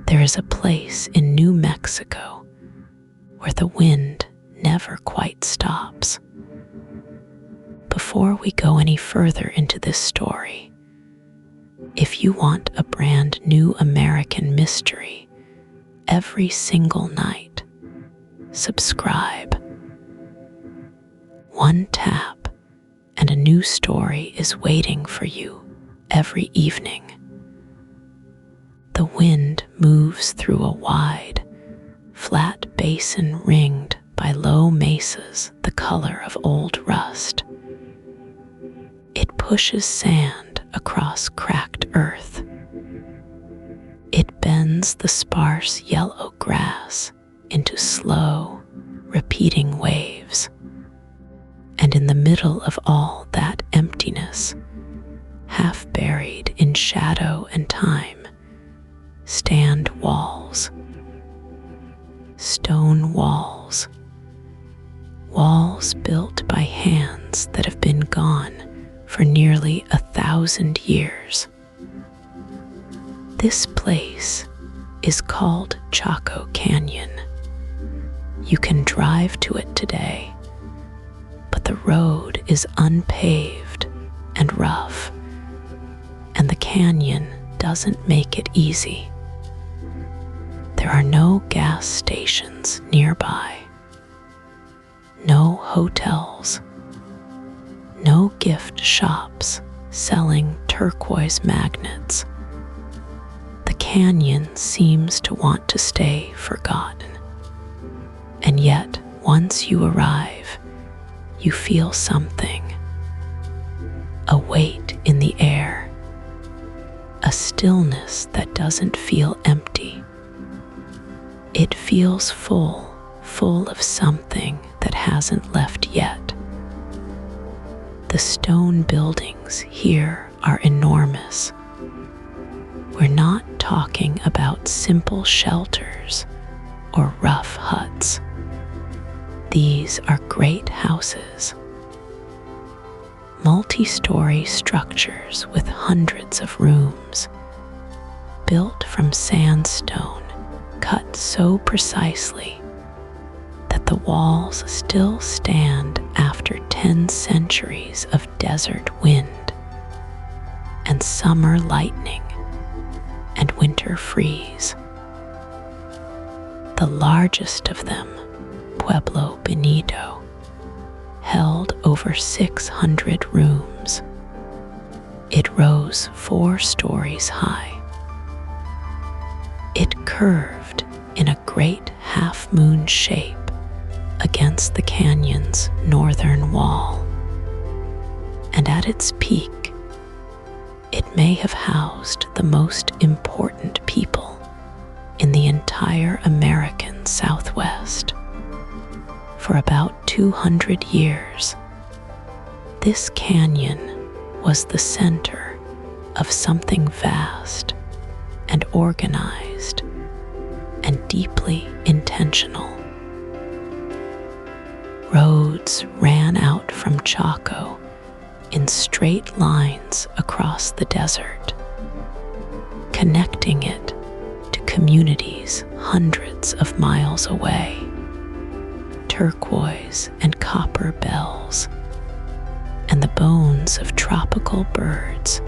There is a place in New Mexico where the wind never quite stops. Before we go any further into this story, if you want a brand new American mystery every single night, subscribe. One tap and a new story is waiting for you every evening. The wind moves through a wide, flat basin ringed by low mesas the color of old rust. It pushes sand across cracked earth. It bends the sparse yellow grass into slow, repeating waves. And in the middle of all that emptiness, half buried in shadow and time, stand walls. Stone walls. Walls built by hands that have been gone for nearly 1,000 years. This place is called Chaco Canyon. You can drive to it today, but the road is unpaved and rough, and the canyon doesn't make it easy. There are no gas stations nearby, no hotels, no gift shops selling turquoise magnets. The canyon seems to want to stay forgotten. And yet, once you arrive, you feel something. A weight in the air. A stillness that doesn't feel empty. It feels full of something that hasn't left yet. The stone buildings here are enormous. We're not talking about simple shelters or rough huts. These are great houses. Multi-story structures with hundreds of rooms, built from sandstone cut so precisely that the walls still stand after 10 centuries of desert wind and summer lightning and winter freeze. The largest of them, Pueblo Bonito, held over 600 rooms. It rose 4 stories high. It curved in a great half-moon shape against the canyon's northern wall. And at its peak, it may have housed the most important people in the entire American Southwest. For about 200 years, this canyon was the center of something vast and organized and deeply intentional. Roads ran out from Chaco in straight lines across the desert, connecting it to communities hundreds of miles away. Turquoise and copper bells and the bones of tropical birds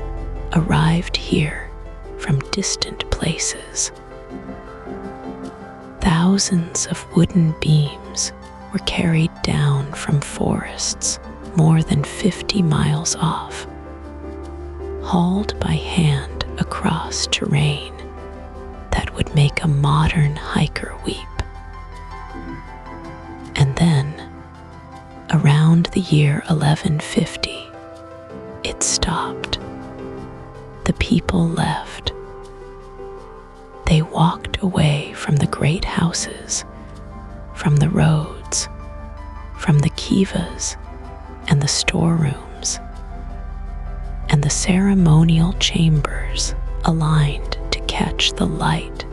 arrived here from distant places. Thousands of wooden beams were carried down from forests more than 50 miles off, hauled by hand across terrain that would make a modern hiker weep. And then, around the year 1150, it stopped. The people left. They walked away from the great houses, from the roads, from the Kivas and the storerooms, and the ceremonial chambers aligned to catch the light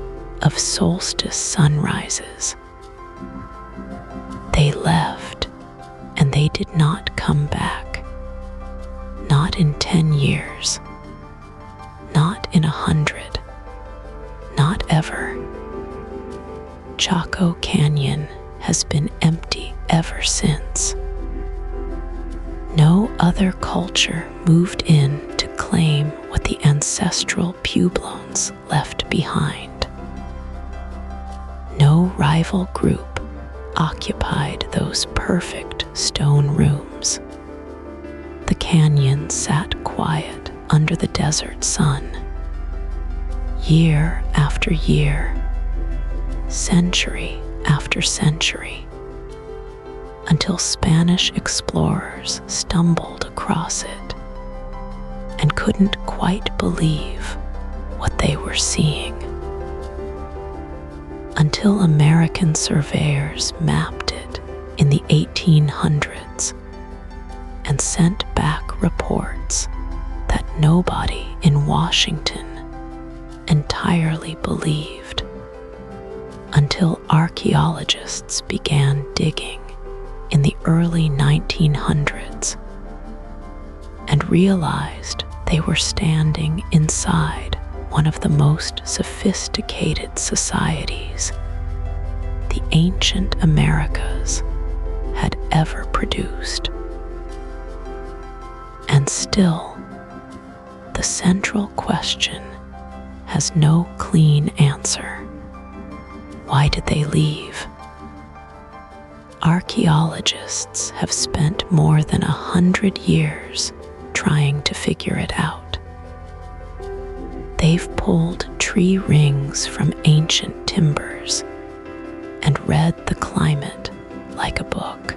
of solstice sunrises. They left, and they did not come back. Not in 10 years, not in 100, not ever. Chaco Canyon has been empty ever since. No other culture moved in to claim what the ancestral pueblones left behind. No rival group occupied those perfect stone rooms. The canyon sat quiet under the desert sun. Year after year, century after century, until Spanish explorers stumbled across it and couldn't quite believe what they were seeing. Until American surveyors mapped it in the 1800s and sent back reports that nobody in Washington entirely believed, until archaeologists began digging in the early 1900s and realized they were standing inside one of the most sophisticated societies the ancient Americas had ever produced. And still, the central question has no clean answer. Why did they leave? Archaeologists have spent more than 100 years trying to figure it out. They've pulled tree rings from ancient timbers and read the climate like a book.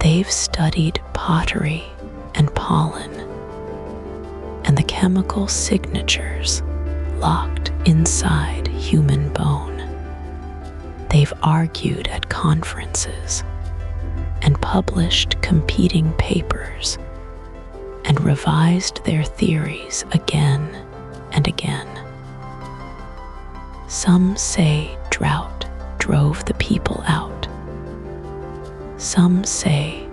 They've studied pottery and pollen and the chemical signatures locked inside human bone. They've argued at conferences and published competing papers and revised their theories again and again. Some say drought drove the people out. Some say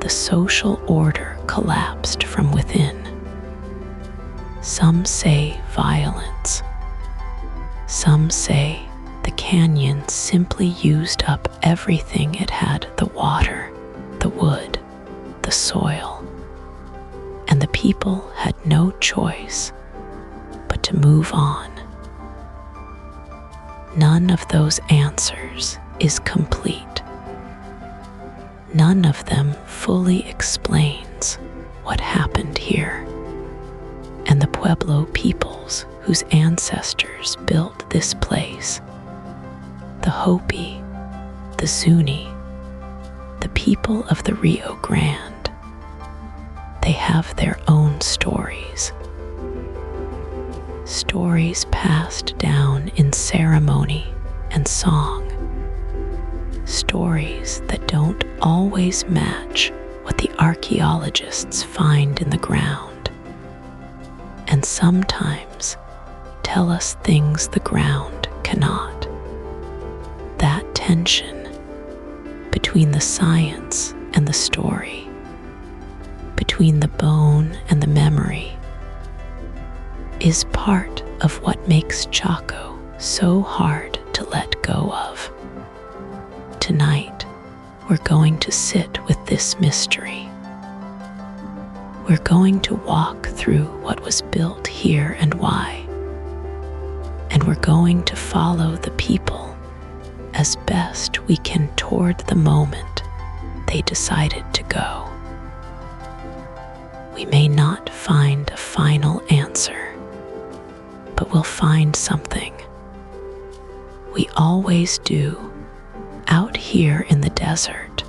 the social order collapsed from within. Some say violence. Some say the canyon simply used up everything it had: the water, the wood, the soil, and the people had no choice but to move on. None of those answers is complete. None of them fully explains what happened here. And the Pueblo peoples whose ancestors built this place, the Hopi, the Zuni, the people of the Rio Grande, they have their own stories. Stories passed down in ceremony and song. Stories that don't always match what the archaeologists find in the ground, and sometimes tell us things the ground cannot. That tension between the science and the story, between the bone and the memory, is part of what makes Chaco so hard to let go of. Tonight, we're going to sit with this mystery. We're going to walk through what was built here and why. And we're going to follow the people as best we can toward the moment they decided to go. We may not find a final answer, but we'll find something. We always do out here in the desert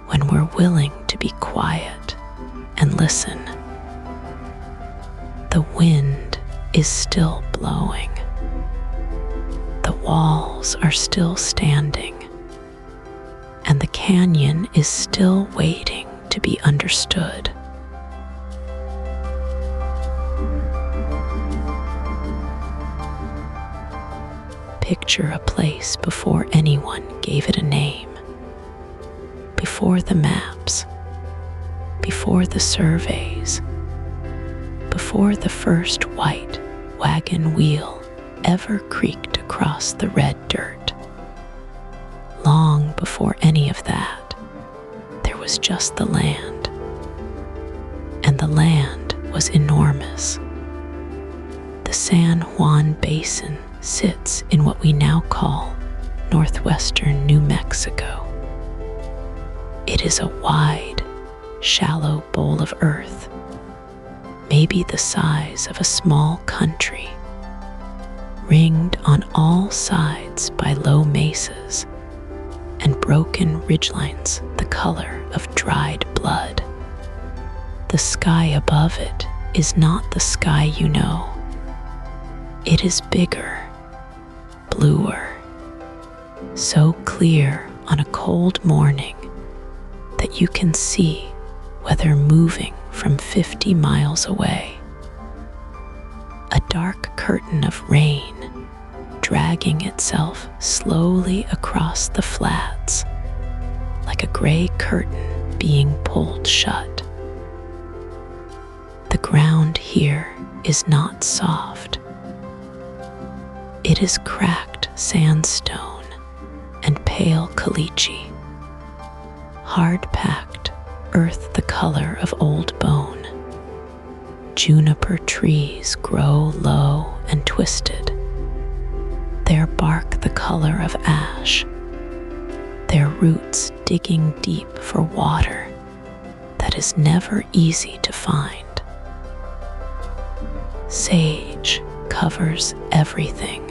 when we're willing to be quiet and listen. The wind is still blowing. The walls are still standing, and the canyon is still waiting to be understood. Picture a place before anyone gave it a name, before the maps, before the surveys, before the first white wagon wheel ever creaked across the red dirt. Long before any of that, there was just the land. And the land was enormous. The San Juan Basin sits in what we now call northwestern New Mexico. It is a wide, shallow bowl of earth, maybe the size of a small country, ringed on all sides by low mesas and broken ridgelines the color of dried blood. The sky above it is not the sky you know. It is bigger, bluer, so clear on a cold morning that you can see weather moving from 50 miles away. A dark curtain of rain dragging itself slowly across the flats, like a gray curtain being pulled shut. The ground here is not soft. It is cracked sandstone and pale caliche, hard-packed earth the color of old bone. Juniper trees grow low and twisted, their bark the color of ash, their roots digging deep for water that is never easy to find. Sage covers everything.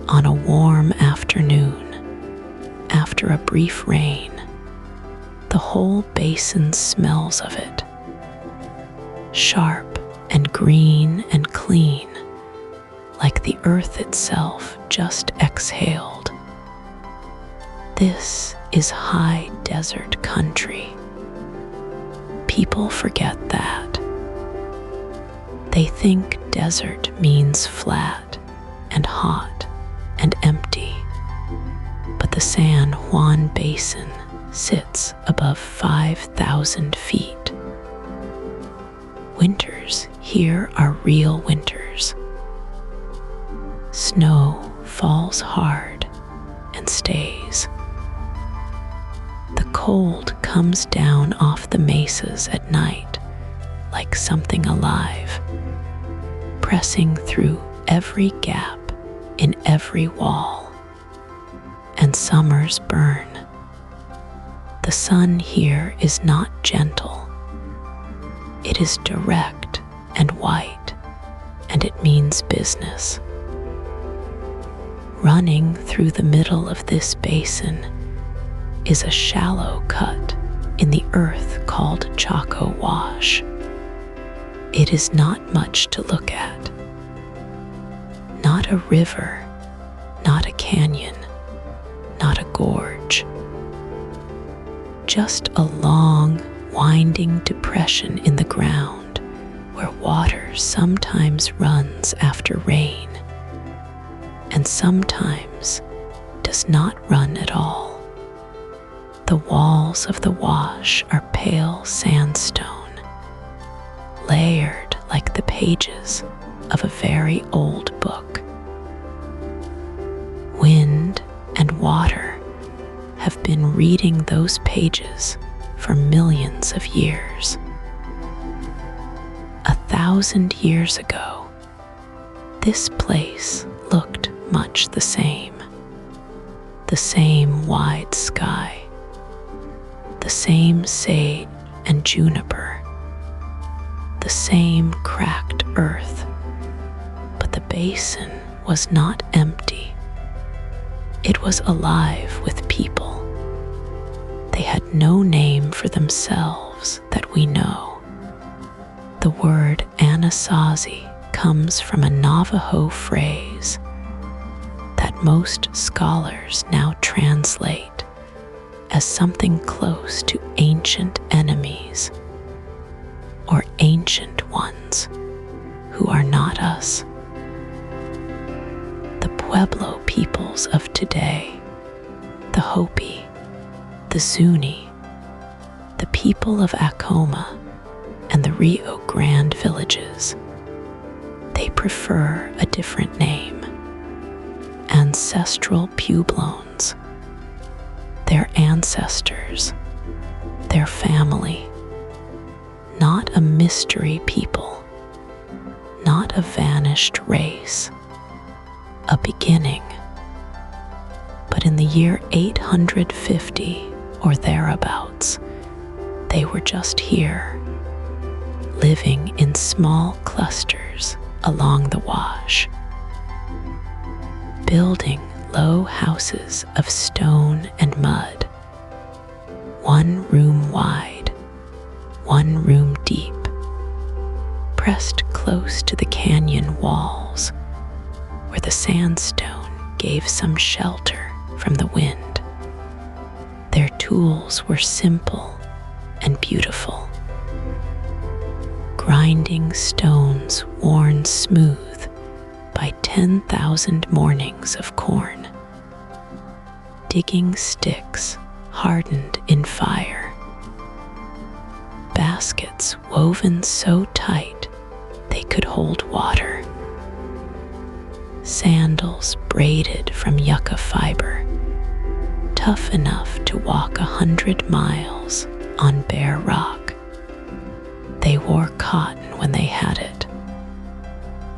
On a warm afternoon, after a brief rain, the whole basin smells of it. Sharp and green and clean, like the earth itself just exhaled. This is high desert country. People forget that. They think desert means flat and hot and empty, but the San Juan Basin sits above 5,000 feet. Winters here are real winters. Snow falls hard and stays. The cold comes down off the mesas at night like something alive, pressing through every gap in every wall. And summers burn. The sun here is not gentle. It is direct and white, and it means business. Running through the middle of this basin is a shallow cut in the earth called Chaco Wash. It is not much to look at. Not a river, not a canyon, not a gorge. Just a long, winding depression in the ground where water sometimes runs after rain and sometimes does not run at all. The walls of the wash are pale sandstone, layered like the pages of a very old book. Wind and water have been reading those pages for millions of years. 1,000 years ago, this place looked much the same wide sky, the same sage and juniper, the same cracked earth, but the basin was not empty. It was alive with people. They had no name for themselves that we know. The word Anasazi comes from a Navajo phrase that most scholars now translate as something close to ancient enemies or ancient ones who are not us. The Pueblo peoples of today, the Hopi, the Zuni, the people of Acoma, and the Rio Grande villages, they prefer a different name. ancestral pueblones, their ancestors, their family, not a mystery people, not a vanished race, a beginning. But in the year 850 or thereabouts, they were just here, living in small clusters along the wash, building low houses of stone and mud, 1 room wide, 1 room deep, pressed close to the canyon walls, where the sandstone gave some shelter from the wind. Their tools were simple and beautiful. Grinding stones worn smooth by 10,000 mornings of corn. Digging sticks hardened in fire. Baskets woven so tight they could hold water. Sandals braided from yucca fiber, tough enough to walk 100 miles on bare rock. They wore cotton when they had it,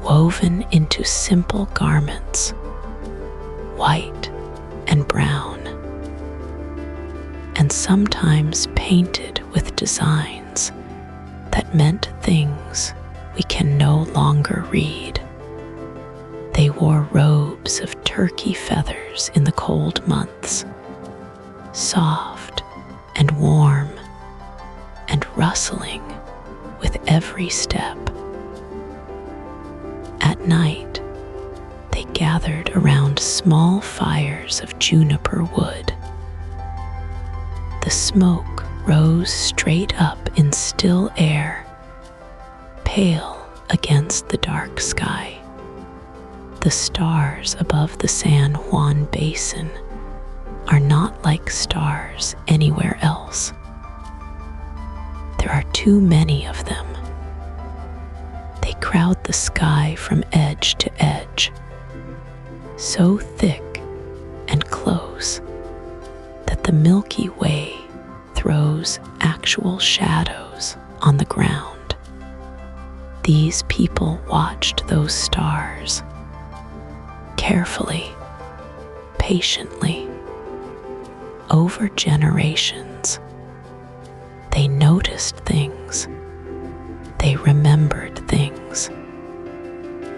woven into simple garments, white and brown, and sometimes painted with designs that meant things we can no longer read. They wore robes of turkey feathers in the cold months, soft and warm and rustling with every step. At night, they gathered around small fires of juniper wood. The smoke rose straight up in still air, pale against the dark sky. The stars above the San Juan Basin are not like stars anywhere else. There are too many of them. They crowd the sky from edge to edge, so thick and close that the Milky Way throws actual shadows on the ground. These people watched those stars carefully, patiently, over generations. They noticed things, they remembered things,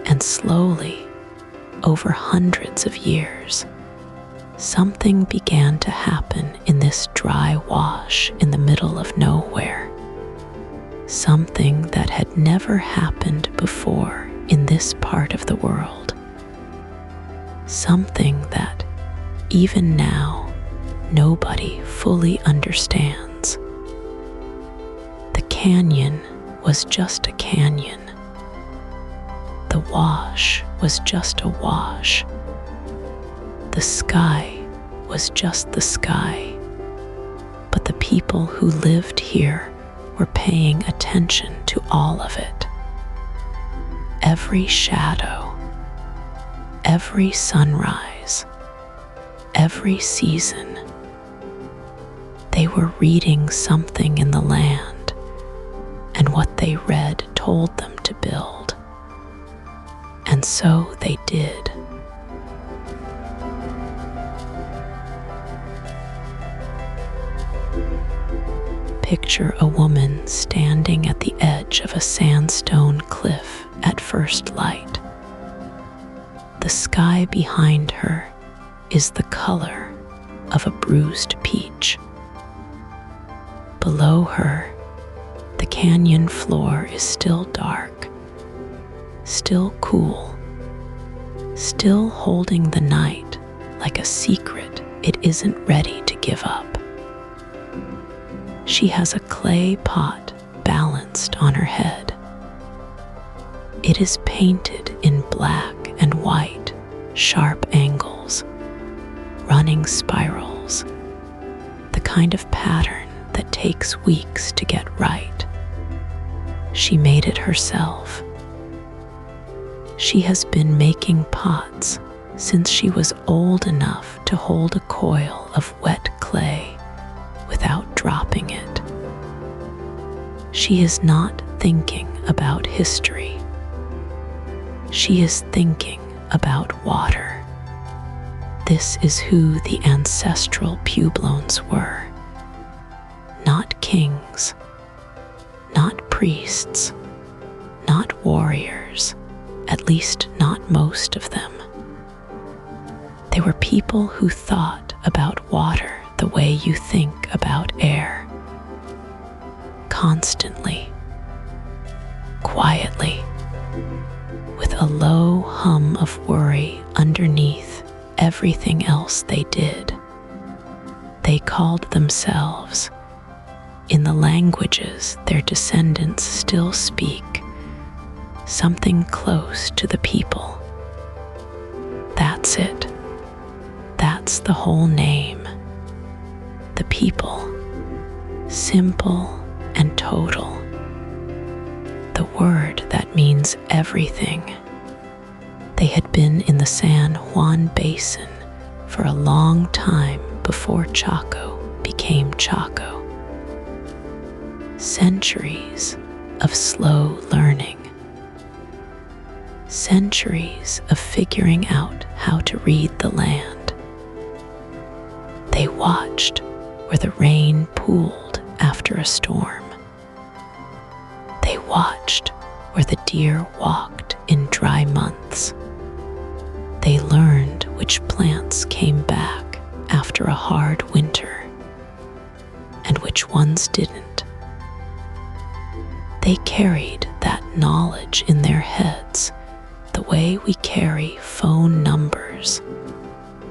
and slowly, over hundreds of years, something began to happen in this dry wash in the middle of nowhere. Something that had never happened before in this part of the world. Something that, even now, nobody fully understands. The canyon was just a canyon. The wash was just a wash. The sky was just the sky. But the people who lived here were paying attention to all of it. Every shadow, every sunrise, every season. They were reading something in the land, and what they read told them to build. And so they did. Picture a woman standing at the edge of a sandstone cliff at first light. The sky behind her is the color of a bruised peach. Below her, the canyon floor is still dark, still cool, still holding the night like a secret it isn't ready to give up. She has a clay pot balanced on her head. It is painted in black and white, sharp angles, running spirals, the kind of pattern that takes weeks to get right. She made it herself. She has been making pots since she was old enough to hold a coil of wet clay without dropping it. She is not thinking about history. She is thinking about water. This is who the ancestral Puebloans were. Not kings, not priests, not warriors, at least not most of them. They were people who thought about water the way you think about air. Constantly, quietly, with a low hum of worry underneath everything else they did. They called themselves, in the languages their descendants still speak, something close to the people. That's it. That's the whole name. The people, simple and total. The word that means everything. They had been in the San Juan Basin for a long time before Chaco became Chaco. Centuries of slow learning. Centuries of figuring out how to read the land. They watched where the rain pooled after a storm. They watched where the deer walked in dry months. They learned which plants came back after a hard winter and which ones didn't. They carried that knowledge in their heads the way we carry phone numbers,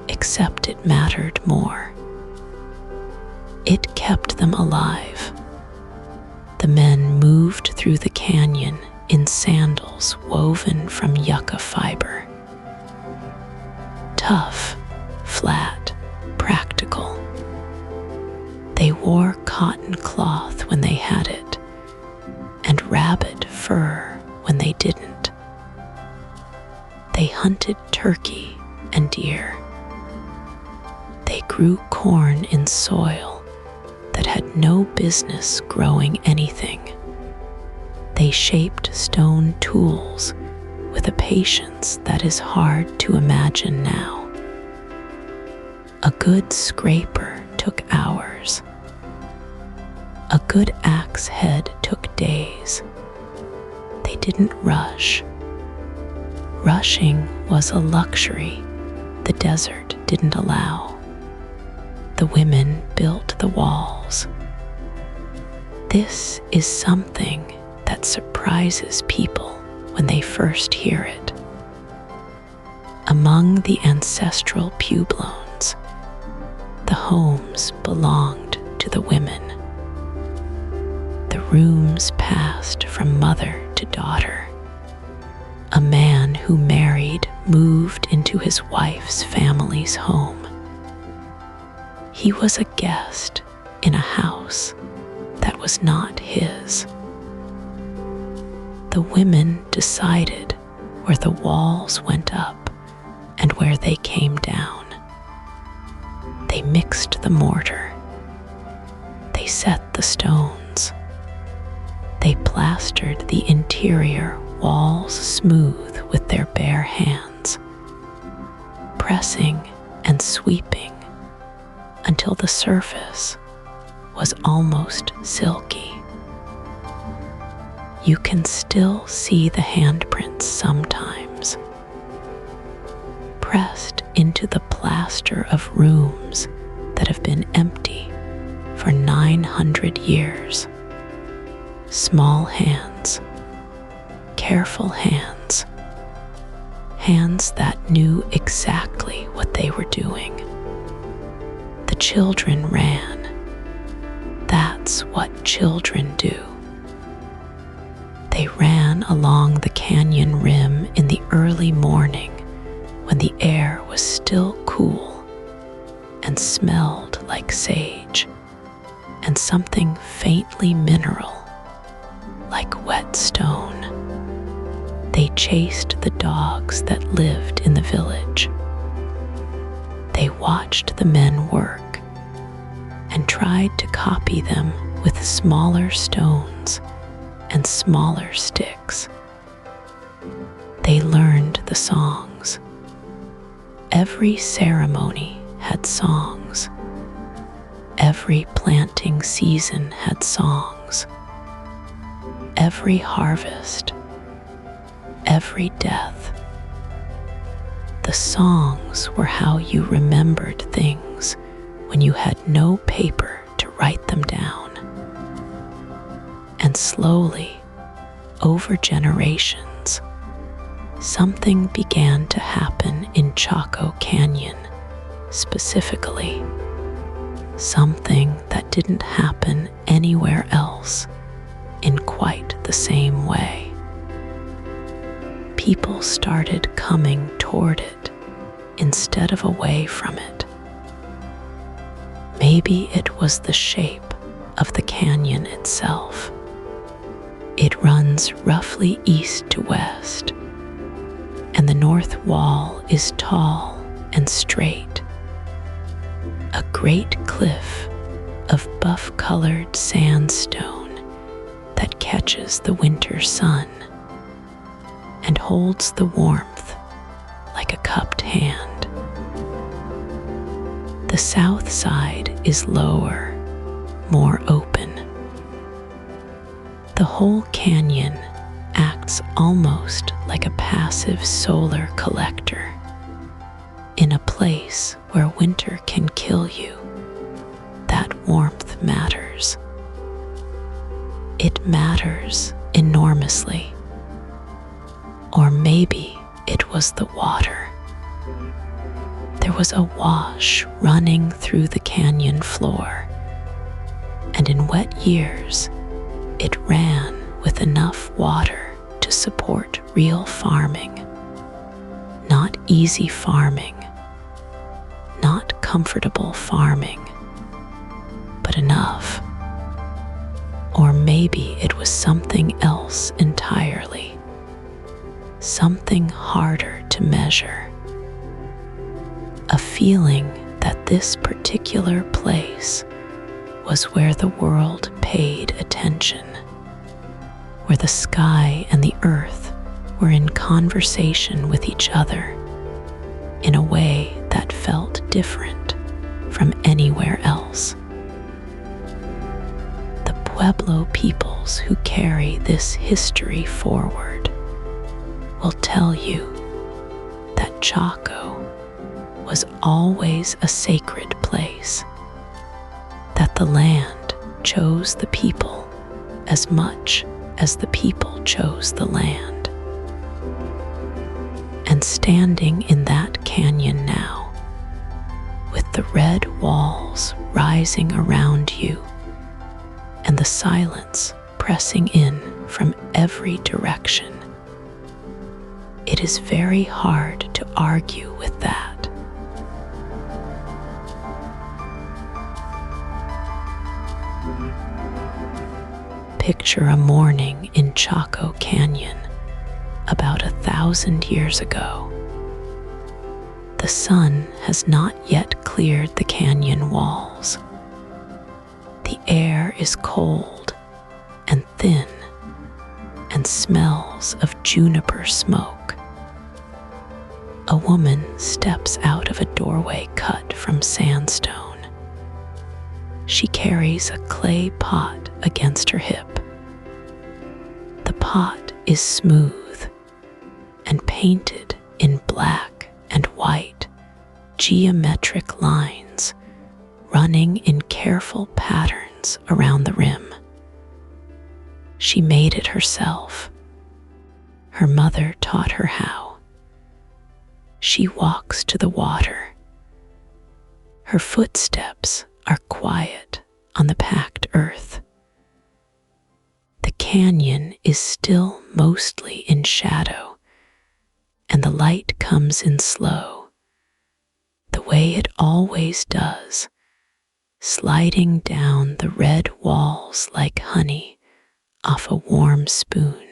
except it mattered more. It kept them alive. The men moved through the canyon in sandals woven from yucca fiber. Tough, flat, practical. They wore cotton cloth when they had it, and rabbit fur when they didn't. They hunted turkey and deer. They grew corn in soil that had no business growing anything. They shaped stone tools with a patience that is hard to imagine now. A good scraper took hours. A good axe head took days. They didn't rush. Rushing was a luxury the desert didn't allow. The women built the walls. This is something that surprises people when they first hear it. Among the ancestral Puebloans, the homes belonged to the women. The rooms passed from mother to daughter. A man who married moved into his wife's family's home. He was a guest in a house that was not his. The women decided where the walls went up and where they came down. They mixed the mortar. They set the stones. They plastered the interior walls smooth with their bare hands, pressing and sweeping until the surface was almost silky. You can still see the handprints sometimes, pressed into the plaster of rooms that have been empty for 900 years. Small hands, careful hands, hands that knew exactly what they were doing. The children ran. That's what children do. They ran along the canyon rim in the early morning when the air was still cool and smelled like sage and something faintly mineral like wet stone. They chased the dogs that lived in the village, watched the men work and tried to copy them with smaller stones and smaller sticks. They learned the songs. Every ceremony had songs. Every planting season had songs. Every harvest, every death. The songs were how you remembered things when you had no paper to write them down. And slowly, over generations, something began to happen in Chaco Canyon, specifically. Something that didn't happen anywhere else in quite the same way. People started coming toward it instead of away from it. Maybe it was the shape of the canyon itself. It runs roughly east to west, and the north wall is tall and straight. A great cliff of buff-colored sandstone that catches the winter sun and holds the warmth like a cupped hand. The south side is lower, more open. The whole canyon acts almost like a passive solar collector. In a place where winter can kill you, that warmth matters. It matters enormously. Or maybe it was the water. There was a wash running through the canyon floor, and in wet years, it ran with enough water to support real farming. Not easy farming, not comfortable farming, but enough. Or maybe it was something else entirely, something harder to measure. A feeling that this particular place was where the world paid attention, where the sky and the earth were in conversation with each other in a way that felt different from anywhere else. The Pueblo peoples who carry this history forward will tell you that Chaco was always a sacred place, that the land chose the people as much as the people chose the land. And standing in that canyon now, with the red walls rising around you and the silence pressing in from every direction, it is very hard to argue with that. Picture a morning in Chaco Canyon about 1,000 years ago. The sun has not yet cleared the canyon walls. The air is cold and thin and smells of juniper smoke. A woman steps out of a doorway cut from sandstone. She carries a clay pot against her hip. The pot is smooth and painted in black and white, geometric lines running in careful patterns around the rim. She made it herself. Her mother taught her how. She walks to the water. Her footsteps are quiet on the packed earth. The canyon is still mostly in shadow, and the light comes in slow, the way it always does, sliding down the red walls like honey off a warm spoon.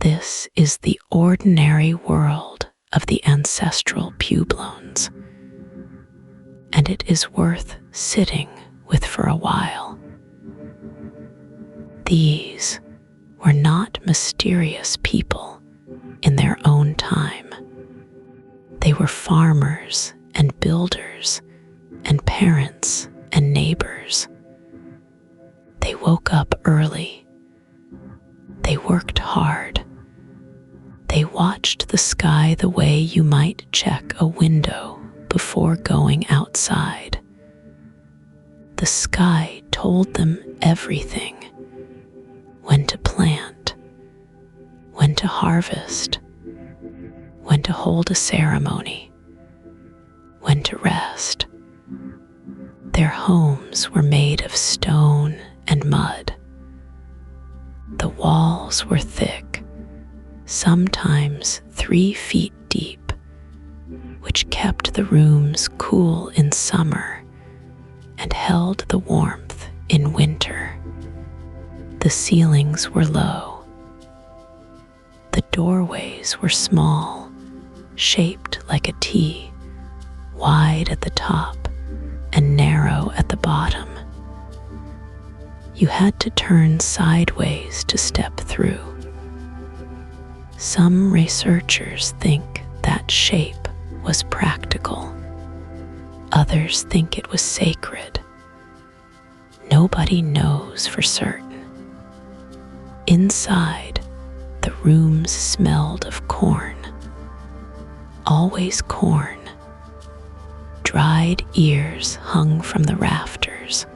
This is the ordinary world of the ancestral Pueblones. and it is worth sitting with for a while. These were not mysterious people in their own time. They were farmers and builders and parents and neighbors. They woke up early. They worked hard. They watched the sky the way you might check a window before going outside. The sky told them everything: when to plant, when to harvest, when to hold a ceremony, when to rest. Their homes were made of stone and mud. The walls were thick, sometimes 3 feet deep, which kept the rooms cool in summer and held the warmth in winter. The ceilings were low. The doorways were small, shaped like a T, wide at the top and narrow at the bottom. You had to turn sideways to step through. Some researchers think that shape was practical. Others think it was sacred. Nobody knows for certain. Inside, the rooms smelled of corn. Always corn. Dried ears hung from the rafters.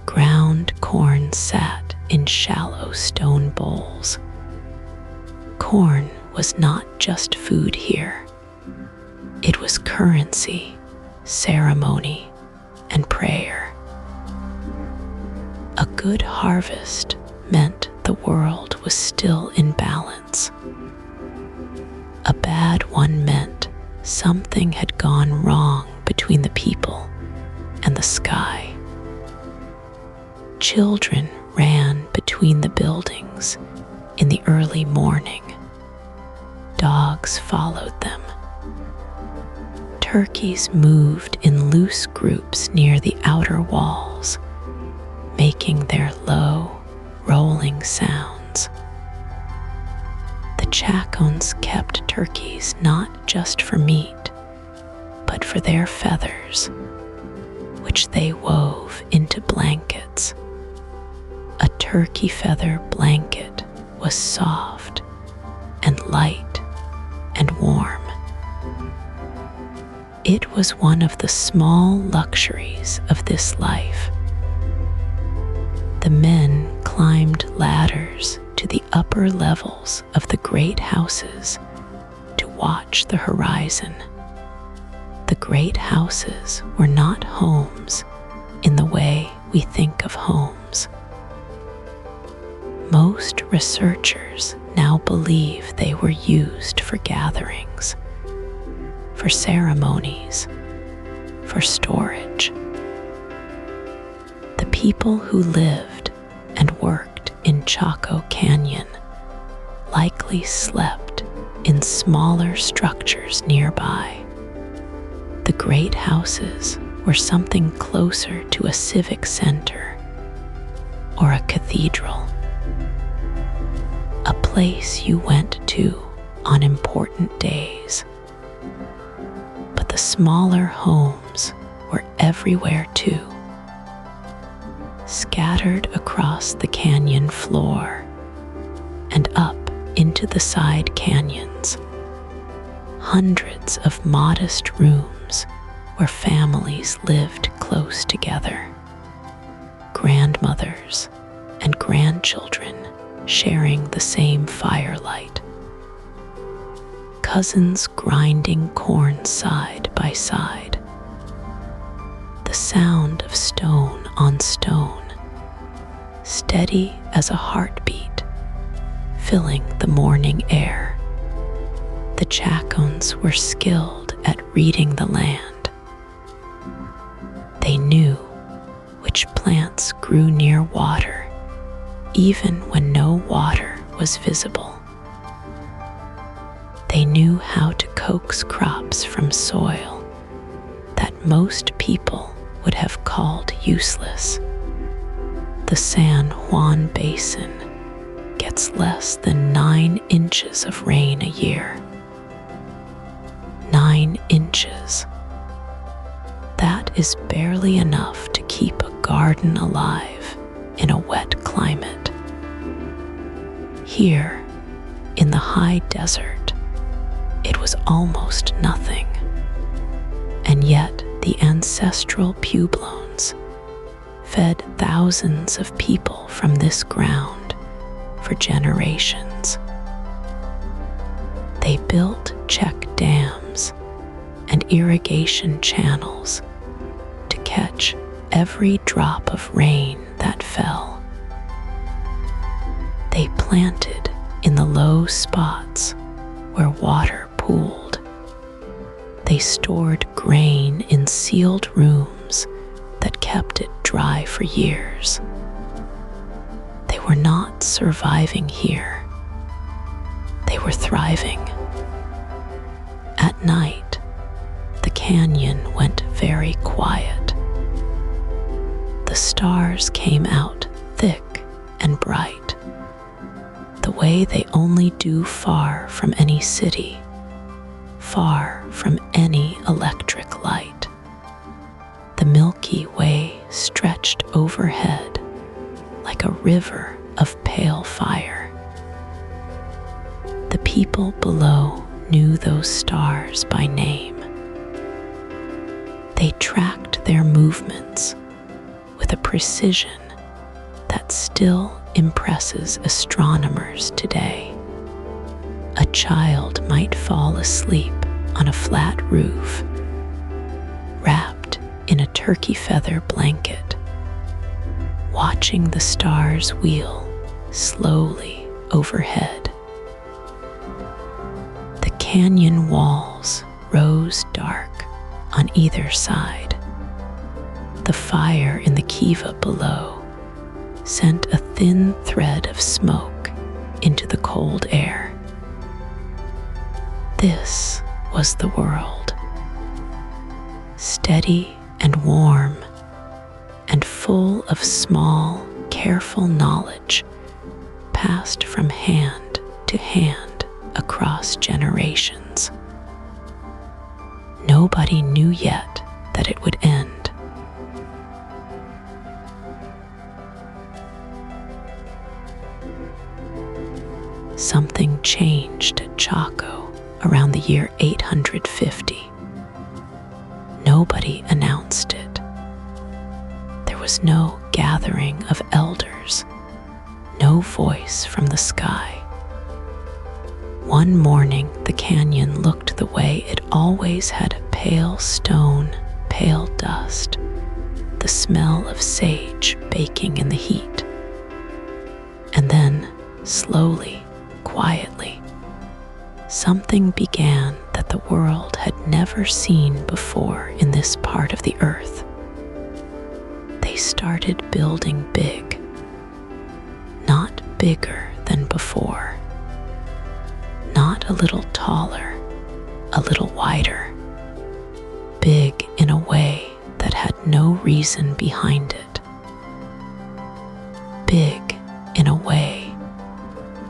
Ground corn sat in shallow stone bowls. Corn was not just food here. It was currency, ceremony, and prayer. A good harvest meant the world was still in balance. A bad one meant something had gone wrong between the people and the sky. Children ran between the buildings in the early morning. Dogs followed them. Turkeys moved in loose groups near the outer walls, making their low, rolling sounds. The Chacons kept turkeys not just for meat, but for their feathers, which they wove into blankets. A turkey feather blanket was soft and light and warm. It was one of the small luxuries of this life. The men climbed ladders to the upper levels of the great houses to watch the horizon. The great houses were not homes in the way we think of homes. Most researchers now believe they were used for gatherings, for ceremonies, for storage. The people who lived and worked in Chaco Canyon likely slept in smaller structures nearby. The great houses were something closer to a civic center or a cathedral, a place you went to on important days. But the smaller homes were everywhere too, scattered across the canyon floor and up into the side canyons. Hundreds of modest rooms where families lived close together. Grandmothers and grandchildren sharing the same firelight. Cousins grinding corn side by side. The sound of stone on stone, steady as a heartbeat, filling the morning air. The Chacons were skilled at reading the land. They knew which plants grew near water, even when no water was visible. They knew how to coax crops from soil that most people would have called useless. The San Juan Basin gets less than 9 inches of rain a year. 9 inches. That is barely enough to keep a garden alive in a wet climate. Here, in the high desert, it was almost nothing. And yet the ancestral pueblones fed thousands of people from this ground for generations. They built check dams and irrigation channels to catch every drop of rain that fell. They planted in the low spots where water pooled. They stored grain in sealed rooms that kept it dry for years. They were not surviving here. They were thriving. At night, the canyon went very quiet. The stars came out thick and bright, the way they only do far from any city, far from any electric light. The Milky Way stretched overhead like a river of pale fire. The people below knew those stars by name. They tracked their movements with a precision that still impresses astronomers today. A child might fall asleep on a flat roof, wrapped in a turkey feather blanket, watching the stars wheel slowly overhead. The canyon walls rose dark on either side. The fire in the kiva below sent a thin thread of smoke into the cold air. This was the world, steady and warm and full of small, careful knowledge passed from hand to hand across generations. Nobody knew yet that it would end. Something changed at Chaco around the year 850. Nobody announced it. There was no gathering of elders, no voice from the sky. One morning, the canyon looked the way it always had: pale stone, pale dust, the smell of sage baking in the heat. And then, slowly, quietly, something began that the world had never seen before in this part of the earth. They started building big, not bigger than before, not a little taller, a little wider, big in a way that had no reason behind it, big in a way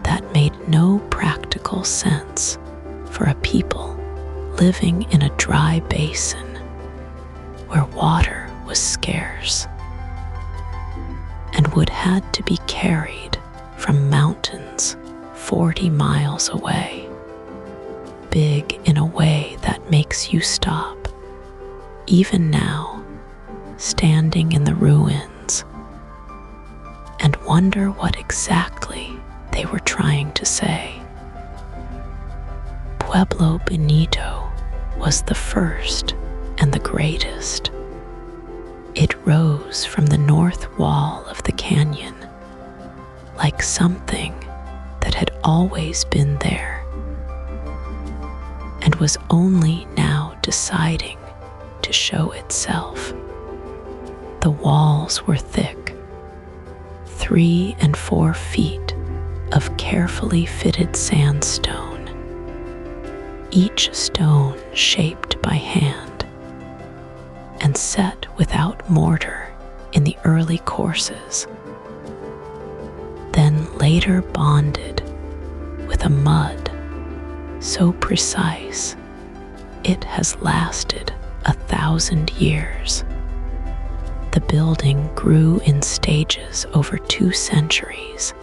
that made no practical sense for a people living in a dry basin where water was scarce and would had to be carried from mountains 40 miles away, big in a way that makes you stop, even now, standing in the ruins, and wonder what exactly they were trying to say. Pueblo Benito was the first and the greatest. It rose from the north wall of the canyon like something that had always been there and was only now deciding to show itself. The walls were thick, 3 and 4 feet of carefully fitted sandstone, each stone shaped by hand. and set without mortar in the early courses, then later bonded with a mud so precise it has lasted 1,000 years. The building grew in stages over 2 centuries,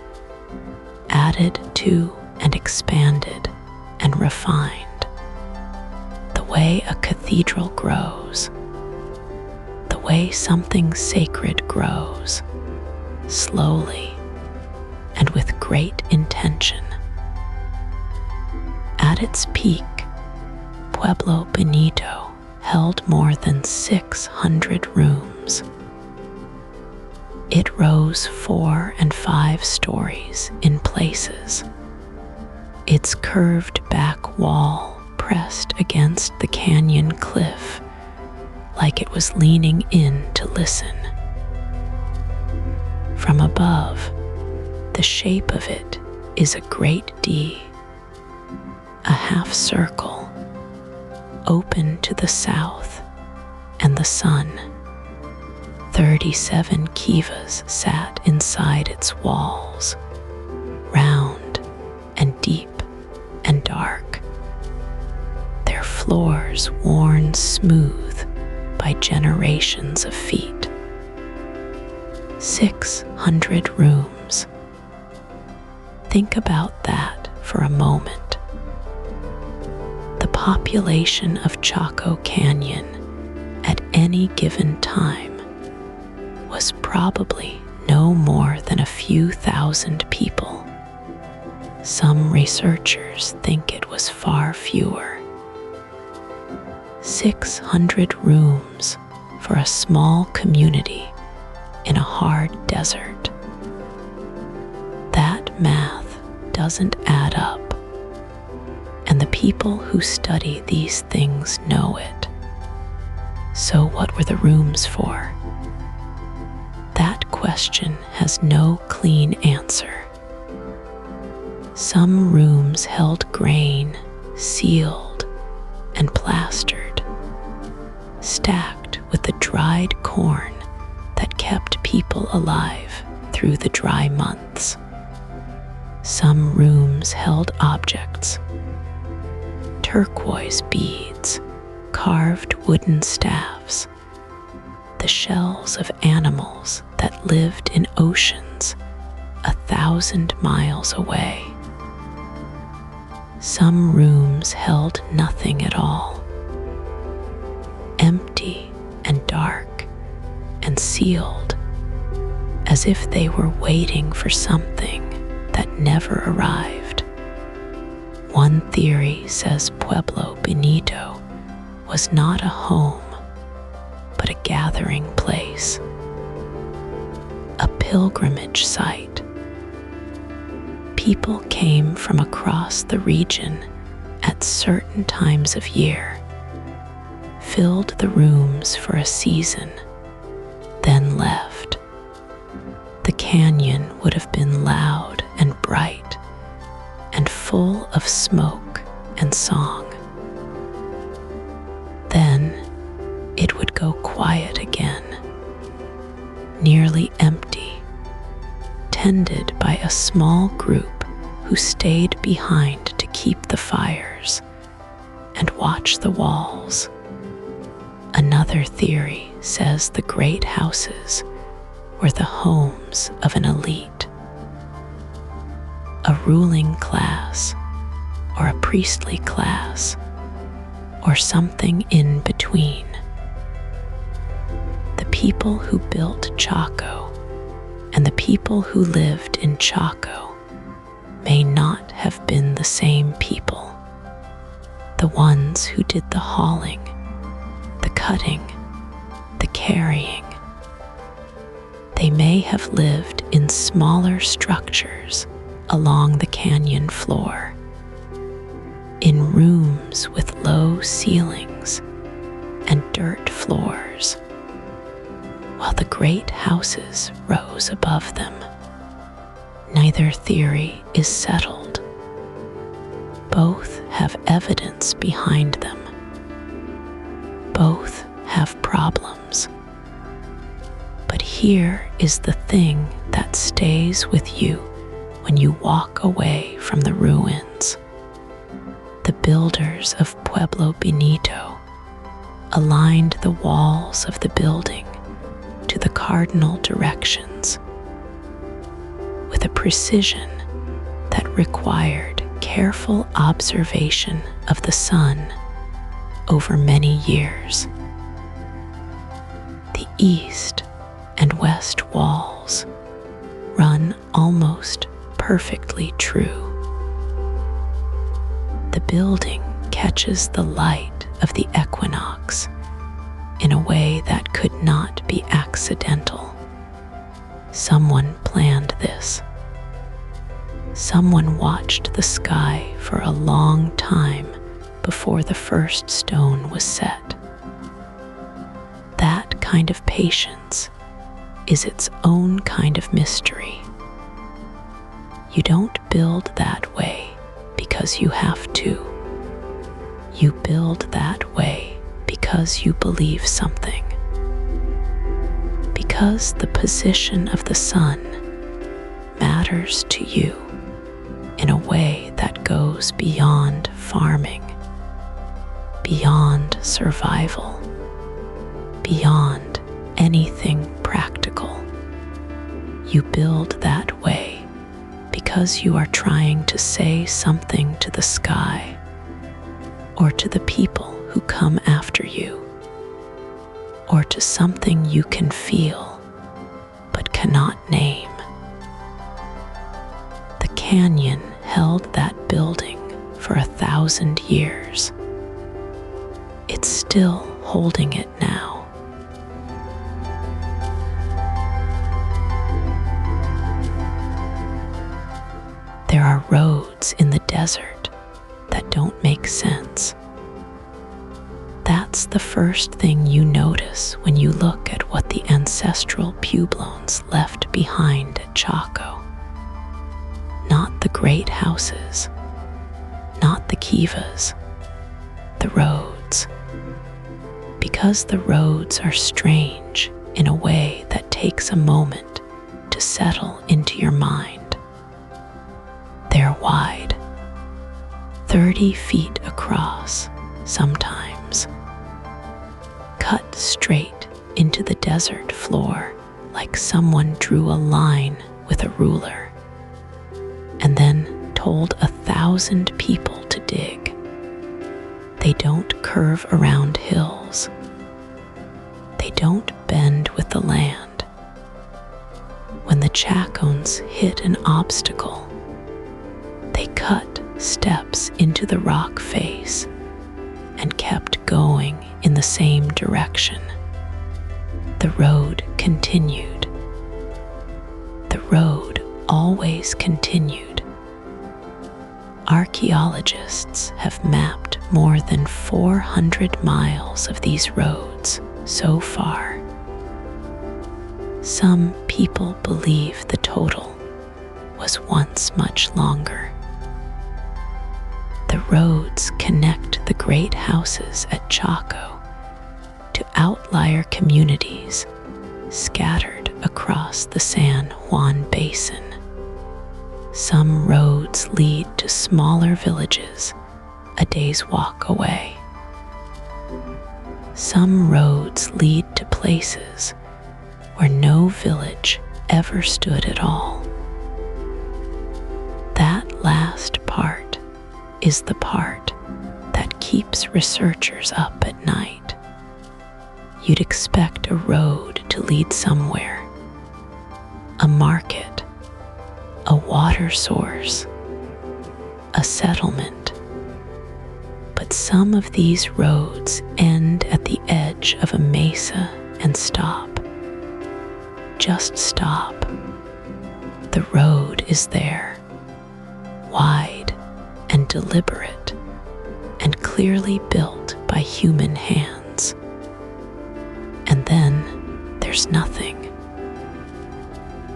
added to and expanded and refined, the way a cathedral grows, the way something sacred grows, slowly and with great intention. At its peak, Pueblo Bonito held more than 600 rooms. It rose 4 and 5 stories in places, its curved back wall pressed against the canyon cliff like it was leaning in to listen. From above, the shape of it is a great D, a half circle, open to the south and the sun. 37 Kivas sat inside its walls, round and deep and dark, their floors worn smooth by generations of feet. 600 rooms. Think about that for a moment. The population of Chaco Canyon at any given time was probably no more than a few thousand people. Some researchers think it was far fewer. 600 rooms for a small community in a hard desert. That math doesn't add up, and the people who study these things know it. So what were the rooms for? That question has no clean answer. Some rooms held grain, sealed and plastered, stacked with the dried corn that kept people alive through the dry months. Some rooms held objects, turquoise beads, carved wooden staffs, the shells of animals that lived in oceans 1,000 miles away. Some rooms held nothing at all, empty and dark and sealed, as if they were waiting for something that never arrived. One theory says Pueblo Bonito was not a home, but a gathering place, a pilgrimage site. People came from across the region at certain times of year, filled the rooms for a season, then left. The canyon would have been loud and bright and full of smoke and song. Then it would go quiet again, nearly empty, tended by a small group who stayed behind to keep the fires and watch the walls. Another theory says the great houses were the homes of an elite, a ruling class or a priestly class or something in between. The people who built Chaco and the people who lived in Chaco may not have been the same people. The ones who did the hauling, the cutting, the carrying. They may have lived in smaller structures along the canyon floor, in rooms with low ceilings and dirt floors, while the great houses rose above them. Neither theory is settled. Both have evidence behind them. Both have problems. here is the thing that stays with you when you walk away from the ruins. The builders of Pueblo Benito aligned the walls of the building to the cardinal directions with a precision that required careful observation of the sun over many years. The east and west walls run almost perfectly true. The building catches the light of the equinox in a way that could not be accidental. Someone planned this. Someone watched the sky for a long time before the first stone was set. That kind of patience is its own kind of mystery. You don't build that way because you have to. You build that way because you believe something. Because the position of the sun matters to you in a way that goes beyond farming, beyond survival, beyond anything practical. You build that way because you are trying to say something to the sky or to the people who come after you, or to something you can feel but cannot name. The canyon held that building for 1,000 years. It's still holding it now. There are roads in the desert that don't make sense. That's the first thing you notice when you look at what the ancestral Pueblones left behind at Chaco. Not the great houses, not the Kivas, the roads. Because the roads are strange in a way that takes a moment to settle into your mind. They're wide, 30 feet across sometimes, cut straight into the desert floor like someone drew a line with a ruler and then told 1,000 people to dig. They don't curve around hills. They don't bend with the land. When the Chacons hit an obstacle, they cut steps into the rock face and kept going in the same direction. The road continued. The road always continued. Archaeologists have mapped more than 400 miles of these roads so far. Some people believe the total was once much longer. The roads connect the great houses at Chaco to outlier communities scattered across the San Juan Basin. Some roads lead to smaller villages a day's walk away. Some roads lead to places where no village ever stood at all. That last part is the part that keeps researchers up at night. You'd expect a road to lead somewhere, a market, a water source, a settlement. But some of these roads end at the edge of a mesa and stop. Just stop. The road is there, wide and deliberate, and clearly built by human hands. And then there's nothing.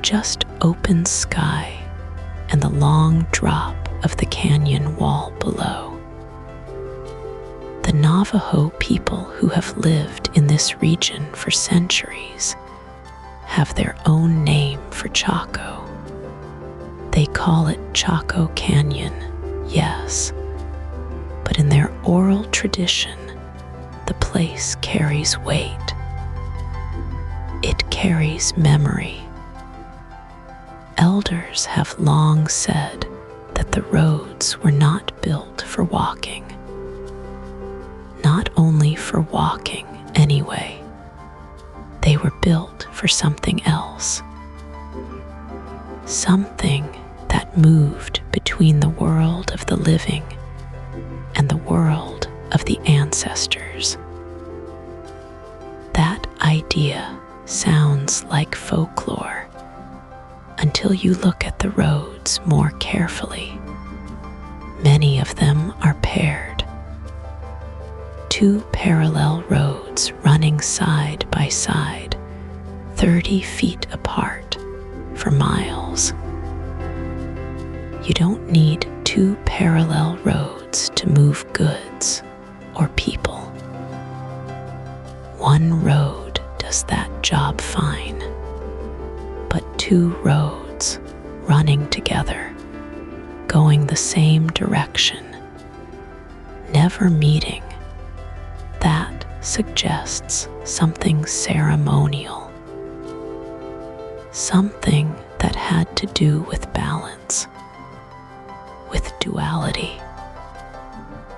Just open sky and the long drop of the canyon wall below. The Navajo people who have lived in this region for centuries have their own name for Chaco. They call it Chaco Canyon, yes, but in their oral tradition, the place carries weight. It carries memory. Elders have long said that the roads were not built for walking. Not only for walking, anyway. They were built for something else. Something that moved between the world of the living and the world of the ancestors. That idea sounds like folklore until you look at the roads more carefully. Many of them are paired. Two parallel roads running side by side, 30 feet apart for miles. You don't need two parallel roads to move goods or people. One road does that job fine, but two roads running together, going the same direction, never meeting, that suggests something ceremonial, something that had to do with balance, with duality,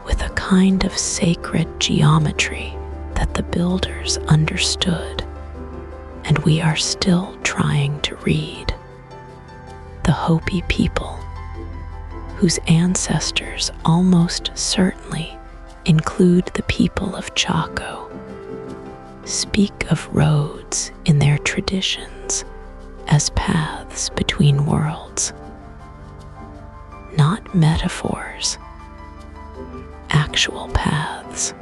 with a kind of sacred geometry that the builders understood and we are still trying to read. The Hopi people, whose ancestors almost certainly include the people of Chaco, speak of roads in their traditions as paths between worlds. Not metaphors, actual paths.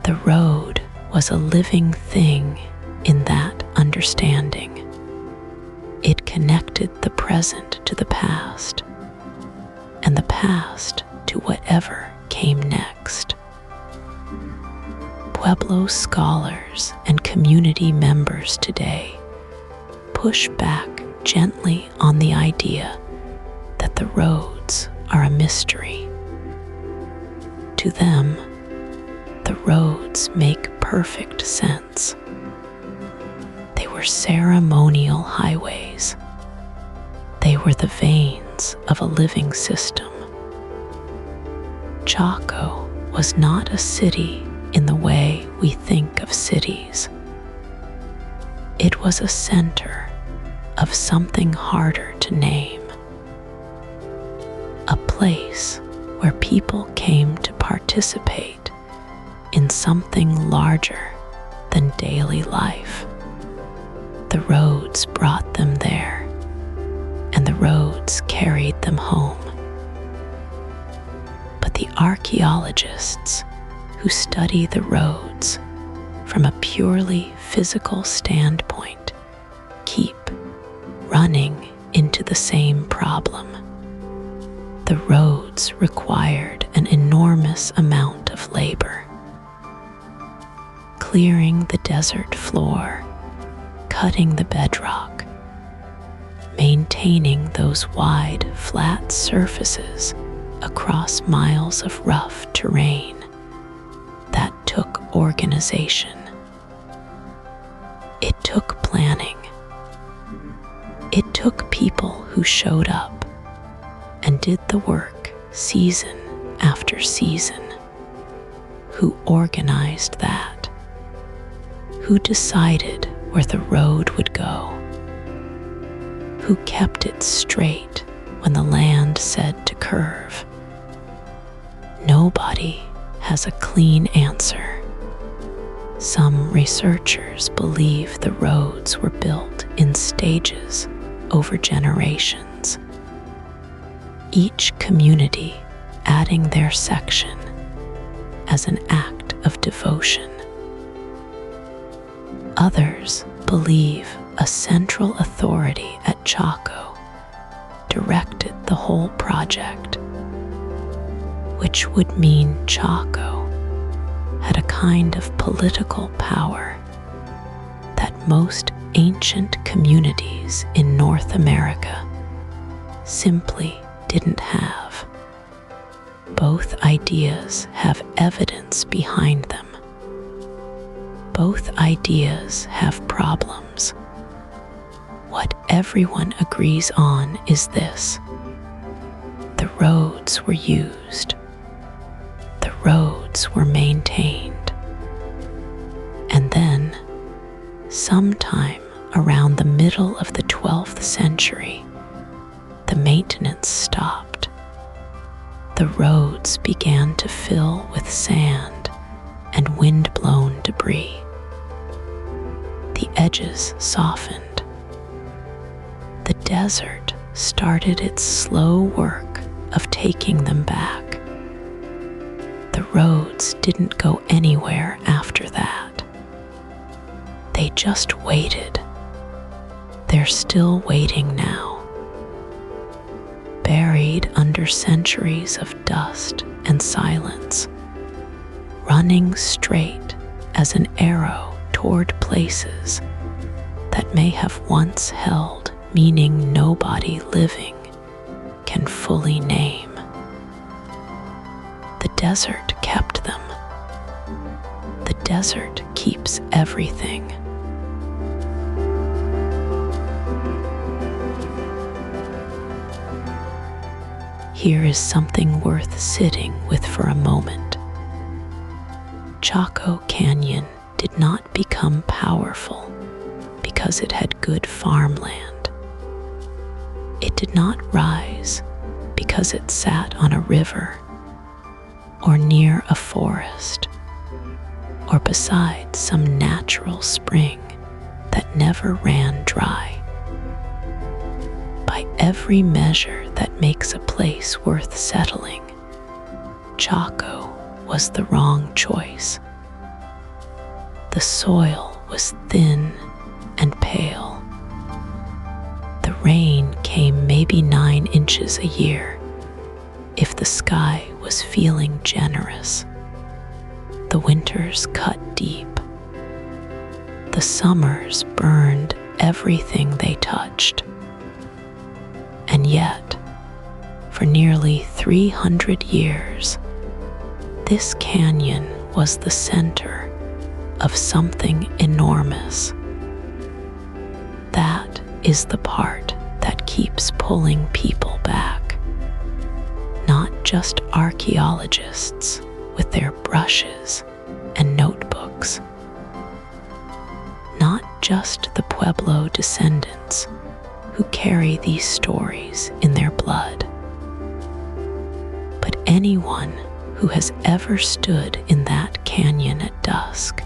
The road was a living thing in that understanding. It connected the present to the past, and the past to whatever came next. Pueblo scholars and community members today push back gently on the idea that the roads are a mystery. To them, the roads make perfect sense. They were ceremonial highways. They were the veins of a living system. Chaco was not a city in the way we think of cities. It was a center of something harder to name. A place where people came to participate in something larger than daily life. The roads brought them there, and the roads carried them home. But the archaeologists who study the roads from a purely physical standpoint keep running into the same problem. The roads required an enormous amount of labor. Clearing the desert floor, cutting the bedrock, maintaining those wide, flat surfaces across miles of rough terrain. That took organization. It took planning. It took people who showed up and did the work season after season, who organized that, who decided where the road would go, who kept it straight when the land said to curve. Nobody has a clean answer. Some researchers believe the roads were built in stages over generations, each community adding their section as an act of devotion. Others believe a central authority at Chaco directed the whole project, which would mean Chaco had a kind of political power that most ancient communities in North America simply didn't have. Both ideas have evidence behind them. Both ideas have problems. What everyone agrees on is this: the roads were used, the roads were maintained, and then, sometime around the middle of the 12th century, the maintenance stopped. The roads began to fill with sand and wind-blown debris. The edges softened. The desert started its slow work of taking them back. The roads didn't go anywhere after that. They just waited. They're still waiting now. Buried under centuries of dust and silence, running straight as an arrow toward places that may have once held meaning nobody living can fully name. The desert kept them. The desert keeps everything. Here is something worth sitting with for a moment. Chaco Canyon did not become powerful because it had good farmland. It did not rise because it sat on a river or near a forest or beside some natural spring that never ran dry. By every measure that makes a place worth settling, Chaco was the wrong choice. The soil was thin and pale. The rain came maybe 9 inches a year if the sky was feeling generous. The winters cut deep. The summers burned everything they touched. And yet, for nearly 300 years, this canyon was the center of something enormous. That is the part that keeps pulling people back. Not just archaeologists with their brushes and notebooks. Not just the Pueblo descendants who carry these stories in their blood, but anyone who has ever stood in that canyon at dusk,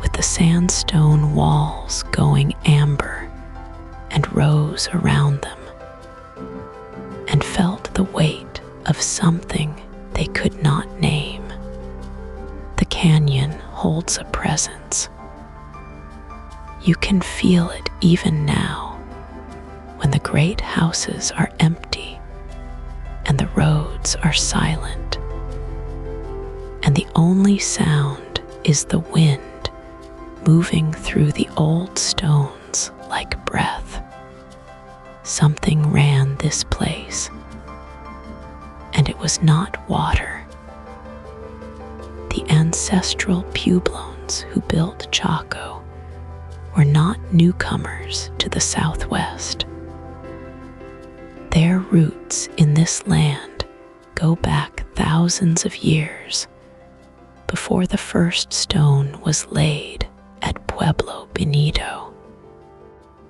with the sandstone walls going amber and rose around them, and felt the weight of something they could not name. The canyon holds a presence. You can feel it even now, when the great houses are empty and the roads are silent, and the only sound is the wind moving through the old stones like breath. Something ran this place, and it was not water. The ancestral Puebloans who built Chaco were not newcomers to the Southwest. Their roots in this land go back thousands of years before the first stone was laid at Pueblo Bonito.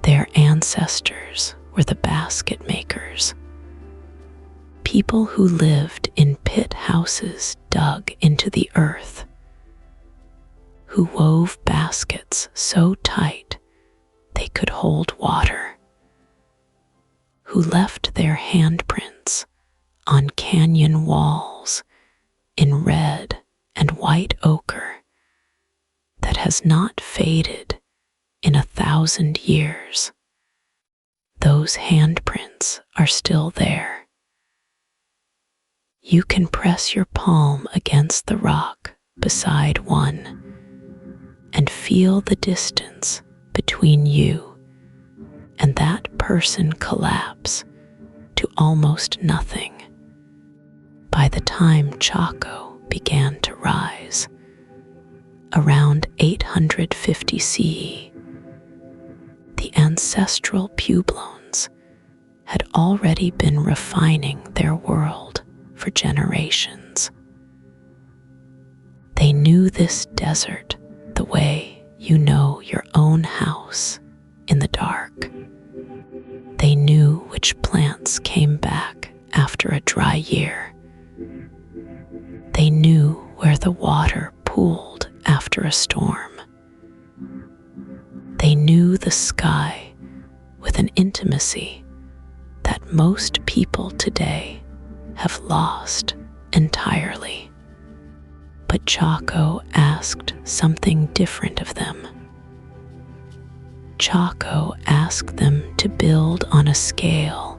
Their ancestors were the basket makers, people who lived in pit houses dug into the earth, who wove baskets so tight they could hold water, who left their handprints on canyon walls in red and white ochre that has not faded in 1,000 years. Those handprints are still there. You can press your palm against the rock beside one and feel feel the distance between you and that person collapse to almost nothing. By the time Chaco began to rise, around 850 CE, the ancestral Pueblones had already been refining their world for generations. They knew this desert the way you know your own house in the dark. They knew which plants came back after a dry year. They knew where the water pooled after a storm. They knew the sky with an intimacy that most people today have lost entirely. But Chaco asked something different of them. Chaco asked them to build on a scale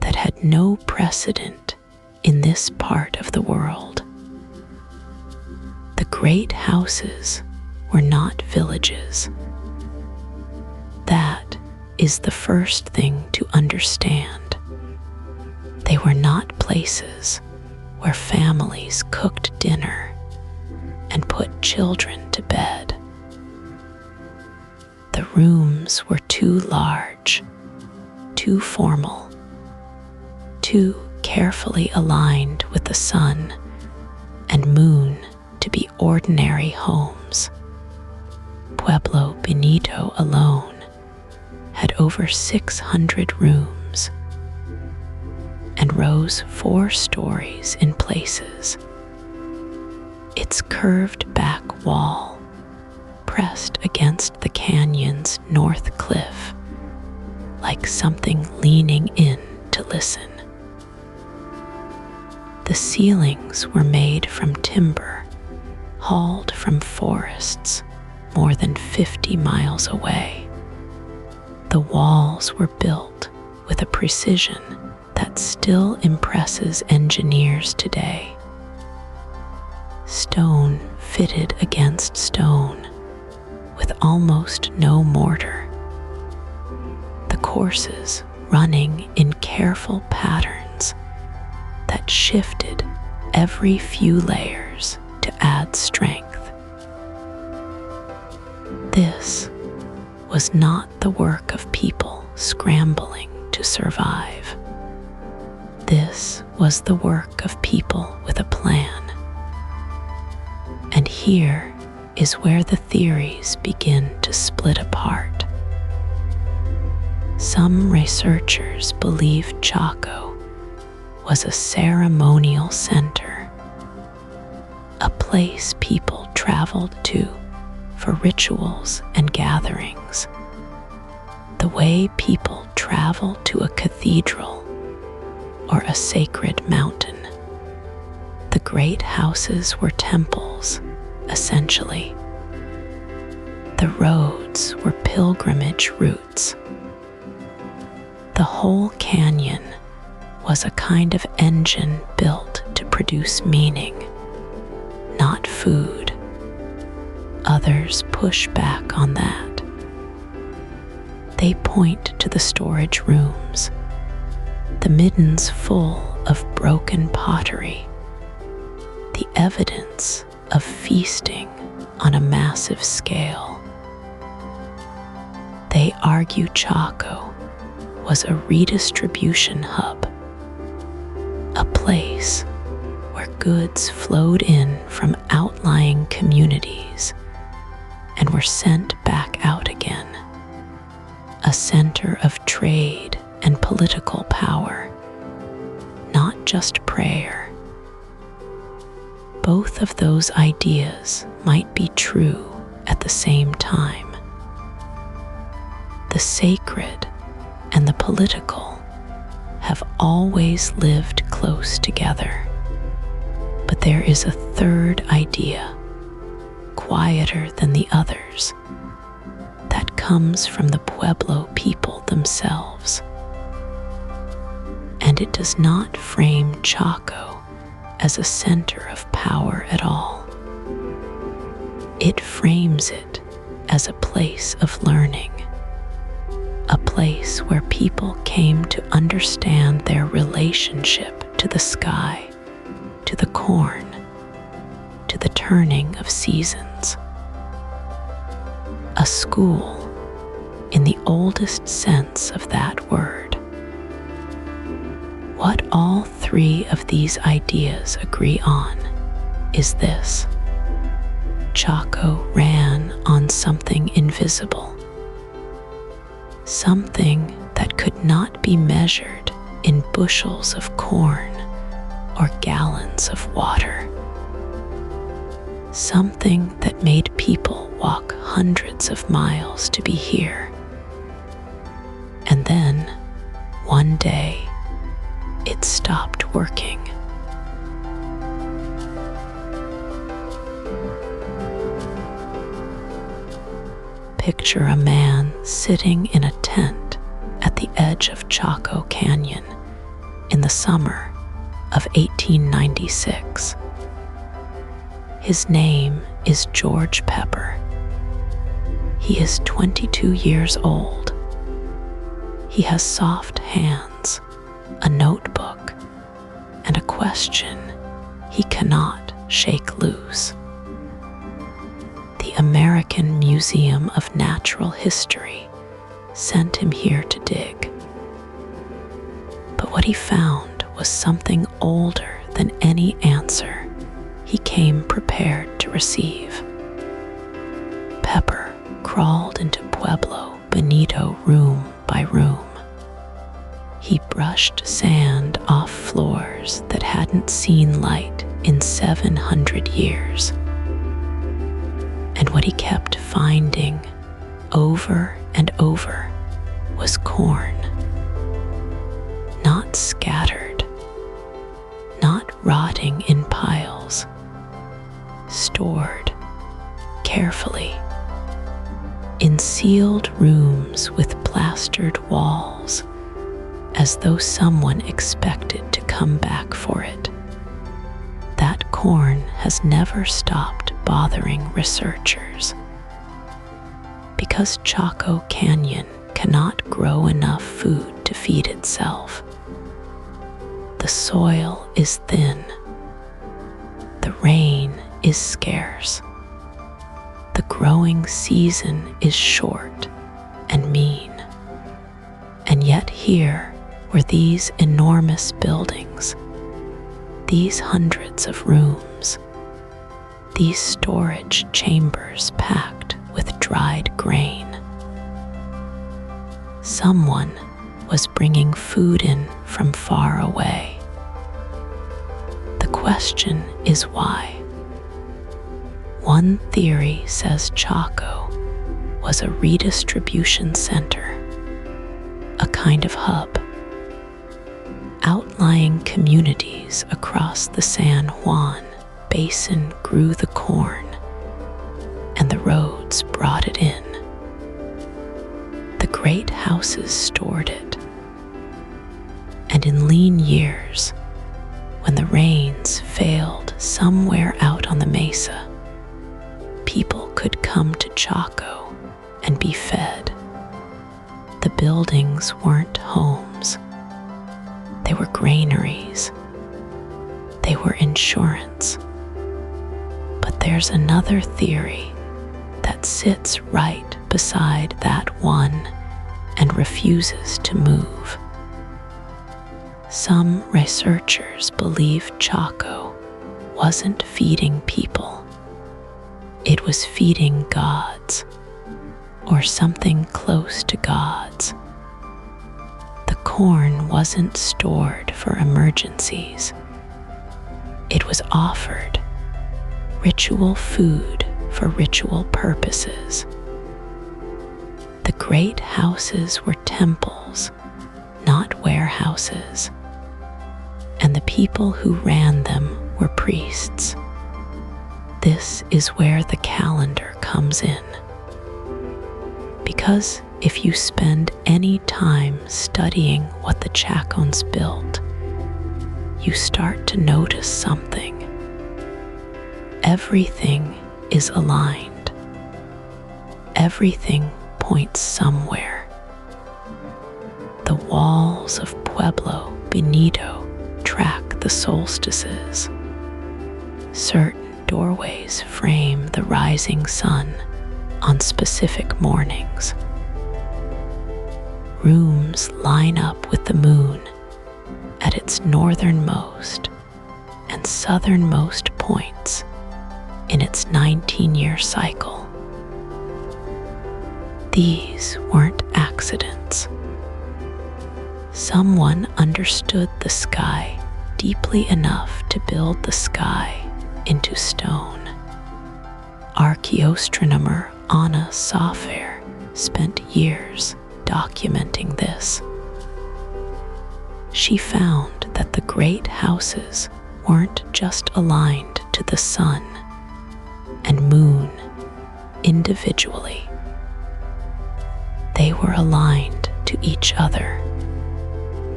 that had no precedent in this part of the world. The great houses were not villages. That is the first thing to understand. They were not places where families cooked dinner and put children to bed. The rooms were too large, too formal, too carefully aligned with the sun and moon to be ordinary homes. Pueblo Benito alone had over 600 rooms and rose 4 stories in places. Its curved back wall pressed against the canyon's north cliff like something leaning in to listen. The ceilings were made from timber hauled from forests more than 50 miles away. The walls were built with a precision that still impresses engineers today. Stone fitted against stone with almost no mortar. The courses running in careful patterns that shifted every few layers to add strength. This was not the work of people scrambling to survive. This was the work of people with a plan. And here is where the theories begin to split apart. Some researchers believe Chaco was a ceremonial center, a place people traveled to for rituals and gatherings, the way people travel to a cathedral or a sacred mountain. The great houses were temples, essentially. The roads were pilgrimage routes. The whole canyon was a kind of engine built to produce meaning, not food. Others push back on that. They point to the storage rooms, the middens full of broken pottery, the evidence of feasting on a massive scale. They argue Chaco was a redistribution hub, a place where goods flowed in from outlying communities and were sent back out again, a center of trade and political power, not just prayer. Both of those ideas might be true at the same time. The sacred and the political have always lived close together. But there is a third idea, quieter than the others, that comes from the Pueblo people themselves. And it does not frame Chaco as a center of power at all. It frames it as a place of learning, a place where people came to understand their relationship to the sky, to the corn, to the turning of seasons. A school in the oldest sense of that word. What all three of these ideas agree on is this: Chaco ran on something invisible, something that could not be measured in bushels of corn or gallons of water, something that made people walk hundreds of miles to be here. And then, one day, it stopped working. Picture a man sitting in a tent at the edge of Chaco Canyon in the summer of 1896. His name is George Pepper. He is 22 years old. He has soft hands, a notebook, and a question he cannot shake loose. The American Museum of Natural History sent him here to dig. But what he found was something older than any answer he came prepared to receive. Pepper crawled into Pueblo Bonito room by room. He brushed sand off floors that hadn't seen light in 700 years. And what he kept finding over and over was corn. Not scattered, not rotting in piles, stored carefully in sealed rooms with plastered walls, as though someone expected to come back for it. That corn has never stopped bothering researchers. Because Chaco Canyon cannot grow enough food to feed itself. The soil is thin. The rain is scarce. The growing season is short and mean. And yet here were these enormous buildings, these hundreds of rooms, these storage chambers packed with dried grain. Someone was bringing food in from far away. The question is why. One theory says Chaco was a redistribution center, a kind of hub. Outlying communities across the San Juan Basin grew the corn, and the roads brought it in. The great houses stored it. And in lean years, when the rains failed somewhere out on the Mesa, people could come to Chaco and be fed. The buildings weren't homes. They were granaries. They were insurance. But there's another theory that sits right beside that one and refuses to move. Some researchers believe Chaco wasn't feeding people. It was feeding gods, or something close to gods. The corn wasn't stored for emergencies. It was offered, ritual food for ritual purposes. The great houses were temples, not warehouses, and the people who ran them were priests. This is where the calendar comes in. Because if you spend any time studying what the Chacons built, you start to notice something. Everything is aligned. everything points somewhere. The walls of Pueblo Bonito track the solstices. Certain doorways frame the rising sun on specific mornings. Rooms line up with the moon at its northernmost and southernmost points in its 19-year cycle. These weren't accidents. Someone understood the sky deeply enough to build the sky into stone. Archaeoastronomer Anasazi spent years documenting this. She found that the great houses weren't just aligned to the sun and moon individually. They were aligned to each other.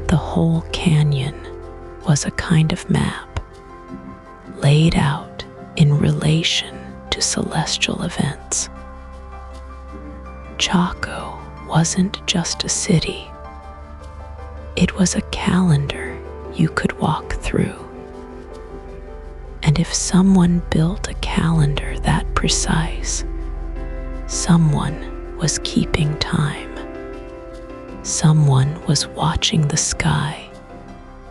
The whole canyon was a kind of map, laid out in relation to celestial events. Chaco wasn't just a city. It was a calendar you could walk through. And if someone built a calendar that precise, someone was keeping time. Someone was watching the sky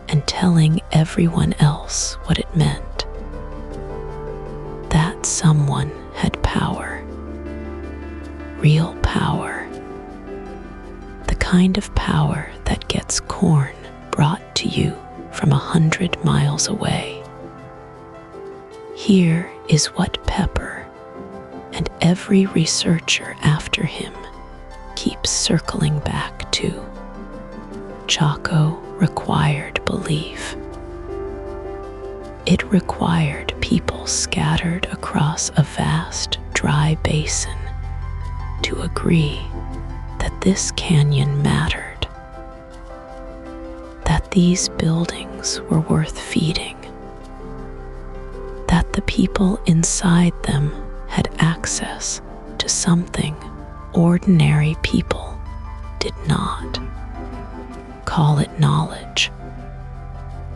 and telling everyone else what it meant. That someone had power. Real power. The kind of power that gets corn brought to you from 100 miles away. Here is what Pepper and every researcher after him keeps circling back to. Chaco required belief. It required people scattered across a vast, dry basin to agree that this canyon mattered, that these buildings were worth feeding, that the people inside them had access to something ordinary people did not. Call it knowledge.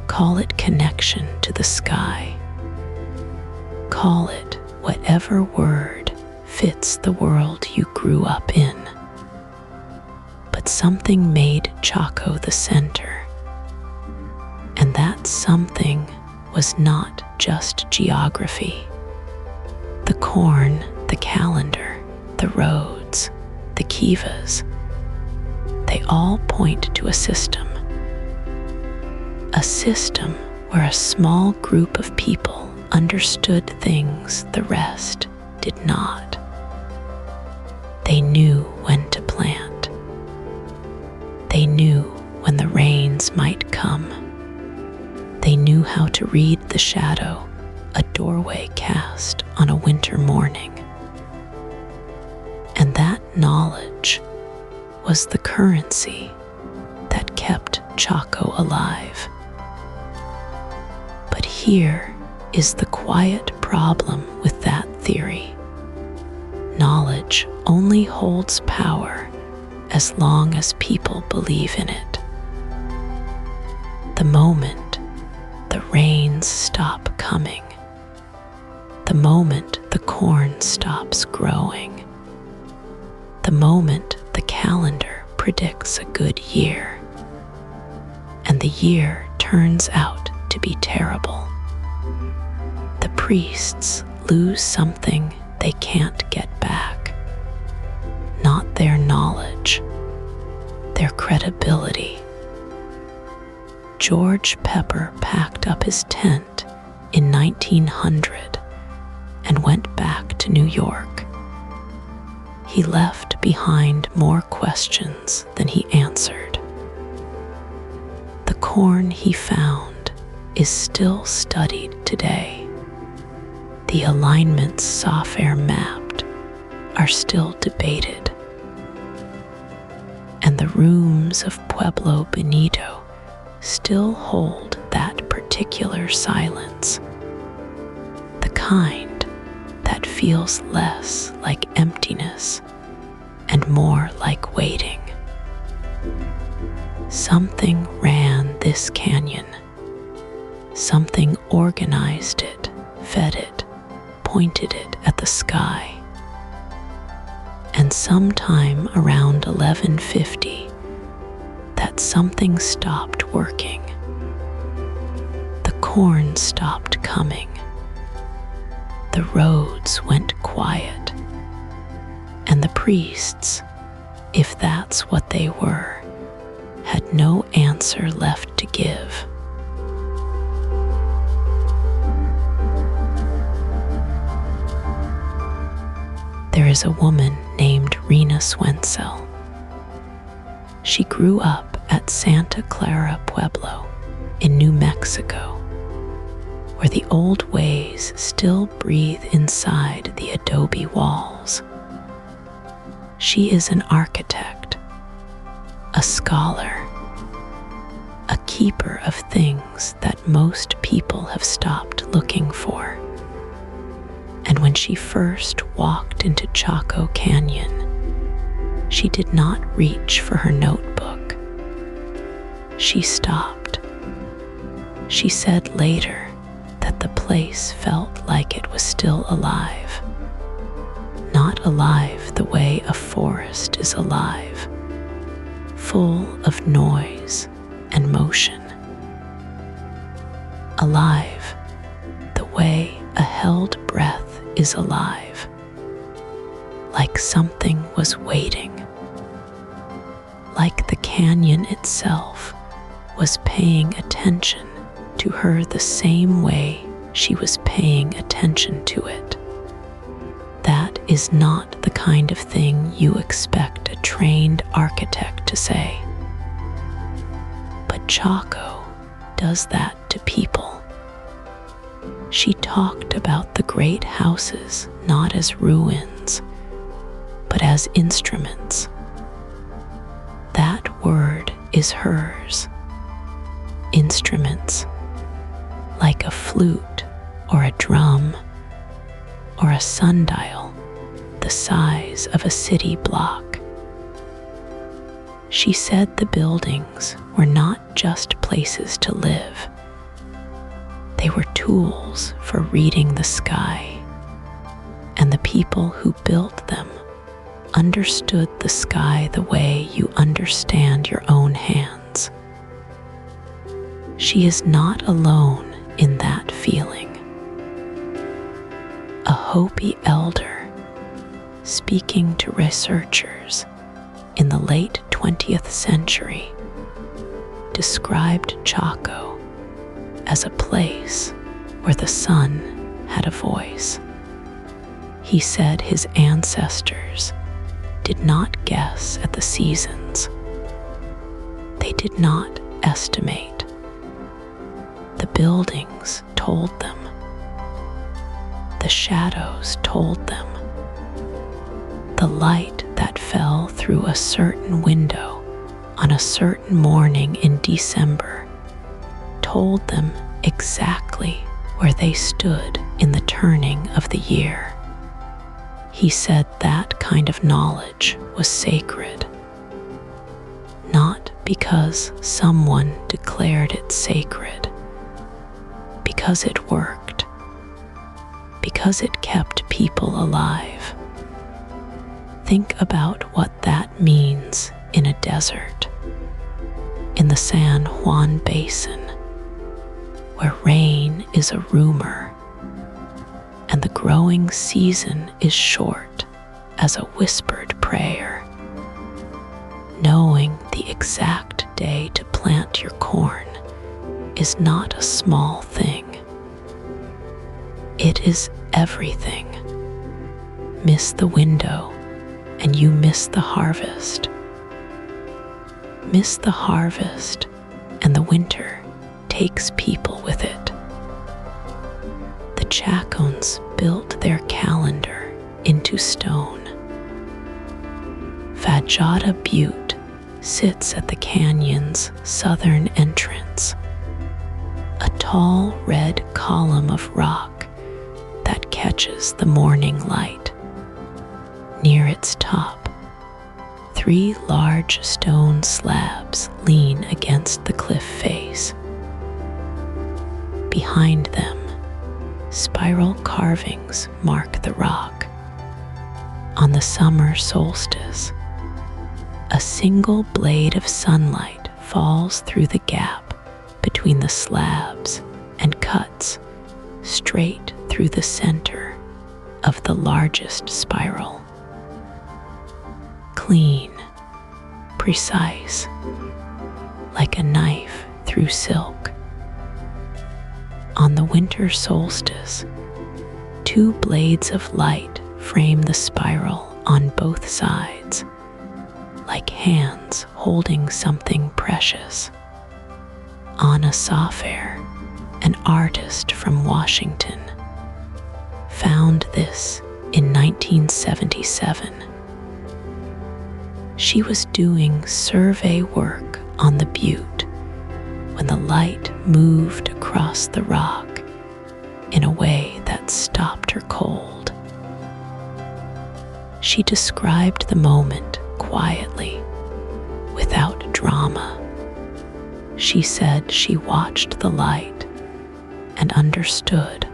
Call it connection to the sky. Call it whatever word fits the world you grew up in. But something made Chaco the center. And that something was not just geography. The corn, the calendar, the roads, the Kivas, they all point to a system. A system where a small group of people understood things the rest did not. They knew when to plant. They knew when the rains might come. They knew how to read the shadow a doorway cast on a winter morning. And that knowledge was the currency that kept Chaco alive. But here is the quiet problem with that theory. Knowledge only holds power as long as people believe in it. The moment the rains stop coming, the moment the corn stops growing, the moment the calendar predicts a good year, and the year turns out to be terrible, the priests lose something they can't get back. Not their knowledge, their credibility. George Pepper packed up his tent in 1900 and went back to New York. He left behind more questions than he answered. The corn he found is still studied today. The alignments Safair mapped are still debated. And the rooms of Pueblo Bonito still hold that particular silence, the kind that feels less like emptiness and more like waiting. Something ran this canyon. Something organized it, fed it, pointed it at the sky. And sometime around 1150, that something stopped working. The corn stopped coming. The roads went quiet. And the priests, if that's what they were, had no answer left to give. There is a woman named Rena Swenzel. She grew up at Santa Clara Pueblo in New Mexico, where the old ways still breathe inside the adobe walls. She is an architect, a scholar, a keeper of things that most people have stopped looking for. And when she first walked into Chaco Canyon, she did not reach for her notebook. She stopped. She said later that the place felt like it was still alive. Not alive the way a forest is alive, full of noise and motion. Alive the way a held breath is alive, like something was waiting, like the canyon itself was paying attention to her the same way she was paying attention to it. That is not the kind of thing you expect a trained architect to say. But Chaco does that to people. She talked about the great houses not as ruins, but as instruments. That word is hers. Instruments, like a flute or a drum or a sundial the size of a city block. She said the buildings were not just places to live. They were tools for reading the sky, and the people who built them understood the sky the way you understand your own hands. She is not alone in that feeling. A Hopi elder, speaking to researchers in the late 20th century, described Chaco as a place where the sun had a voice. He said his ancestors did not guess at the seasons. They did not estimate. The buildings told them. The shadows told them. The light that fell through a certain window on a certain morning in December told them exactly where they stood in the turning of the year. He said that kind of knowledge was sacred, not because someone declared it sacred, because it worked, because it kept people alive. Think about what that means in a desert, in the San Juan Basin, where rain is a rumor and the growing season is short as a whispered prayer. Knowing the exact day to plant your corn is not a small thing. It is everything. Miss the window and you miss the harvest. Miss the harvest and the winter takes people with it. The Chacons built their calendar into stone. Vajada Butte sits at the canyon's southern entrance, a tall red column of rock that catches the morning light. Near its top, 3 large stone slabs lean against the cliff face. Behind them, spiral carvings mark the rock. On the summer solstice, a single blade of sunlight falls through the gap between the slabs and cuts straight through the center of the largest spiral. Clean, precise, like a knife through silk. On the winter solstice, 2 blades of light frame the spiral on both sides, like hands holding something precious. Anasazi, an artist from Washington, found this in 1977. She was doing survey work on the butte when the light moved across the rock in a way that stopped her cold. She described the moment quietly, without drama. She said she watched the light and understood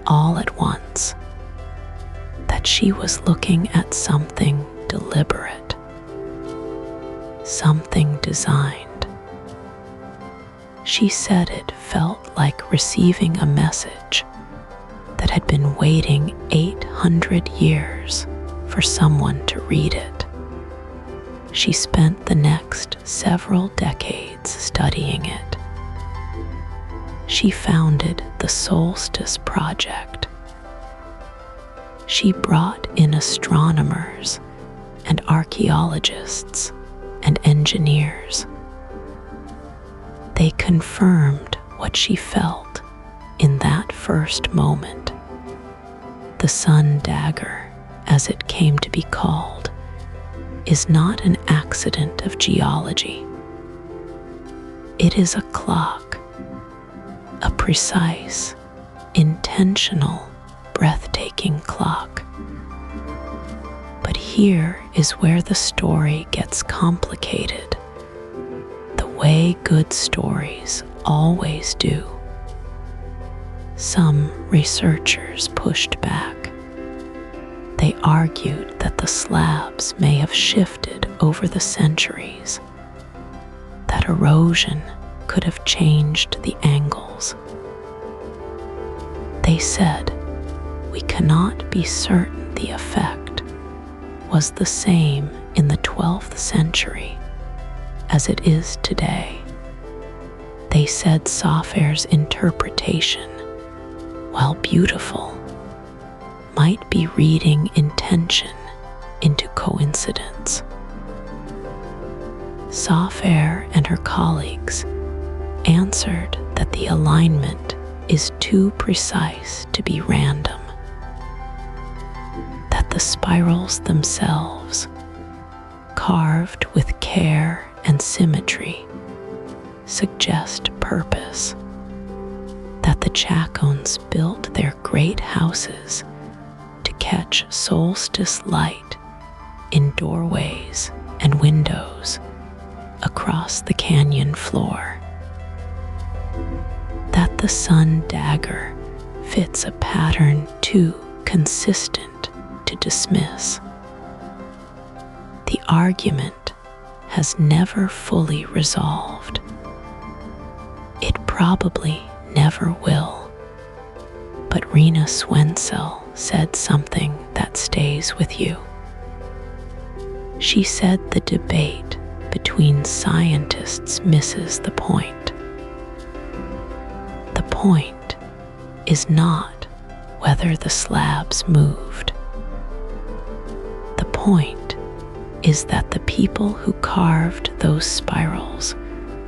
all at once that she was looking at something deliberate, something designed. She said it felt like receiving a message that had been waiting 800 years for someone to read it. She spent the next several decades studying it. She founded the Solstice Project. She brought in astronomers and archaeologists and engineers. They confirmed what she felt in that first moment. The sun dagger, as it came to be called, is not an accident of geology. It is a clock, a precise, intentional, breathtaking clock. But here is where the story gets complicated, the way good stories always do. Some researchers pushed back. They argued that the slabs may have shifted over the centuries, that erosion could have changed the angles. They said, we cannot be certain the effect was the same in the 12th century as it is today. They said Safair's interpretation, while beautiful, might be reading intention into coincidence. Safair and her colleagues answered that the alignment is too precise to be random, that the spirals themselves, carved with care and symmetry, suggest purpose, that the Chacons built their great houses to catch solstice light in doorways and windows across the canyon floor, that the sun dagger fits a pattern too consistent to dismiss. The argument has never fully resolved. It probably never will. But Rena Swensel said something that stays with you. She said the debate between scientists misses the point. The point is not whether the slabs moved. The point is that the people who carved those spirals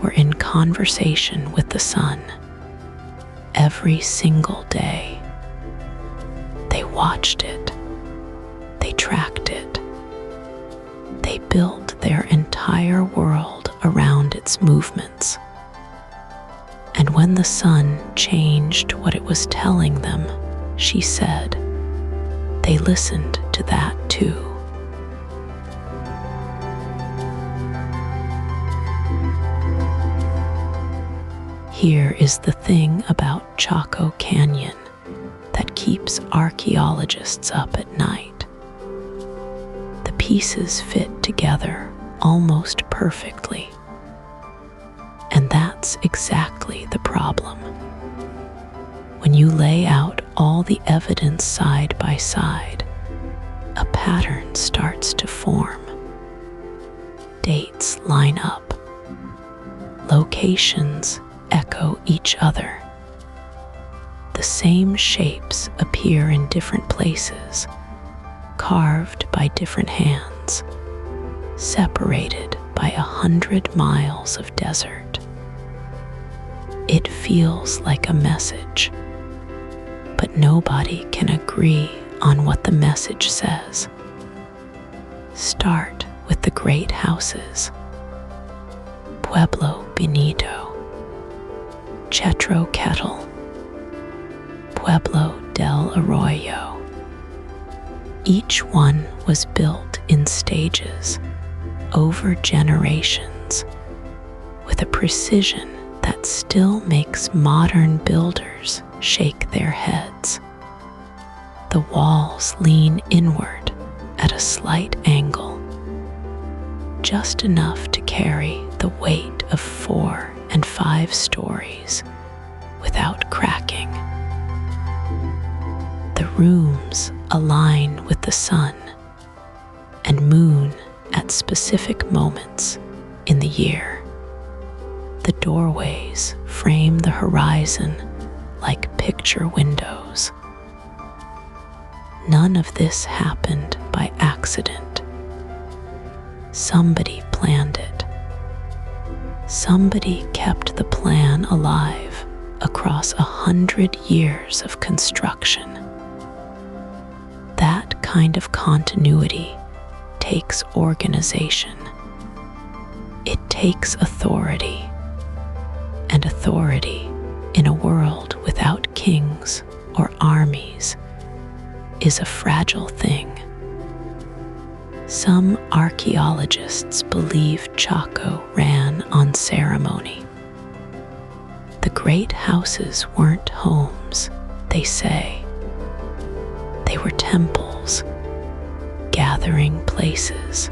were in conversation with the sun every single day. They watched it. They tracked it. They built their entire world around its movements. And when the sun changed what it was telling them, she said, they listened to that too. Here is the thing about Chaco Canyon that keeps archaeologists up at night. The pieces fit together almost perfectly. And that's exactly the problem. When you lay out all the evidence side by side, a pattern starts to form. Dates line up. Locations echo each other. The same shapes appear in different places, carved by different hands, separated by 100 miles of desert. It feels like a message, but nobody can agree on what the message says. Start with the great houses. Pueblo Bonito, Chetro Kettle, Pueblo del Arroyo. Each one was built in stages, over generations, with a precision that still makes modern builders shake their heads. The walls lean inward at a slight angle, just enough to carry the weight of 4 and 5 stories without cracking. The rooms align with the sun and moon at specific moments in the year. The doorways frame the horizon like picture windows. None of this happened by accident. Somebody planned it. Somebody kept the plan alive across 100 years of construction. That kind of continuity takes organization. It takes authority. And authority in a world without kings or armies is a fragile thing. Some archaeologists believe Chaco ran on ceremony. The great houses weren't homes, they say. They were temples, gathering places.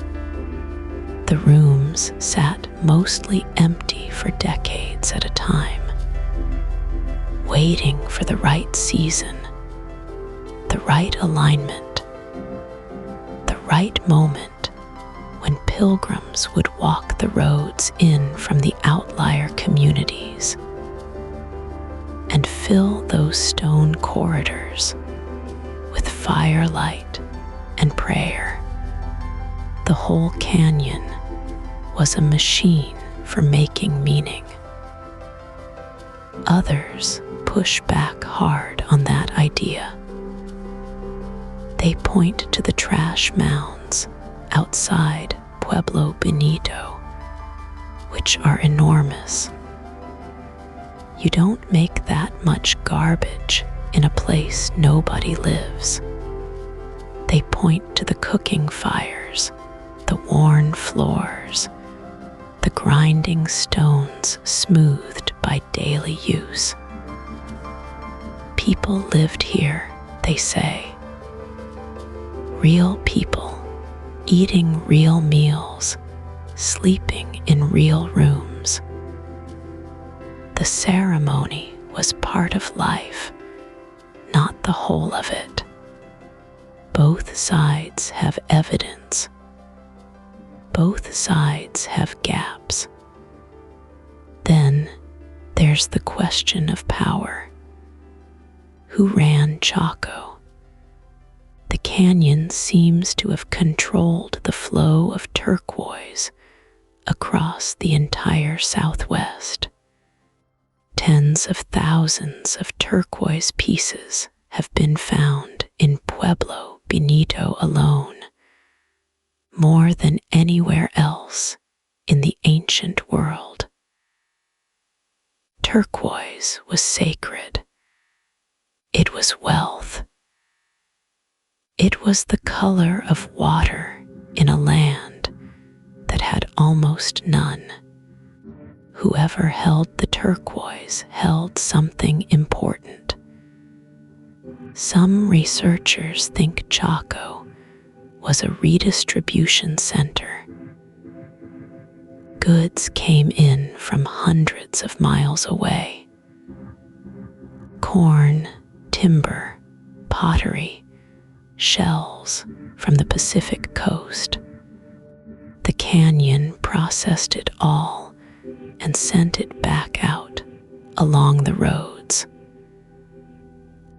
The rooms sat mostly empty for decades at a time, waiting for the right season, the right alignment, the right moment when pilgrims would walk the roads in from the outlier communities and fill those stone corridors with firelight and prayer. The whole canyon was a machine for making meaning. Others push back hard on that idea. They point to the trash mounds outside Pueblo Bonito, which are enormous. You don't make that much garbage in a place nobody lives. They point to the cooking fires, the worn floors, the grinding stones smoothed by daily use. People lived here, they say. Real people, eating real meals, sleeping in real rooms. The ceremony was part of life, not the whole of it. Both sides have evidence. Both sides have gaps. Then there's the question of power. Who ran Chaco? The canyon seems to have controlled the flow of turquoise across the entire Southwest. Tens of thousands of turquoise pieces have been found in Pueblo Bonito alone, more than anywhere else in the ancient world. Turquoise was sacred. It was wealth. It was the color of water in a land that had almost none. whoever held the turquoise held something important. Some researchers think Chaco was a redistribution center. Goods came in from hundreds of miles away. Corn, timber, pottery, shells from the Pacific coast. The canyon processed it all and sent it back out along the roads.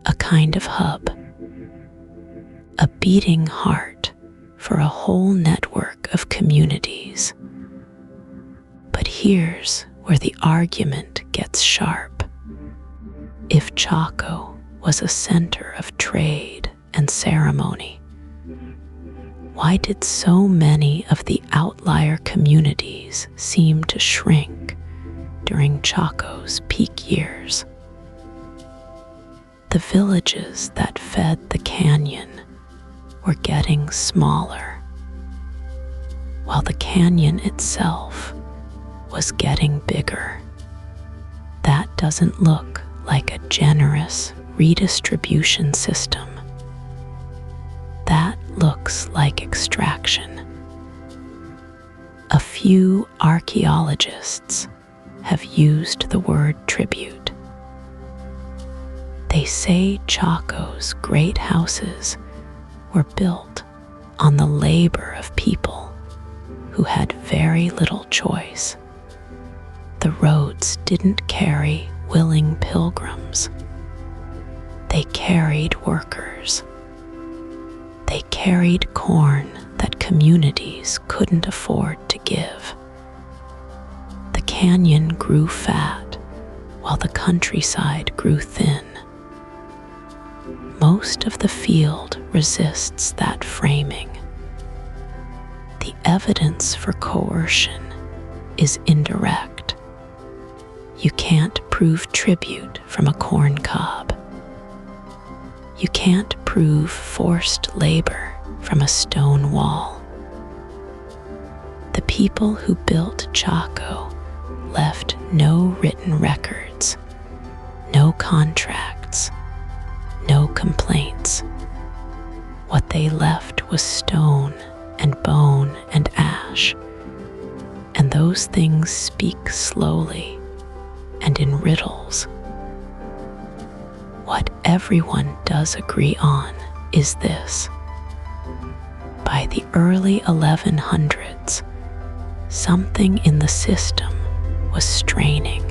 A kind of hub, a beating heart for a whole network of communities. But here's where the argument gets sharp. If Chaco was a center of trade and ceremony, why did so many of the outlier communities seem to shrink during Chaco's peak years? The villages that fed the canyon were getting smaller, while the canyon itself was getting bigger. That doesn't look like a generous redistribution system. That looks like extraction. A few archaeologists have used the word tribute. They say Chaco's great houses were built on the labor of people who had very little choice. The roads didn't carry willing pilgrims. They carried workers. They carried corn that communities couldn't afford to give. The canyon grew fat while the countryside grew thin. Most of the field resists that framing. The evidence for coercion is indirect. You can't prove tribute from a corn cob. You can't prove forced labor from a stone wall. The people who built Chaco left no written records, no contracts, no complaints. What they left was stone and bone and ash, and those things speak slowly and in riddles. What everyone does agree on is this. By the early 1100s, something in the system was straining.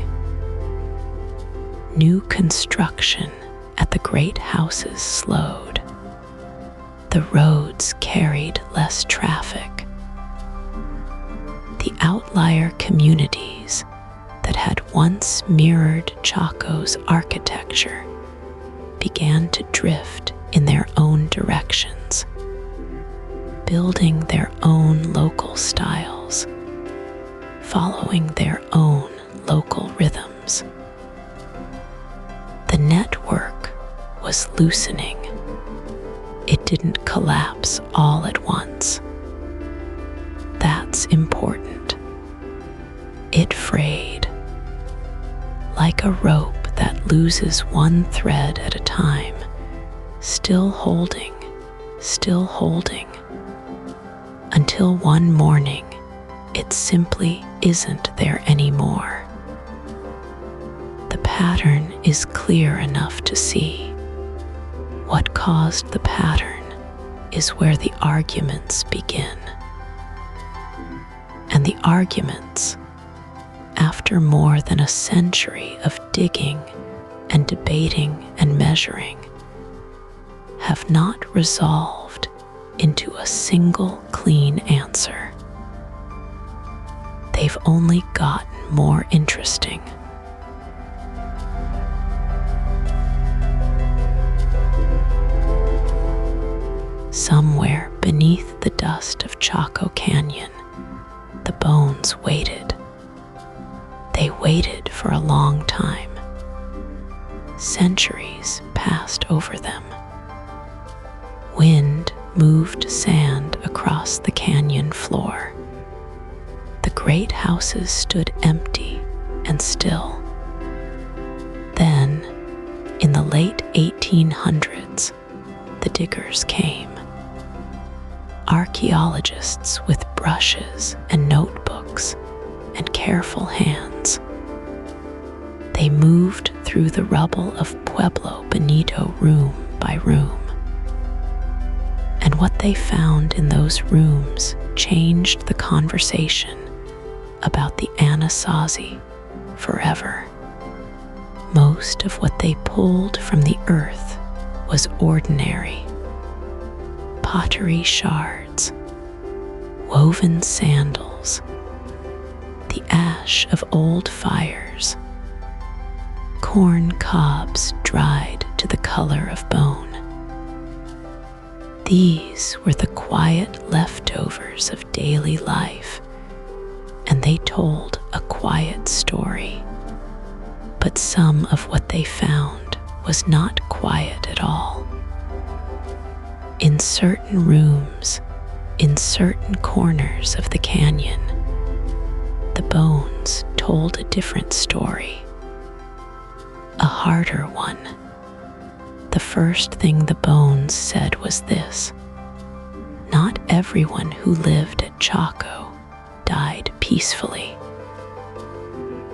New construction at the great houses slowed. The roads carried less traffic. The outlier communities that had once mirrored Chaco's architecture began to drift in their own directions, building their own local styles, following their own local rhythms. The network was loosening. It didn't collapse all at once. That's important. It frayed, like a rope that loses one thread at a time, still holding, until one morning it simply isn't there anymore. The pattern is clear enough to see. What caused the pattern is where the arguments begin. And the arguments, after more than a century of digging and debating and measuring, have not resolved into a single clean answer. They've only gotten more interesting. Somewhere beneath the dust of Chaco Canyon, the bones waited. They waited for a long time. Centuries passed over them. Wind moved sand across the canyon floor. The great houses stood empty and still. Then, in the late 1800s, the diggers came. Archaeologists with brushes and notebooks and careful hands. They moved through the rubble of Pueblo Bonito room by room. And what they found in those rooms changed the conversation about the Anasazi forever. Most of what they pulled from the earth was ordinary. Pottery shards, woven sandals, the ash of old fires, corn cobs dried to the color of bone. These were the quiet leftovers of daily life, and they told a quiet story. But some of what they found was not quiet at all. In certain rooms, in certain corners of the canyon, the bones told a different story, a harder one. The first thing the bones said was this: not everyone who lived at Chaco died peacefully.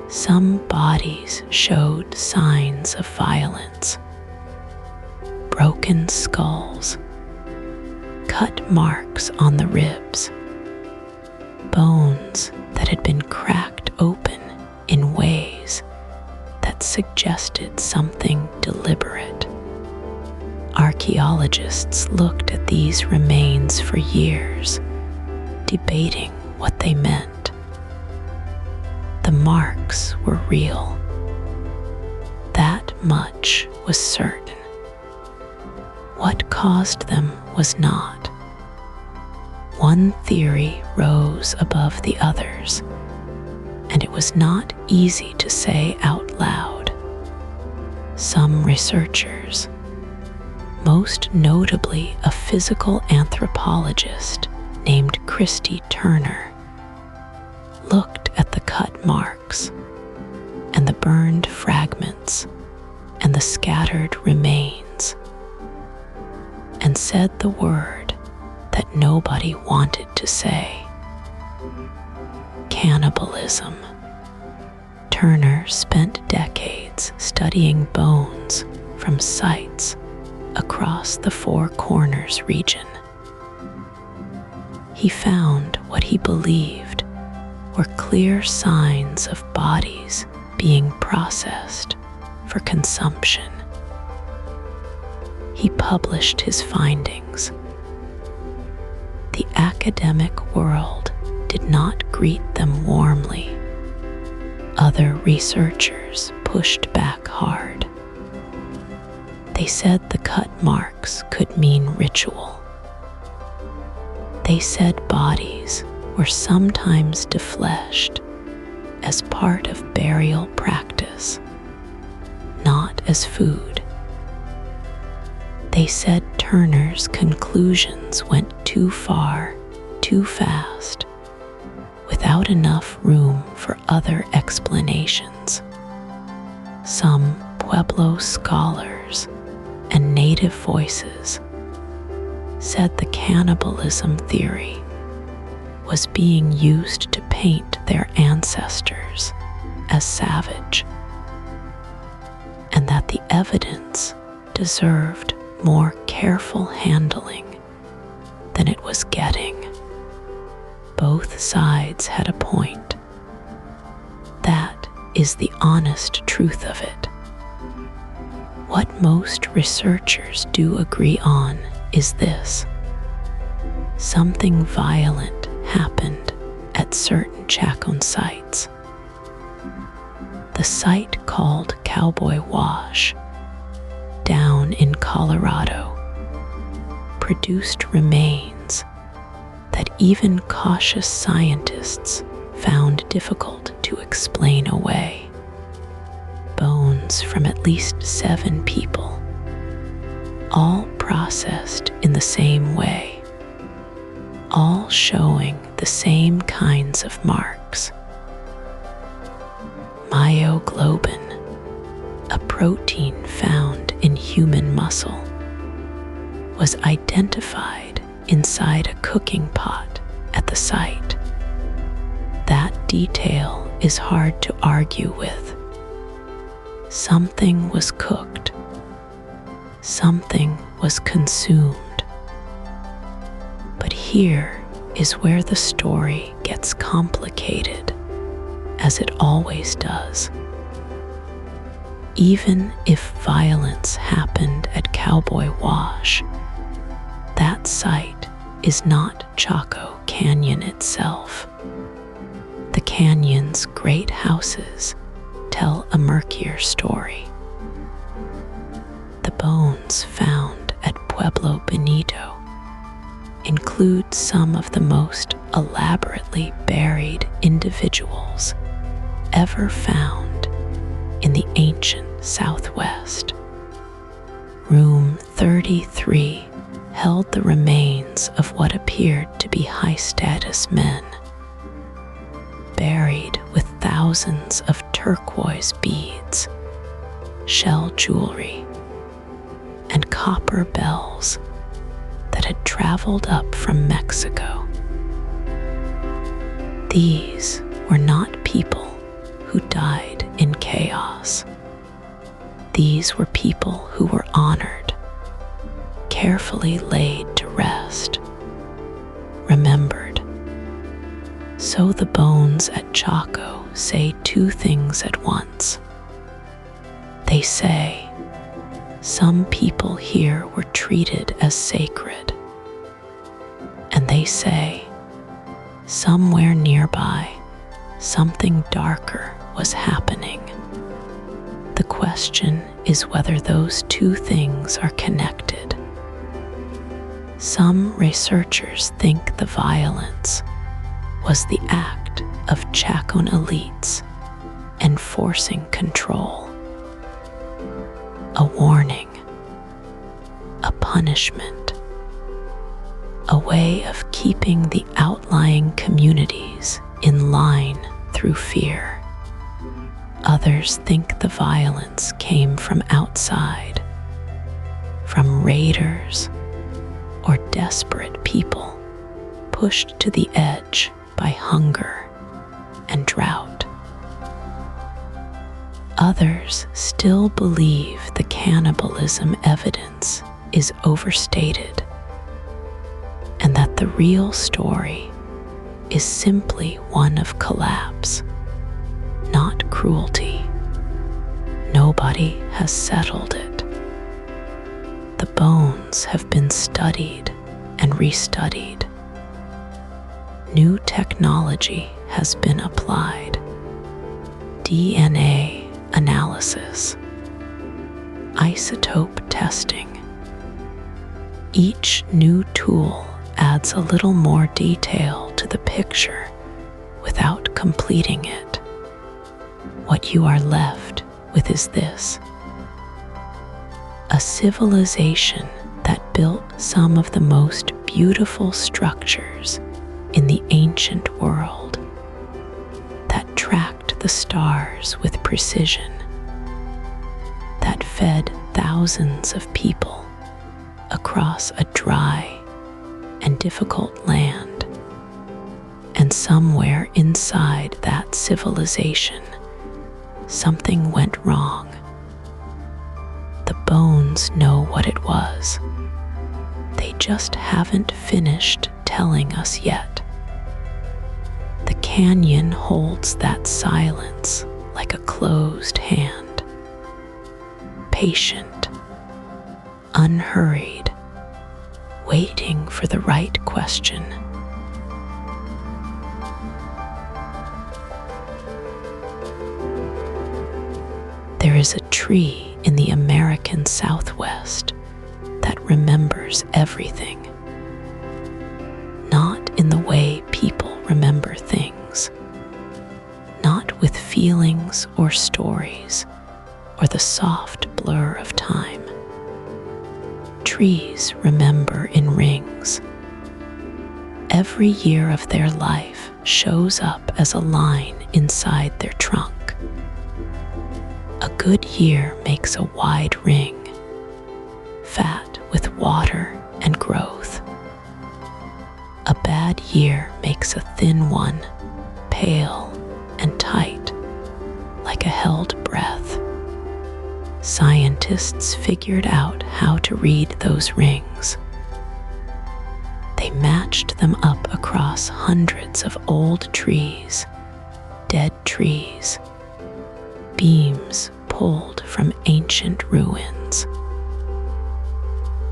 Some bodies showed signs of violence. Broken skulls, cut marks on the ribs, bones that had been cracked open in ways that suggested something deliberate. Archaeologists looked at these remains for years, debating what they meant. The marks were real. That much was certain. What caused them was not. One theory rose above the others, and it was not easy to say out loud. Some researchers, most notably a physical anthropologist named Christy Turner, looked at the cut marks and the burned fragments and the scattered remains and said the word that nobody wanted to say: cannibalism. Turner spent decades studying bones from sites across the Four Corners region. He found what he believed were clear signs of bodies being processed for consumption. He published his findings. The academic world did not greet them warmly. Other researchers pushed back hard. They said the cut marks could mean ritual. They said bodies were sometimes defleshed as part of burial practice, not as food. They said Turner's conclusions went too far, too fast, without enough room for other explanations. Some Pueblo scholars and native voices said the cannibalism theory was being used to paint their ancestors as savage, and that the evidence deserved more careful handling than it was getting. Both sides had a point. That is the honest truth of it. What most researchers do agree on is this: something violent happened at certain Chaco sites. The site called Cowboy Wash, down in Colorado, produced remains that even cautious scientists found difficult to explain away. Bones from at least 7 people, all processed in the same way, all showing the same kinds of marks. myoglobin, a protein found in human muscle, was identified inside a cooking pot at the site. That detail is hard to argue with. Something was cooked. Something was consumed. But here is where the story gets complicated, as it always does. Even if violence happened at Cowboy Wash, that site is not Chaco Canyon itself. The canyon's great houses tell a murkier story. The bones found at Pueblo Bonito include some of the most elaborately buried individuals ever found in the ancient Southwest. Room 33 held the remains of what appeared to be high-status men, buried with thousands of turquoise beads, shell jewelry, and copper bells that had traveled up from Mexico. These were not people who died in chaos. These were people who were honored, carefully laid to rest, remembered. So the bones at Chaco say two things at once. They say, some people here were treated as sacred. And they say, somewhere nearby, something darker was happening. The question is whether those two things are connected. Some researchers think the violence was the act of Chacan elites enforcing control. A warning, a punishment, a way of keeping the outlying communities in line through fear. Others think the violence came from outside, from raiders or desperate people pushed to the edge by hunger and drought. Others still believe the cannibalism evidence is overstated and that the real story is simply one of collapse, not cruelty. Nobody has settled it. The bones have been studied and restudied. New technology has been applied. DNA analysis, isotope testing. Each new tool adds a little more detail to the picture without completing it. What you are left with is this: a civilization that built some of the most beautiful structures in the ancient world, that tracked the stars with precision, that fed thousands of people across a dry and difficult land. And somewhere inside that civilization, something went wrong. The bones know what it was. They just haven't finished telling us yet. The canyon holds that silence like a closed hand, patient, unhurried, waiting for the right question. There is a tree in the American Southwest that remembers everything, not in the way people remember things, not with feelings or stories or the soft blur of time. Trees remember in rings. Every year of their life shows up as a line inside their trunk, A good year makes a wide ring, fat with water and growth. A bad year makes a thin one, pale and tight, like a held breath. Scientists figured out how to read those rings. They matched them up across hundreds of old trees, dead trees, beams pulled from ancient ruins.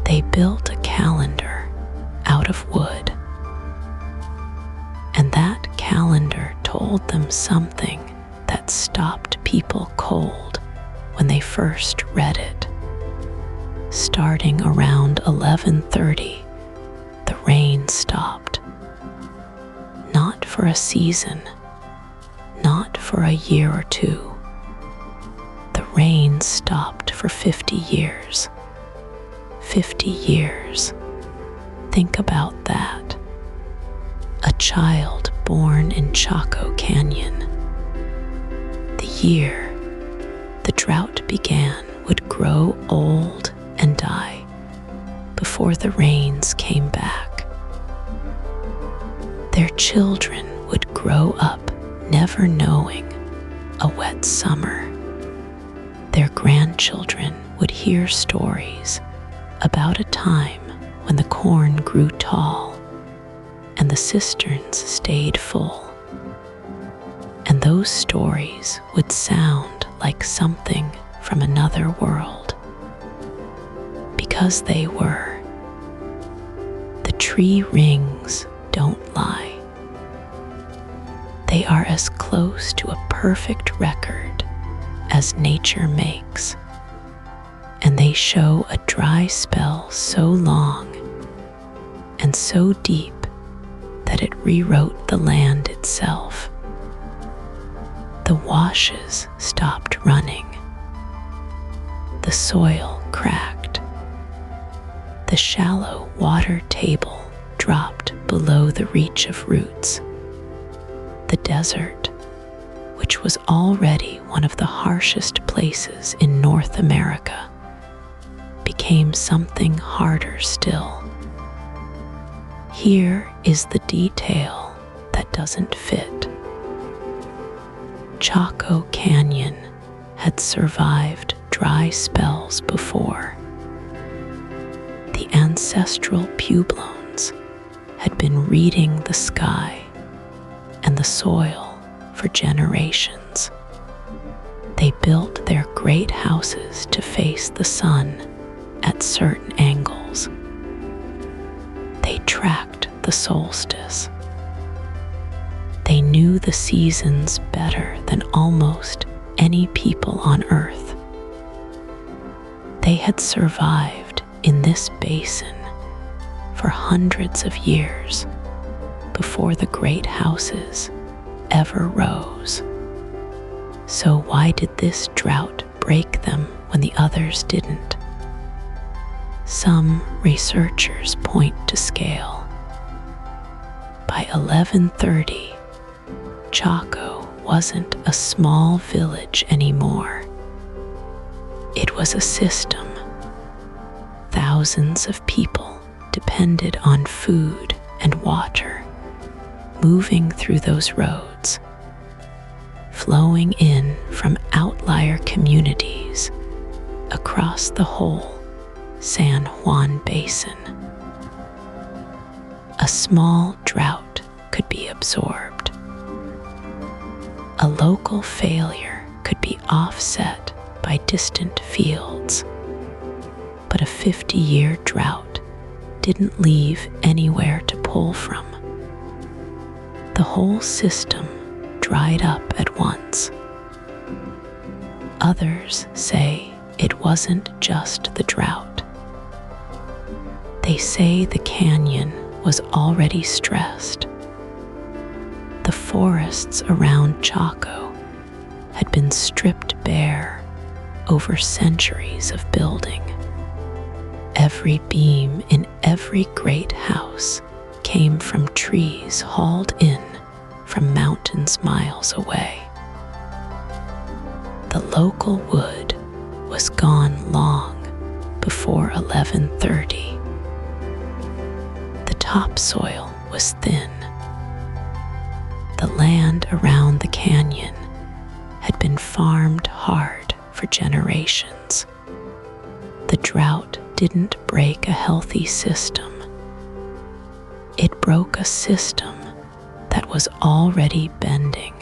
They built a calendar out of wood, and that calendar told them something that stopped people cold when they first read it. Starting around 11:30, the rain stopped. Not for a season, not for a year or two. The rain stopped for 50 years. 50 years. Think about that. A child born in Chaco Canyon. The year the drought began would grow old and die before the rains came back. Their children would grow up never knowing a wet summer. Their grandchildren would hear stories about a time when the corn grew tall and the cisterns stayed full. And those stories would sound like something from another world. Because they were. The tree rings don't lie. They are as close to a perfect record as nature makes, and they show a dry spell so long and so deep that it rewrote the land itself. The washes stopped running. The soil cracked. The shallow water table dropped below the reach of roots. The desert, which was already one of the harshest places in North America, became something harder still. Here is the detail that doesn't fit. Chaco Canyon had survived dry spells before. The ancestral pueblones had been reading the sky and the soil for generations. They built their great houses to face the sun at certain angles. They tracked the solstice. They knew the seasons better than almost any people on Earth. They had survived in this basin for hundreds of years before the great houses ever rose. So why did this drought break them when the others didn't? Some researchers point to scale. By 1130, Chaco wasn't a small village anymore. It was a system. Thousands of people depended on food and water, moving through those roads, flowing in from outlier communities across the whole San Juan Basin. A small drought could be absorbed. A local failure could be offset by distant fields, but a 50-year drought didn't leave anywhere to pull from. The whole system dried up at once. Others say it wasn't just the drought. They say the canyon was already stressed. The forests around Chaco had been stripped bare over centuries of building. Every beam in every great house came from trees hauled in from mountains miles away. The local wood was gone long before 1130. The topsoil was thin. The land around the canyon had been farmed hard for generations. The drought didn't break a healthy system. It broke a system that was already bending.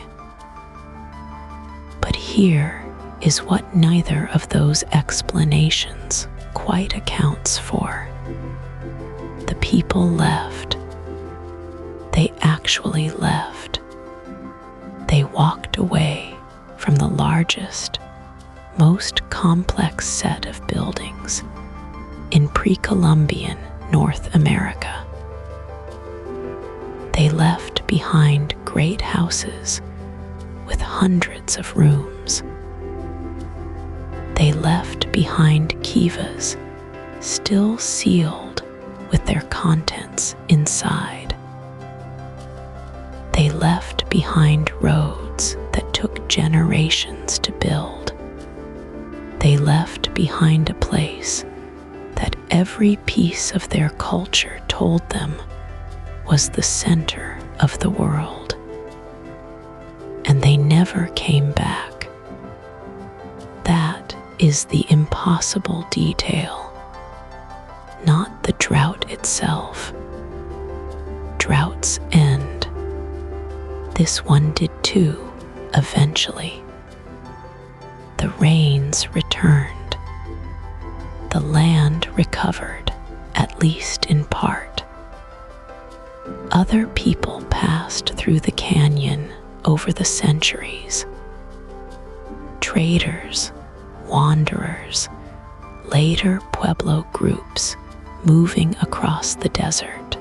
But here is what neither of those explanations quite accounts for. The people left. They actually left. They walked away from the largest, most complex set of buildings in pre-Columbian North America. They left behind great houses with hundreds of rooms. They left behind kivas still sealed with their contents inside. They left behind roads that took generations to build. They left behind a place that every piece of their culture told them was the center of the world. And they never came back. That is the impossible detail, not the drought itself. Droughts end. This one did too, eventually. The rains returned. The land recovered, at least in part. Other people passed through the canyon over the centuries. Traders, wanderers, later Pueblo groups moving across the desert.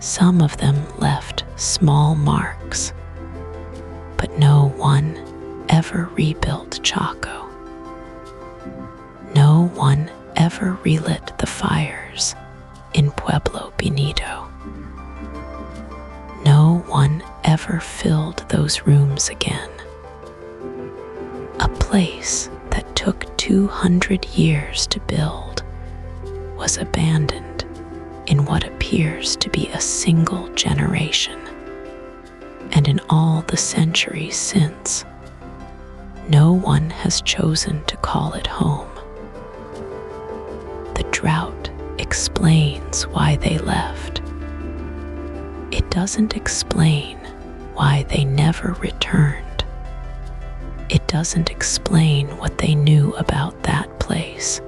Some of them left small marks, but no one ever rebuilt Chaco. No one ever relit the fires in Pueblo Bonito. No one ever filled those rooms again. A place that took 200 years to build was abandoned in what appears to be a single generation. And in all the centuries since, no one has chosen to call it home. The drought explains why they left. It doesn't explain why they never returned. It doesn't explain what they knew about that place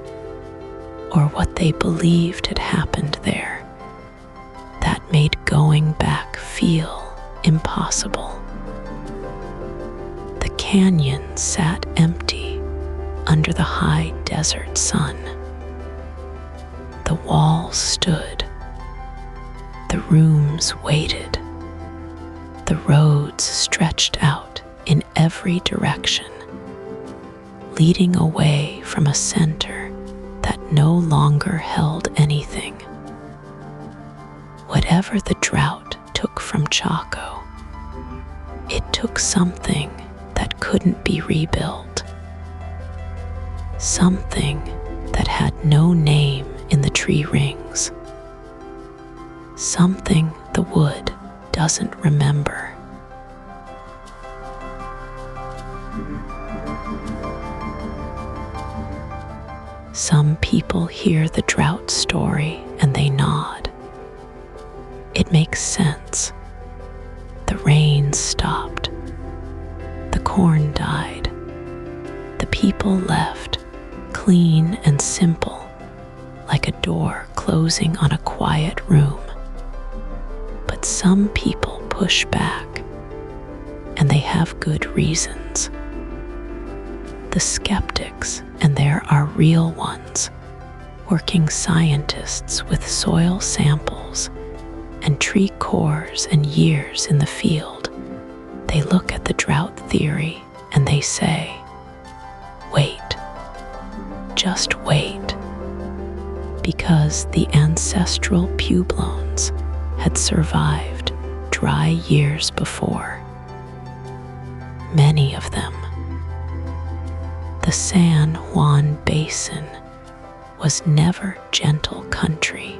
or what they believed had happened there that made going back feel impossible. The canyon sat empty under the high desert sun. The walls stood. The rooms waited. The roads stretched out in every direction, leading away from a center that no longer held anything. Whatever the drought took from Chaco, it took something that couldn't be rebuilt. Something that had no name in the tree rings. Something the wood doesn't remember. Some people hear the drought story and they nod. It makes sense. The rain stopped. The corn died. The people left, clean and simple, like a door closing on a quiet room. But some people push back, and they have good reasons. The skeptics, and there are real ones, working scientists with soil samples and tree cores and years in the field, they look at the drought theory and they say, wait, just wait, because the ancestral pueblones had survived dry years before. Many of them, The San Juan Basin was never gentle country.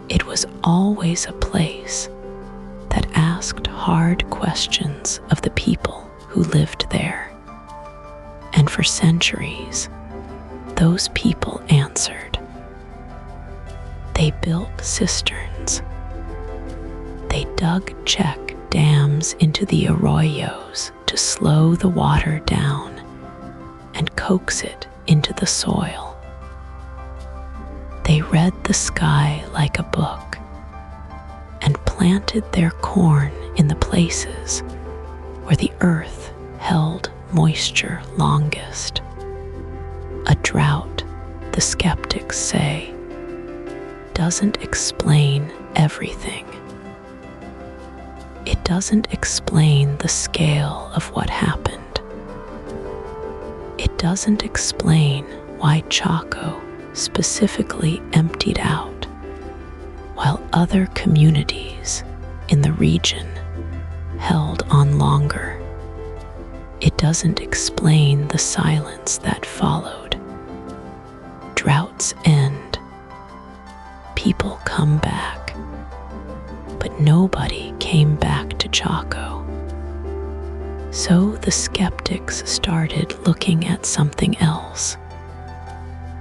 It was always a place that asked hard questions of the people who lived there. And for centuries, those people answered. They built cisterns. They dug check dams into the arroyos to slow the water down and coax it into the soil. They read the sky like a book and planted their corn in the places where the earth held moisture longest. A drought, the skeptics say, doesn't explain everything. It doesn't explain the scale of what happened. It doesn't explain why Chaco specifically emptied out, while other communities in the region held on longer. It doesn't explain the silence that followed. Droughts end. People come back. But nobody came back to Chaco. So the skeptics started looking at something else,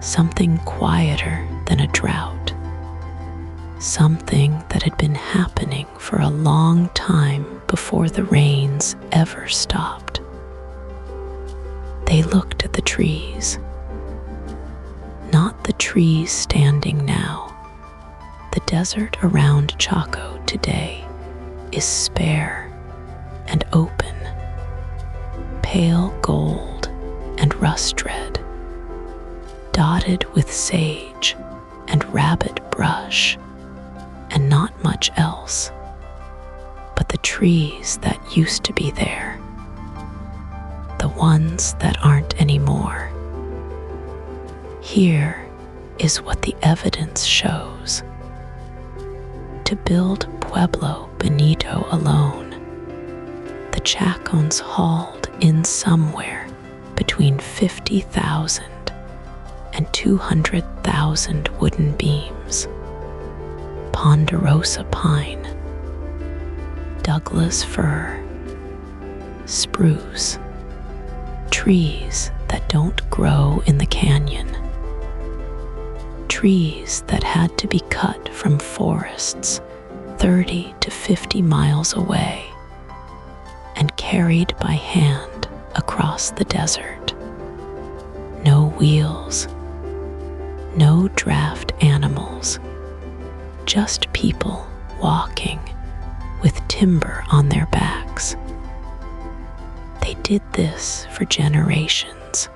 something quieter than a drought, something that had been happening for a long time before the rains ever stopped. They looked at the trees, not the trees standing now. The desert around Chaco today is spare and open, pale gold and rust red, dotted with sage and rabbit brush, and not much else. But the trees that used to be there, the ones that aren't anymore. Here is what the evidence shows. To build Pueblo Bonito alone, the Chacons hauled in somewhere between 50,000 and 200,000 wooden beams, ponderosa pine, Douglas fir, spruce, trees that don't grow in the canyon, trees that had to be cut from forests 30 to 50 miles away and carried by hand across the desert. No wheels, no draft animals, just people walking with timber on their backs. They did this for generations,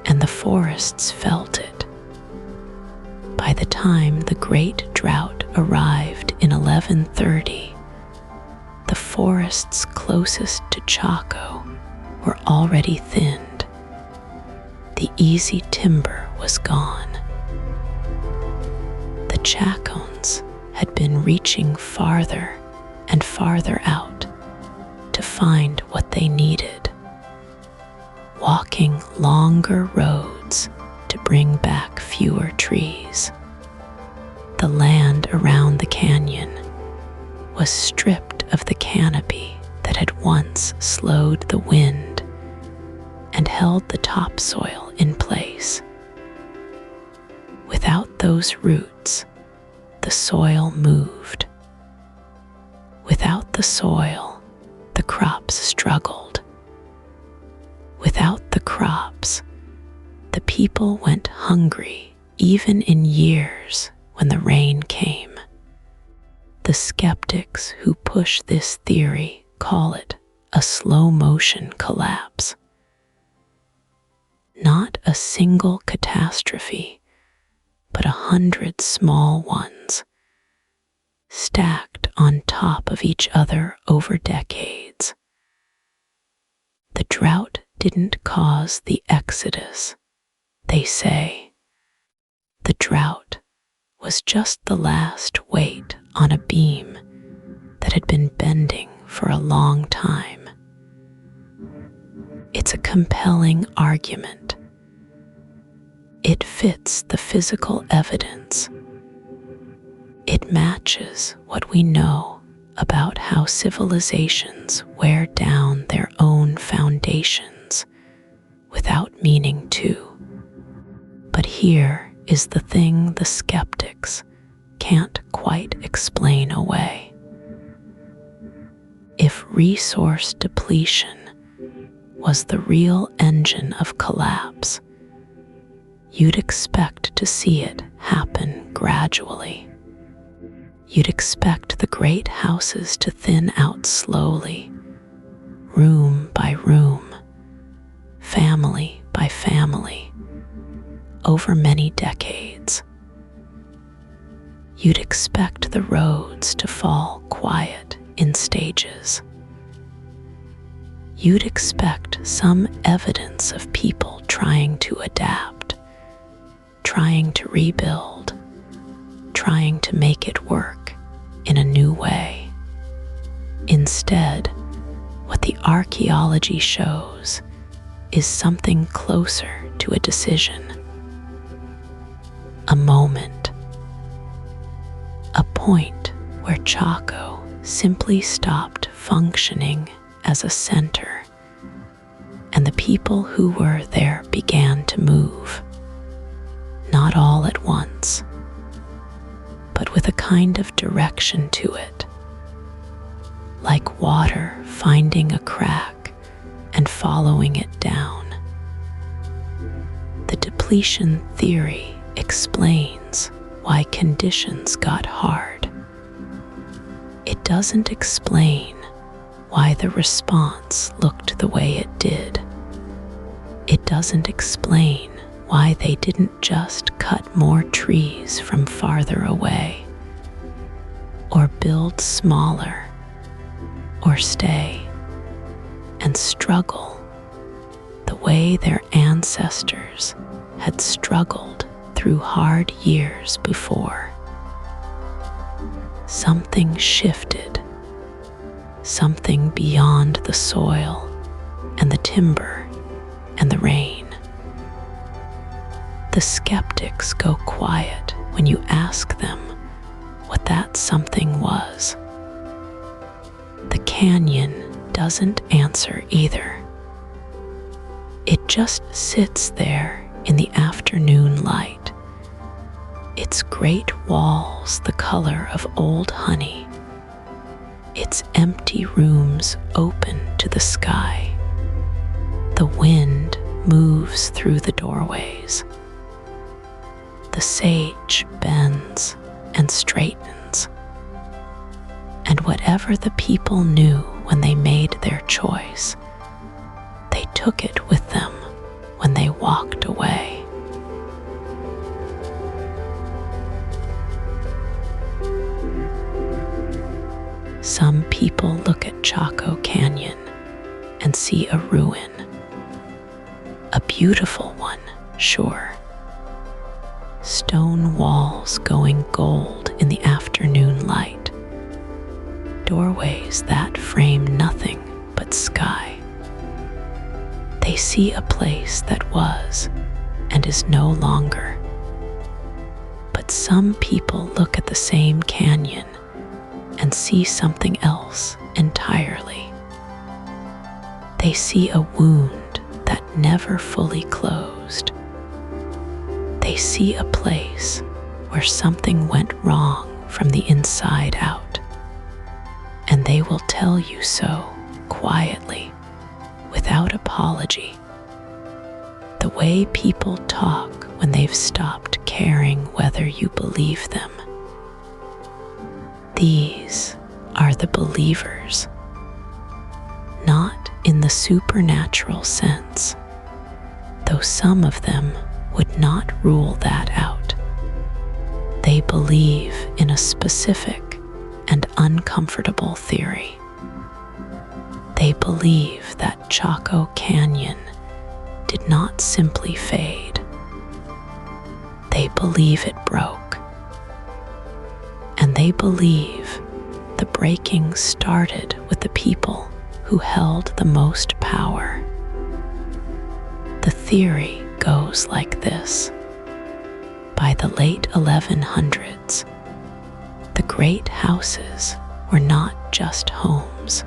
and the forests felt it. By the time the Great Drought arrived in 1130, the forests closest to Chaco were already thinned. The easy timber was gone. The Chacons had been reaching farther and farther out to find what they needed, walking longer roads to bring back fewer trees. The land around the canyon was stripped of the canopy that had once slowed the wind and held the topsoil in place. Without those roots, the soil moved. Without the soil, the crops struggled. Without the crops, the people went hungry even in years when the rain came. The skeptics who push this theory call it a slow-motion collapse. Not a single catastrophe, but 100 small ones, stacked on top of each other over decades. The drought didn't cause the exodus, they say. The drought was just the last weight on a beam that had been bending for a long time. It's a compelling argument. It fits the physical evidence. It matches what we know about how civilizations wear down their own foundations without meaning to. But here is the thing the skeptics can't quite explain away. If resource depletion was the real engine of collapse, you'd expect to see it happen gradually. You'd expect the great houses to thin out slowly, room by room, family by family, over many decades. You'd expect the roads to fall quiet in stages. You'd expect some evidence of people trying to adapt, trying to rebuild, trying to make it work in a new way. Instead, what the archaeology shows is something closer to a decision, a moment, a point where Chaco simply stopped functioning as a center, and the people who were there began to move, not all at once, but with a kind of direction to it, like water finding a crack and following it down. The depletion theory explains why conditions got hard. It doesn't explain why the response looked the way it did. It doesn't explain why they didn't just cut more trees from farther away, or build smaller, or stay and struggle the way their ancestors had struggled through hard years before. Something shifted, something beyond the soil and the timber and the rain. The skeptics go quiet when you ask them what that something was. The canyon doesn't answer either. It just sits there in the afternoon light, its great walls the color of old honey, its empty rooms open to the sky. The wind moves through the doorways. The sage bends and straightens. And whatever the people knew when they made their choice, they took it with them when they walked away. Some people look at Chaco Canyon and see a ruin. A beautiful one, sure. Stone walls going gold in the afternoon light. Doorways that frame nothing but sky. They see a place that was and is no longer. But some people look at the same canyon and see something else entirely. They see a wound that never fully closed. They see a place where something went wrong from the inside out, and they will tell you so quietly, without apology, the way people talk when they've stopped caring whether you believe them. These are the believers, not in the supernatural sense, though some of them would not rule that out. They believe in a specific and uncomfortable theory. They believe that Chaco Canyon did not simply fade. They believe it broke. And they believe the breaking started with the people who held the most power, The theory goes like this. By the late 1100s, the great houses were not just homes.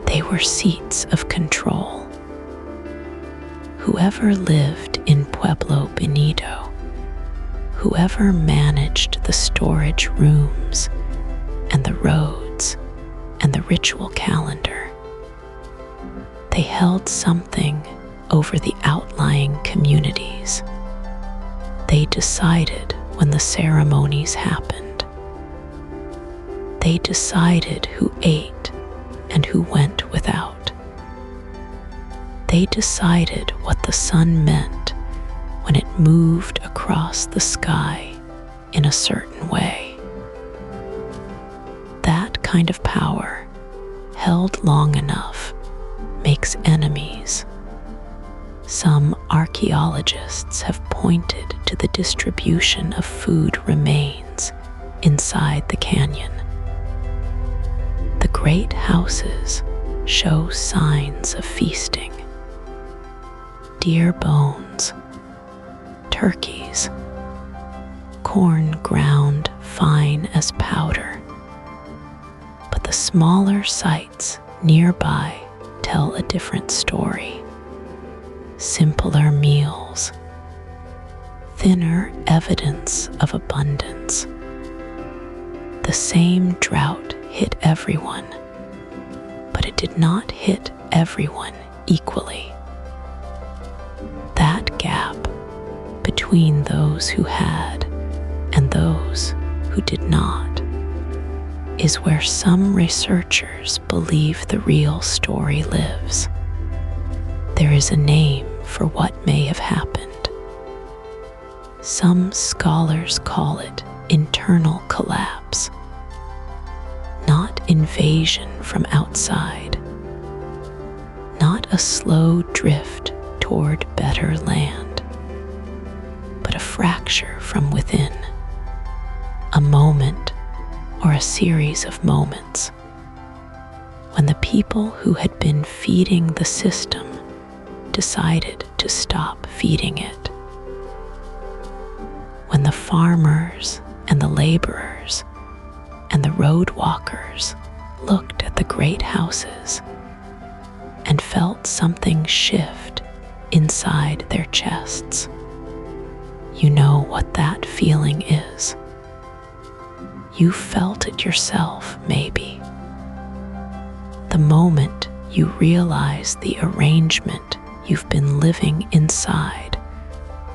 They were seats of control. Whoever lived in Pueblo Bonito, whoever managed the storage rooms and the roads and the ritual calendar, they held something over the outlying communities. They decided when the ceremonies happened. They decided who ate and who went without. They decided what the sun meant when it moved across the sky in a certain way. That kind of power, held long enough, makes enemies. Some archaeologists have pointed to the distribution of food remains inside the canyon. The great houses show signs of feasting. Deer bones, turkeys, corn ground fine as powder. But the smaller sites nearby tell a different story. Simpler meals, thinner evidence of abundance. The same drought hit everyone, but it did not hit everyone equally. That gap between those who had and those who did not is where some researchers believe the real story lives. There is a name for what may have happened. Some scholars call it internal collapse, not invasion from outside, not a slow drift toward better land, but a fracture from within, a moment or a series of moments, when the people who had been feeding the system decided to stop feeding it. When the farmers and the laborers and the road walkers looked at the great houses and felt something shift inside their chests. You know what that feeling is. You felt it yourself, maybe. The moment you realize the arrangement you've been living inside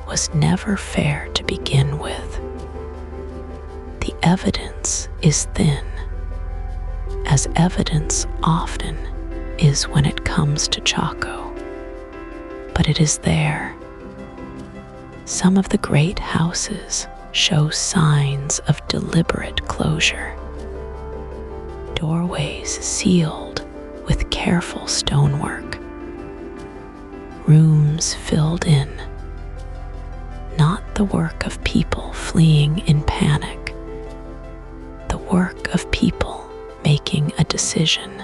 was never fair to begin with. The evidence is thin, as evidence often is when it comes to Chaco. But it is there. Some of the great houses show signs of deliberate closure. Doorways sealed with careful stonework. Rooms filled in. Not the work of people fleeing in panic. The work of people making a decision.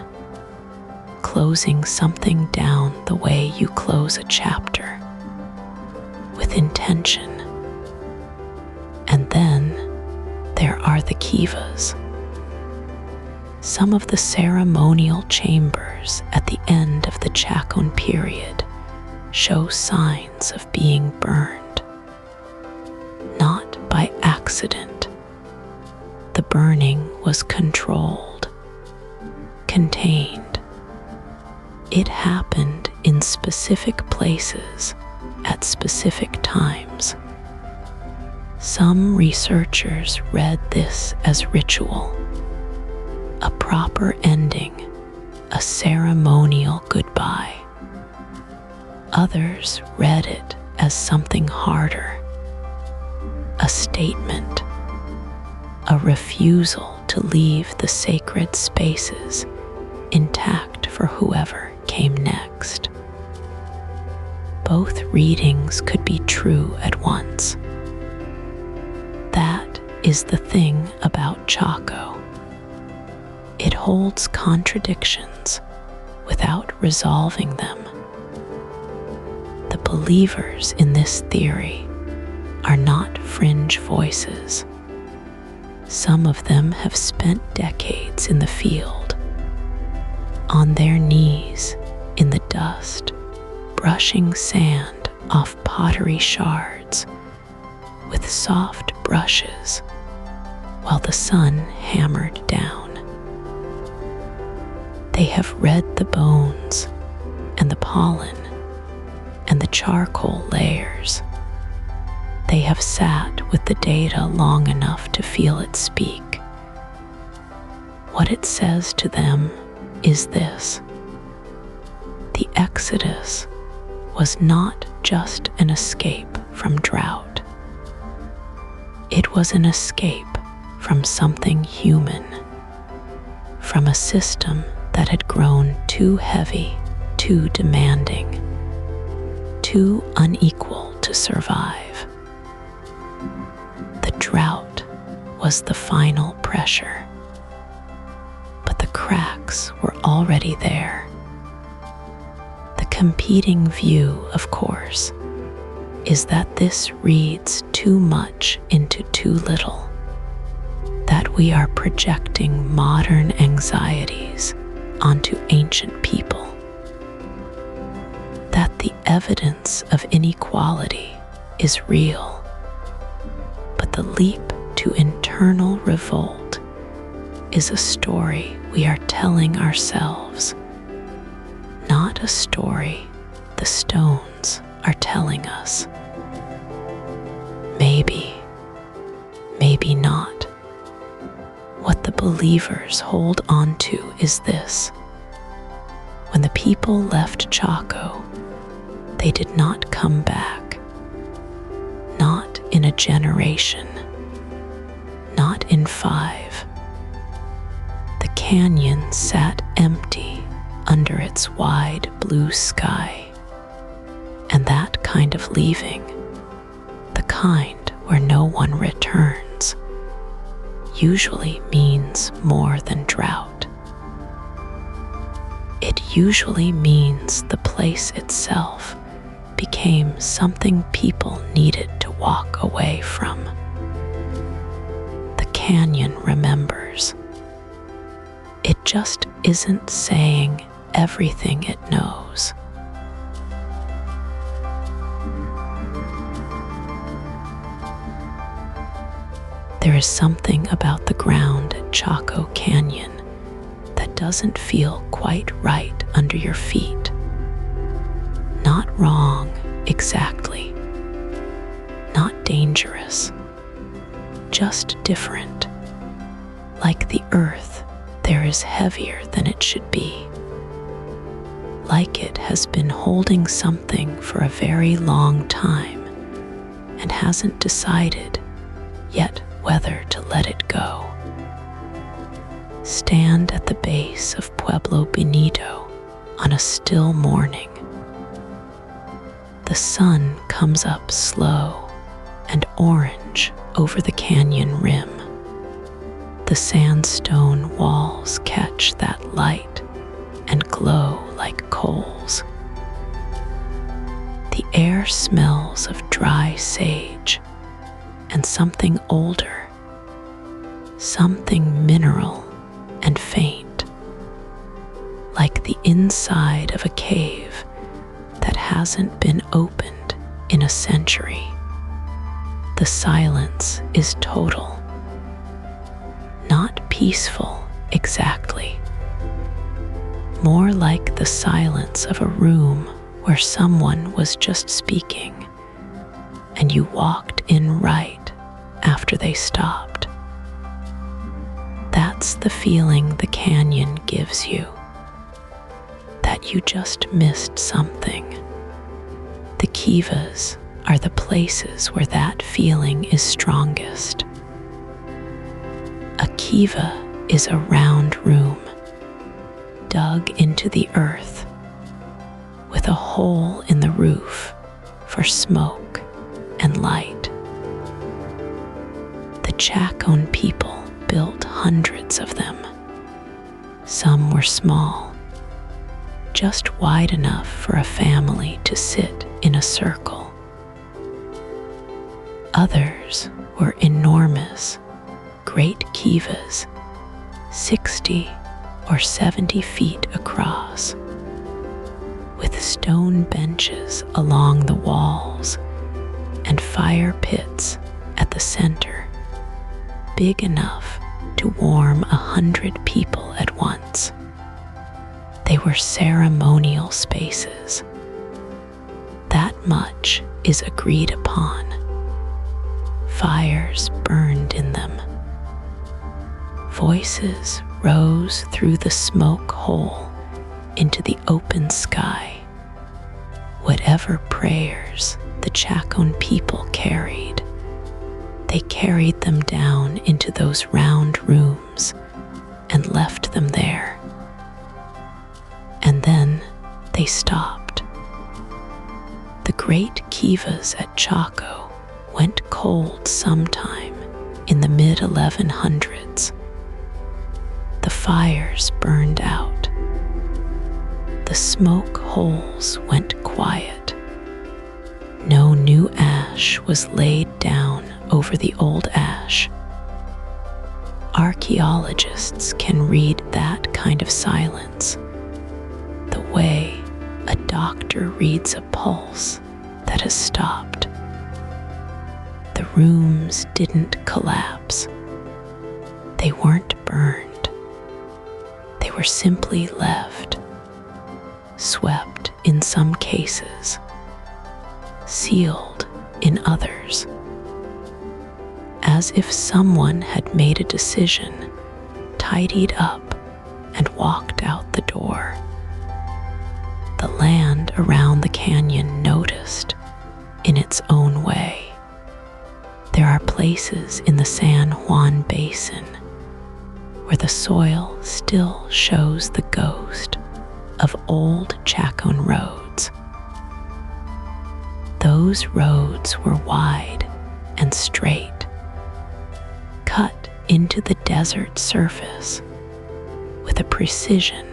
Closing something down the way you close a chapter. With intention. And then there are the Kivas. Some of the ceremonial chambers at the end of the Chaco period show signs of being burned. Not by accident. The burning was controlled, contained. It happened in specific places at specific times. Some researchers read this as ritual, a proper ending, a ceremonial goodbye. Others read it as something harder, a statement, a refusal to leave the sacred spaces intact for whoever came next. Both readings could be true at once. That is the thing about Chaco. It holds contradictions without resolving them. believers in this theory are not fringe voices. Some of them have spent decades in the field, on their knees in the dust, brushing sand off pottery shards with soft brushes while the sun hammered down. They have read the bones and the pollen and the charcoal layers. They have sat with the data long enough to feel it speak. What it says to them is this: the Exodus was not just an escape from drought. It was an escape from something human, from a system that had grown too heavy, too demanding, too unequal to survive. The drought was the final pressure, but the cracks were already there. The competing view, of course, is that this reads too much into too little, that we are projecting modern anxieties onto ancient people, that the evidence of inequality is real, but the leap to internal revolt is a story we are telling ourselves, not a story the stones are telling us. Maybe not. What the believers hold on to is this: when the people left Chaco, they did not come back. Not in a generation. Not in 5. The canyon sat empty under its wide blue sky. And that kind of leaving, the kind where no one returns, usually means more than drought. It usually means the place itself became something people needed to walk away from. The canyon remembers. It just isn't saying everything it knows. There is something about the ground at Chaco Canyon that doesn't feel quite right under your feet. Not wrong, exactly. Not dangerous. Just different. Like the earth, there is heavier than it should be. Like it has been holding something for a very long time and hasn't decided yet whether to let it go. Stand at the base of Pueblo Bonito on a still morning. The sun comes up slow and orange over the canyon rim. The sandstone walls catch that light and glow like coals. The air smells of dry sage and something older, something mineral and faint, like the inside of a cave that hasn't been opened in a century. The silence is total, not peaceful exactly, more like the silence of a room where someone was just speaking and you walked in right after they stopped. That's the feeling the canyon gives you, that you just missed something. The Kivas are the places where that feeling is strongest. A kiva is a round room, dug into the earth, with a hole in the roof for smoke and light. The Chaco people built hundreds of them. Some were small, just wide enough for a family to sit in a circle. Others were enormous, great kivas, 60 or 70 feet across, with stone benches along the walls and fire pits at the center, big enough to warm 100 people at once. They were ceremonial spaces. That much is agreed upon. Fires burned in them. Voices rose through the smoke hole into the open sky. Whatever prayers the Chaco people carried, they carried them down into those round rooms and left them there. And then they stopped. The great kivas at Chaco went cold sometime in the mid-1100s. The fires burned out. The smoke holes went quiet. No new ash was laid down over the old ash. Archaeologists can read that kind of silence, the way a doctor reads a pulse that has stopped. The rooms didn't collapse. They weren't burned. They were simply left, swept in some cases, sealed in others, as if someone had made a decision, tidied up, and walked out the door. The land around the canyon noticed in its own way. There are places in the San Juan Basin where the soil still shows the ghost of old Chaco roads. Those roads were wide and straight, cut into the desert surface with a precision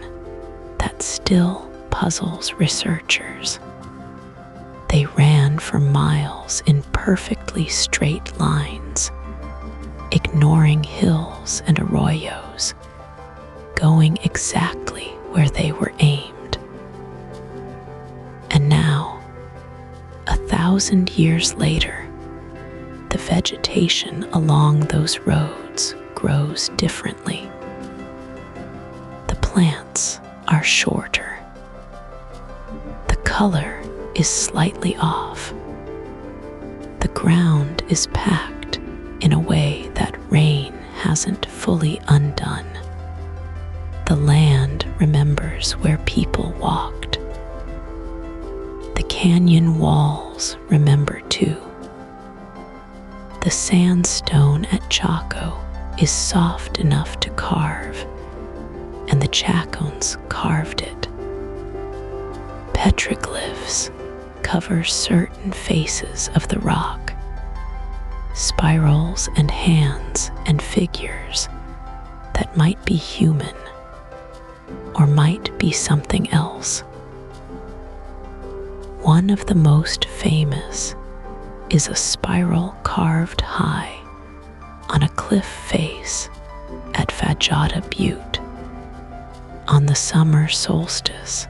that still puzzles researchers. They ran for miles in perfectly straight lines, ignoring hills and arroyos, going exactly where they were aimed. And now, 1,000 years later, the vegetation along those roads grows differently. The plants are shorter. The color is slightly off. The ground is packed in a way that rain hasn't fully undone. The land remembers where people walked. The canyon walls remember too. The sandstone at Chaco is soft enough to carve, and the Chacons carved it. Petroglyphs cover certain faces of the rock, spirals and hands and figures that might be human or might be something else. One of the most famous is a spiral carved high on a cliff face at Fajada Butte. On the summer solstice,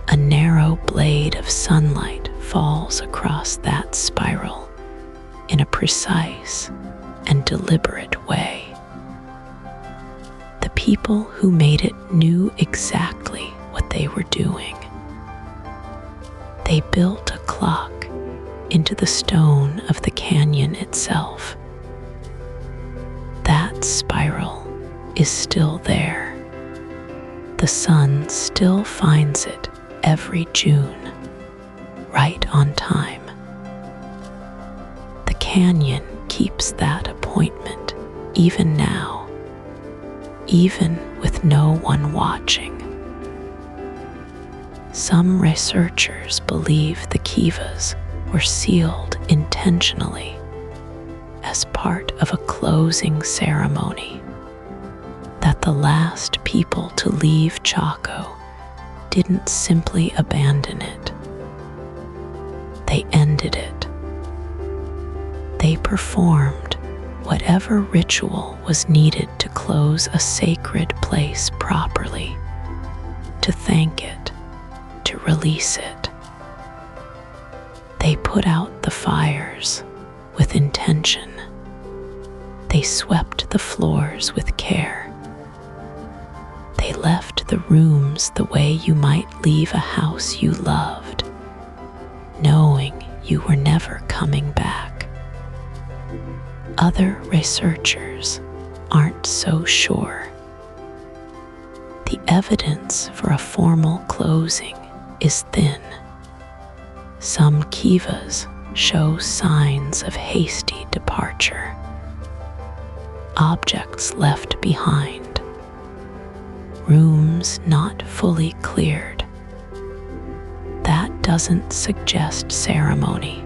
a narrow blade of sunlight falls across that spiral in a precise and deliberate way. The people who made it knew exactly what they were doing. They built a clock into the stone of the canyon itself. That spiral is still there. The sun still finds it every June, right on time. The canyon keeps that appointment even now, even with no one watching. Some researchers believe the Kivas were sealed intentionally as part of a closing ceremony, that the last people to leave Chaco didn't simply abandon it. They ended it. They performed whatever ritual was needed to close a sacred place properly, to thank it, to release it. They put out the fires with intention. They swept the floors with care. They left the rooms the way you might leave a house you loved, knowing you were never coming back. Other researchers aren't so sure. The evidence for a formal closing is thin. Some Kivas show signs of hasty departure, objects left behind, rooms not fully cleared. That doesn't suggest ceremony.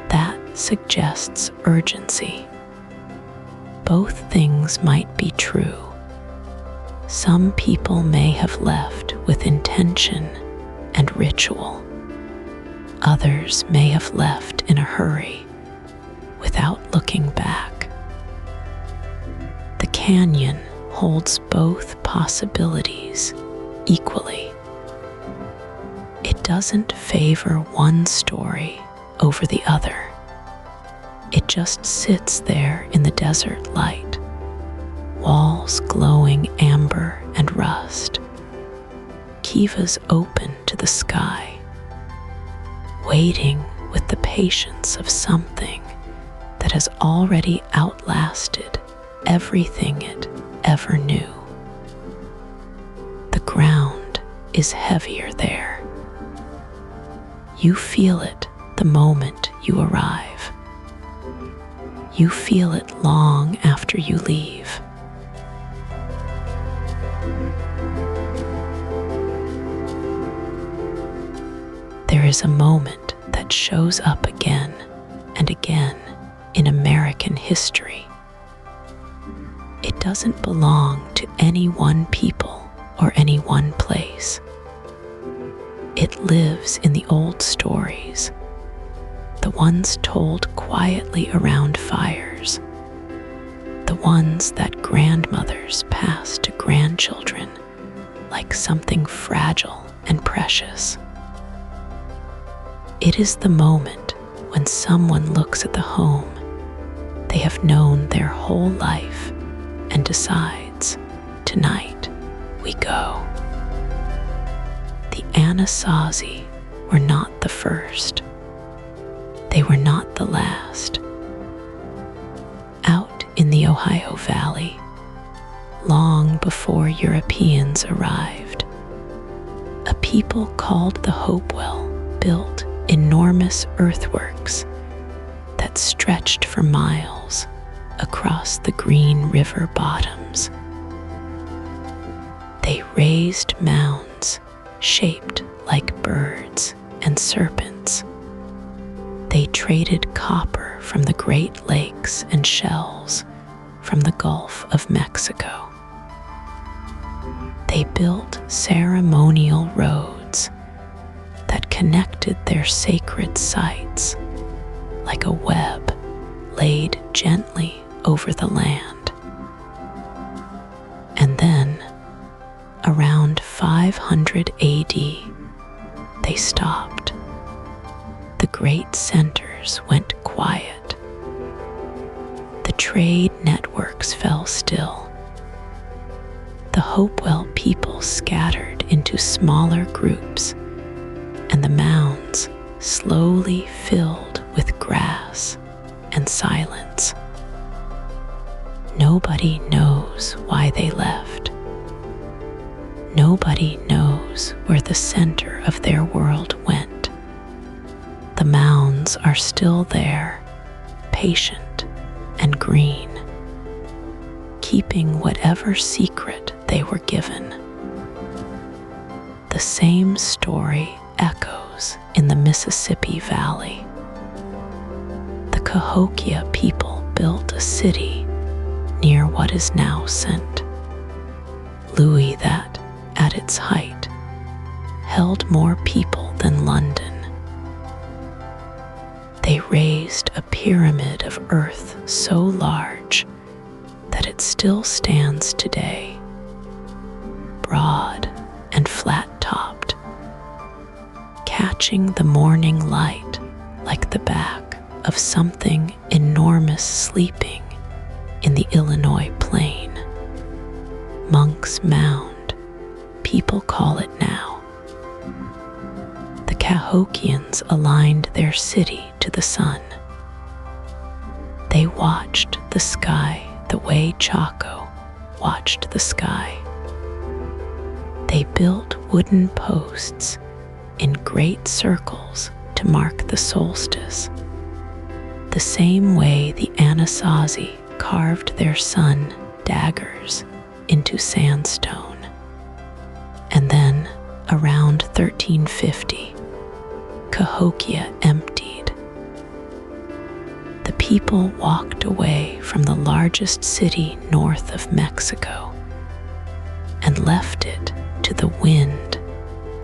That suggests urgency. Both things might be true. Some people may have left with intention and ritual. Others may have left in a hurry, without looking back. The canyon holds both possibilities equally. It doesn't favor one story over the other. It just sits there in the desert light, walls glowing amber and rust, kivas open to the sky, waiting with the patience of something that has already outlasted everything it ever knew. The ground is heavier there. You feel it the moment you arrive. You feel it long after you leave. There is a moment that shows up again and again in American history. It doesn't belong to any one people or any one place. It lives in the old stories, the ones told quietly around fires, the ones that grandmothers pass to grandchildren like something fragile and precious. It is the moment when someone looks at the home they have known their whole life and decides, tonight we go. The Anasazi were not the first. They were not the last. Out in the Ohio Valley, long before Europeans arrived, a people called the Hopewell built enormous earthworks that stretched for miles across the green river bottoms. They raised mounds shaped like birds and serpents. They traded copper from the Great Lakes and shells from the Gulf of Mexico. They built ceremonial roads that connected their sacred sites like a web laid gently over the land. And then, around 500 AD, they stopped. The great centers went quiet. The trade networks fell still. The Hopewell people scattered into smaller groups, and the mounds slowly filled with grass and silence. Nobody knows why they left. Nobody knows where the center of their world went. The mounds are still there, patient and green, keeping whatever secret they were given. The same story echoes in the Mississippi Valley. The Cahokia people built a city near what is now St. Louis that, at its height, held more people than London. They raised a pyramid of earth so large that it still stands today, broad and flat-topped, catching the morning light like the back of something enormous sleeping in the Illinois plain. Monk's Mound, people call it now. The Cahokians aligned their city to the sun. They watched the sky the way Chaco watched the sky. They built wooden posts in great circles to mark the solstice, the same way the Anasazi carved their sun daggers into sandstone. And then, around 1350, Cahokia emptied. The people walked away from the largest city north of Mexico and left it to the wind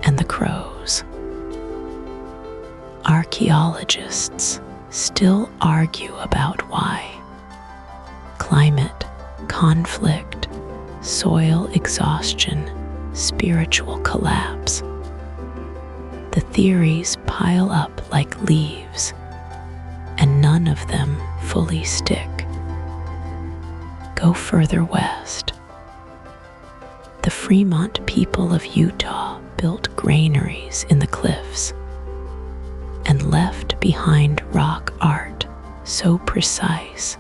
and the crows. Archaeologists still argue about why. Climate, conflict, soil exhaustion, spiritual collapse. The theories pile up like leaves, and none of them fully stick. Go further west. The Fremont people of Utah built granaries in the cliffs and left behind rock art so precise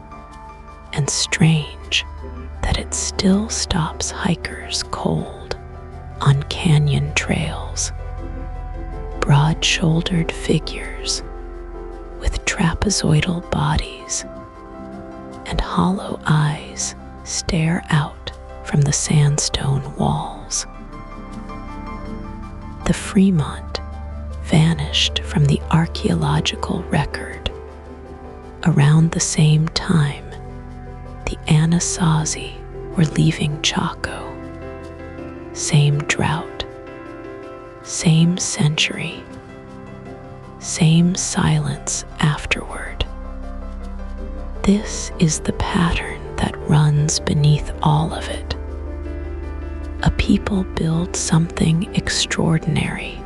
and strange that it still stops hikers cold on canyon trails. Broad-shouldered figures with trapezoidal bodies and hollow eyes stare out from the sandstone walls. The Fremont vanished from the archaeological record. Around the same time, the Anasazi were leaving Chaco. Same drought, same century, same silence afterward. This is the pattern that runs beneath all of it. A people build something extraordinary.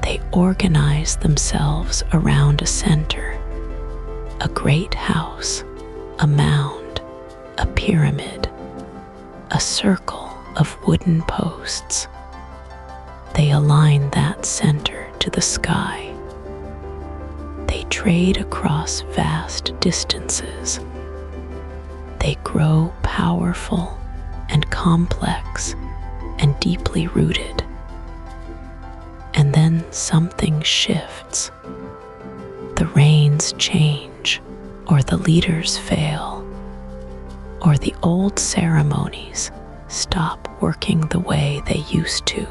They organize themselves around a center, a great house, a mound, a pyramid, a circle of wooden posts. They align that center to the sky. They trade across vast distances. They grow powerful and complex and deeply rooted. And then something shifts. The reins change, or the leaders fail, or the old ceremonies stop working the way they used to.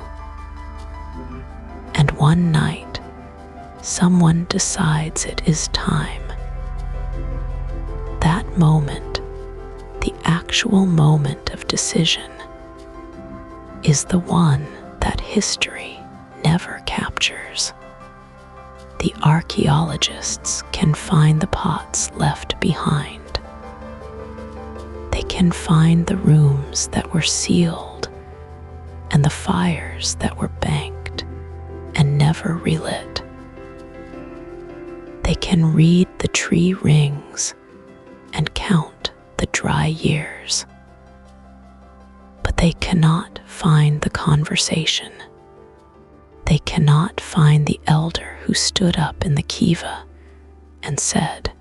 And one night, someone decides it is time. That moment, the actual moment of decision, is the one that history never captures. The archaeologists can find the pots left behind. They can find the rooms that were sealed and the fires that were banked and never relit. They can read the tree rings and count the dry years. But they cannot find the conversation. They cannot find the elder who stood up in the kiva and said,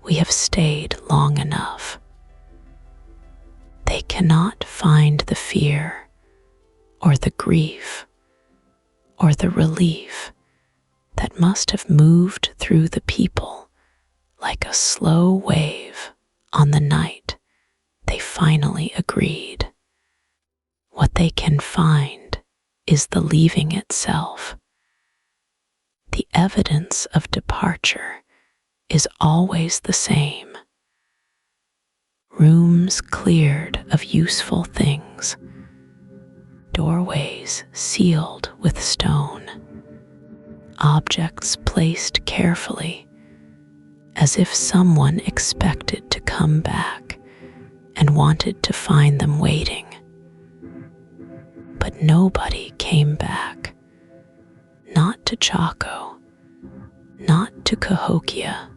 "We have stayed long enough." They cannot find the fear or the grief or the relief that must have moved through the people like a slow wave on the night they finally agreed. What they can find is the leaving itself. The evidence of departure is always the same. Rooms cleared of useful things, doorways sealed with stone, objects placed carefully as if someone expected to come back and wanted to find them waiting. But nobody came back, not to Chaco, not to Cahokia,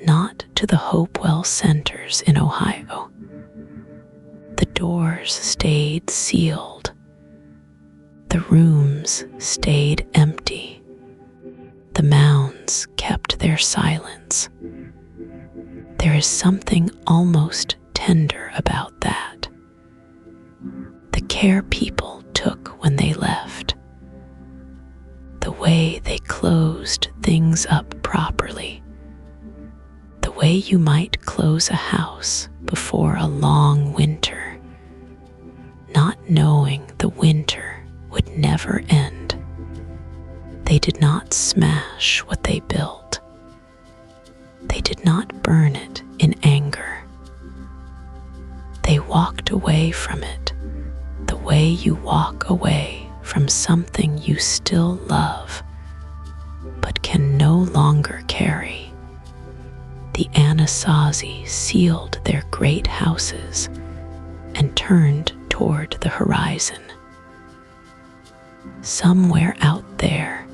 not to the Hopewell centers in Ohio. The doors stayed sealed. The rooms stayed empty. The mounds kept their silence. There is something almost tender about that. The care people took when they left. The way they closed things up properly. The way you might close a house before a long winter, not knowing the winter would never end. They did not smash what they built. They did not burn it in anger. They walked away from it the way you walk away from something you still love but can no longer carry. The Anasazi sealed their great houses and turned toward the horizon. Somewhere out there,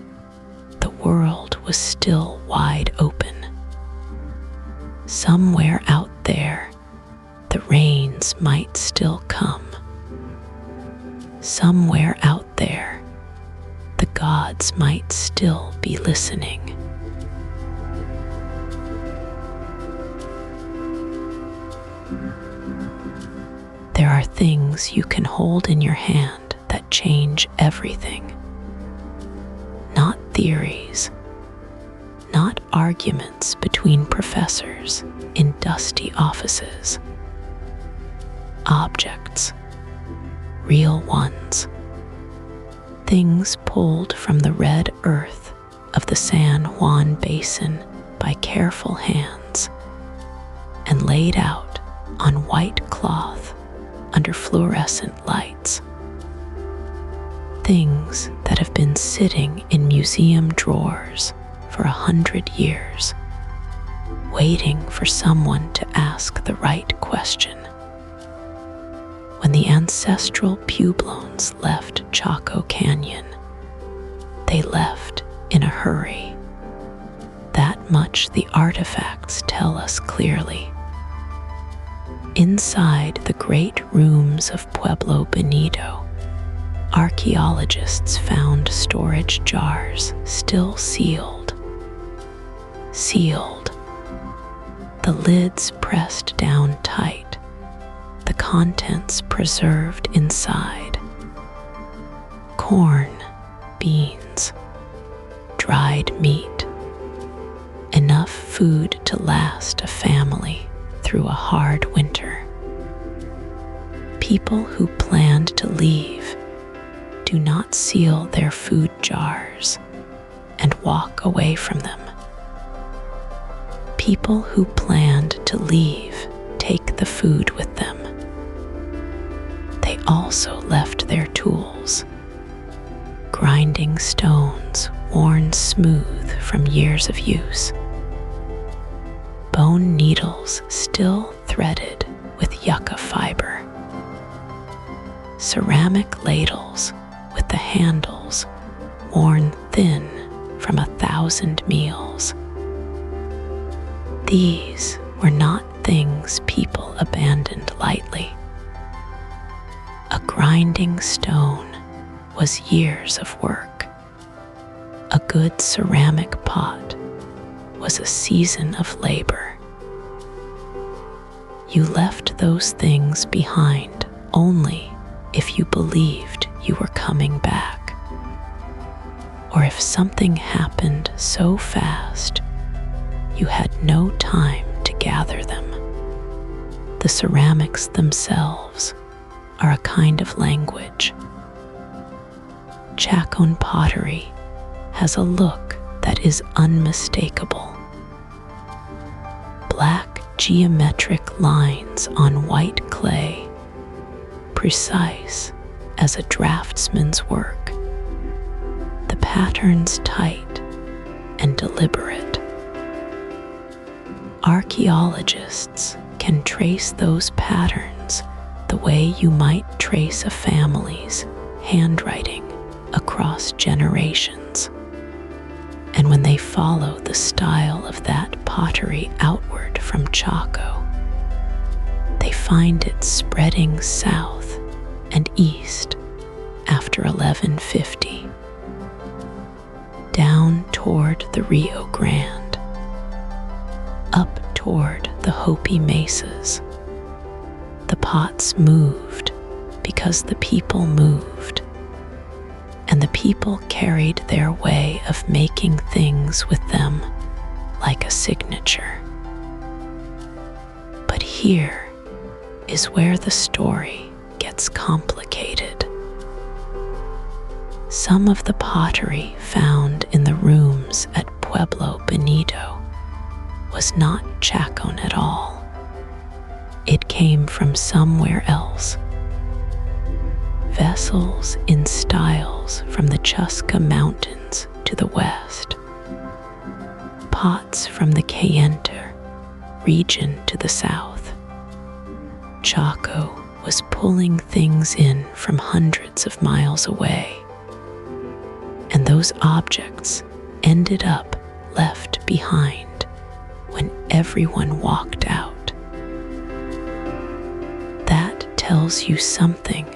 the world was still wide open. Somewhere out there, the rains might still come. Somewhere out there, the gods might still be listening. There are things you can hold in your hand that change everything. Not theories, not arguments between professors in dusty offices. Objects, real ones. Things pulled from the red earth of the San Juan Basin by careful hands and laid out on white cloth under fluorescent lights. Things that have been sitting in museum drawers for 100 years, waiting for someone to ask the right question. When the ancestral Pueblones left Chaco Canyon, they left in a hurry. That much the artifacts tell us clearly. Inside the great rooms of Pueblo Bonito, archaeologists found storage jars still sealed. Sealed. The lids pressed down tight, the contents preserved inside. Corn, beans, dried meat. Enough food to last a family through a hard winter. People who planned to leave do not seal their food jars and walk away from them. People who planned to leave take the food with them. They also left their tools, grinding stones worn smooth from years of use, bone needles still threaded with yucca fiber, ceramic ladles with the handles worn thin from 1,000 meals. These were not things people abandoned lightly. A grinding stone was years of work. A good ceramic pot was a season of labor. You left those things behind only if you believed you were coming back, or if something happened so fast you had no time to gather them. The ceramics themselves are a kind of language. Chaco pottery has a look that is unmistakable. Black geometric lines on white clay, precise as a draftsman's work, the patterns tight and deliberate. Archaeologists can trace those patterns the way you might trace a family's handwriting across generations. And when they follow the style of that pottery outward from Chaco, they find it spreading south and east after 1150, down toward the Rio Grande, up toward the Hopi mesas. The pots moved because the people moved, and the people carried their way of making things with them like a signature. But here is where the story gets complicated. Some of the pottery found in the rooms at Pueblo Bonito was not Chaco at all. It came from somewhere else. Vessels in styles from the Chusca Mountains to the west, pots from the Kayenta region to the south. Chaco was pulling things in from hundreds of miles away, and those objects ended up left behind when everyone walked out. That tells you something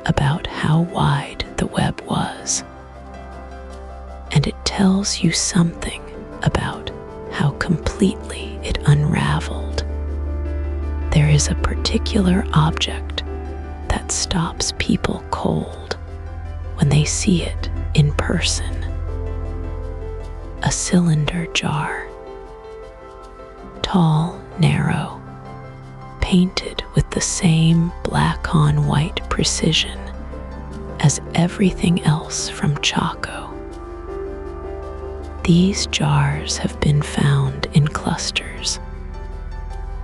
about how wide the web was, and it tells you something about how completely it unraveled. There is a particular object that stops people cold when they see it in person. A cylinder jar, tall, narrow, painted with the same black-on-white precision as everything else from Chaco. These jars have been found in clusters,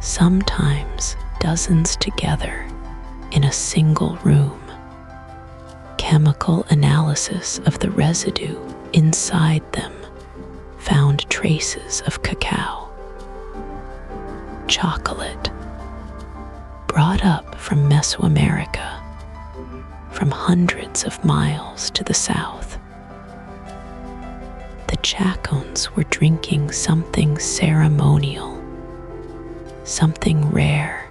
sometimes dozens together in a single room. Chemical analysis of the residue inside them found traces of cacao, chocolate, brought up from Mesoamerica, from hundreds of miles to the south. The Chacons were drinking something ceremonial, something rare,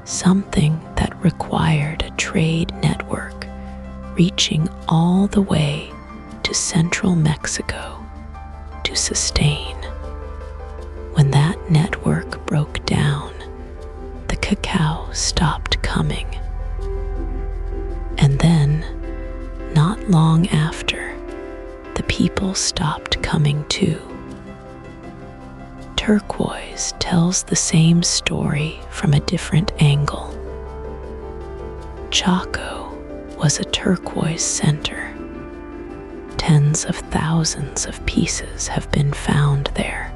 something that required a trade network reaching all the way to central Mexico to sustain. When that network broke down, the cacao stopped coming. And then, not long after, the people stopped coming too. Turquoise tells the same story from a different angle. Chaco was a turquoise center. Tens of thousands of pieces have been found there,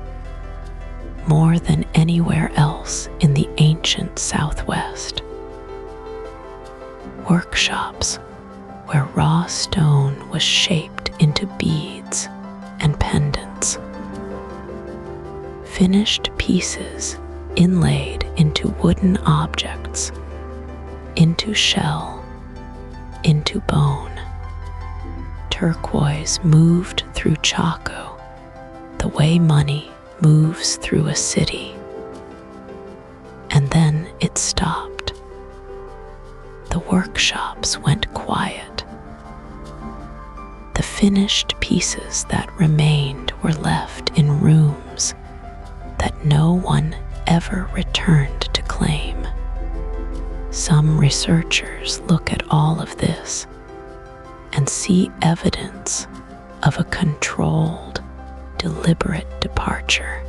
more than anywhere else in the ancient Southwest. Workshops where raw stone was shaped into beads and pendants. Finished pieces inlaid into wooden objects, into shell, into bone. Turquoise moved through Chaco the way money moves through a city. And then it stopped. The workshops went quiet. The finished pieces that remained were left in rooms that no one ever returned to claim. Some researchers look at all of this and see evidence of a controlled, deliberate departure.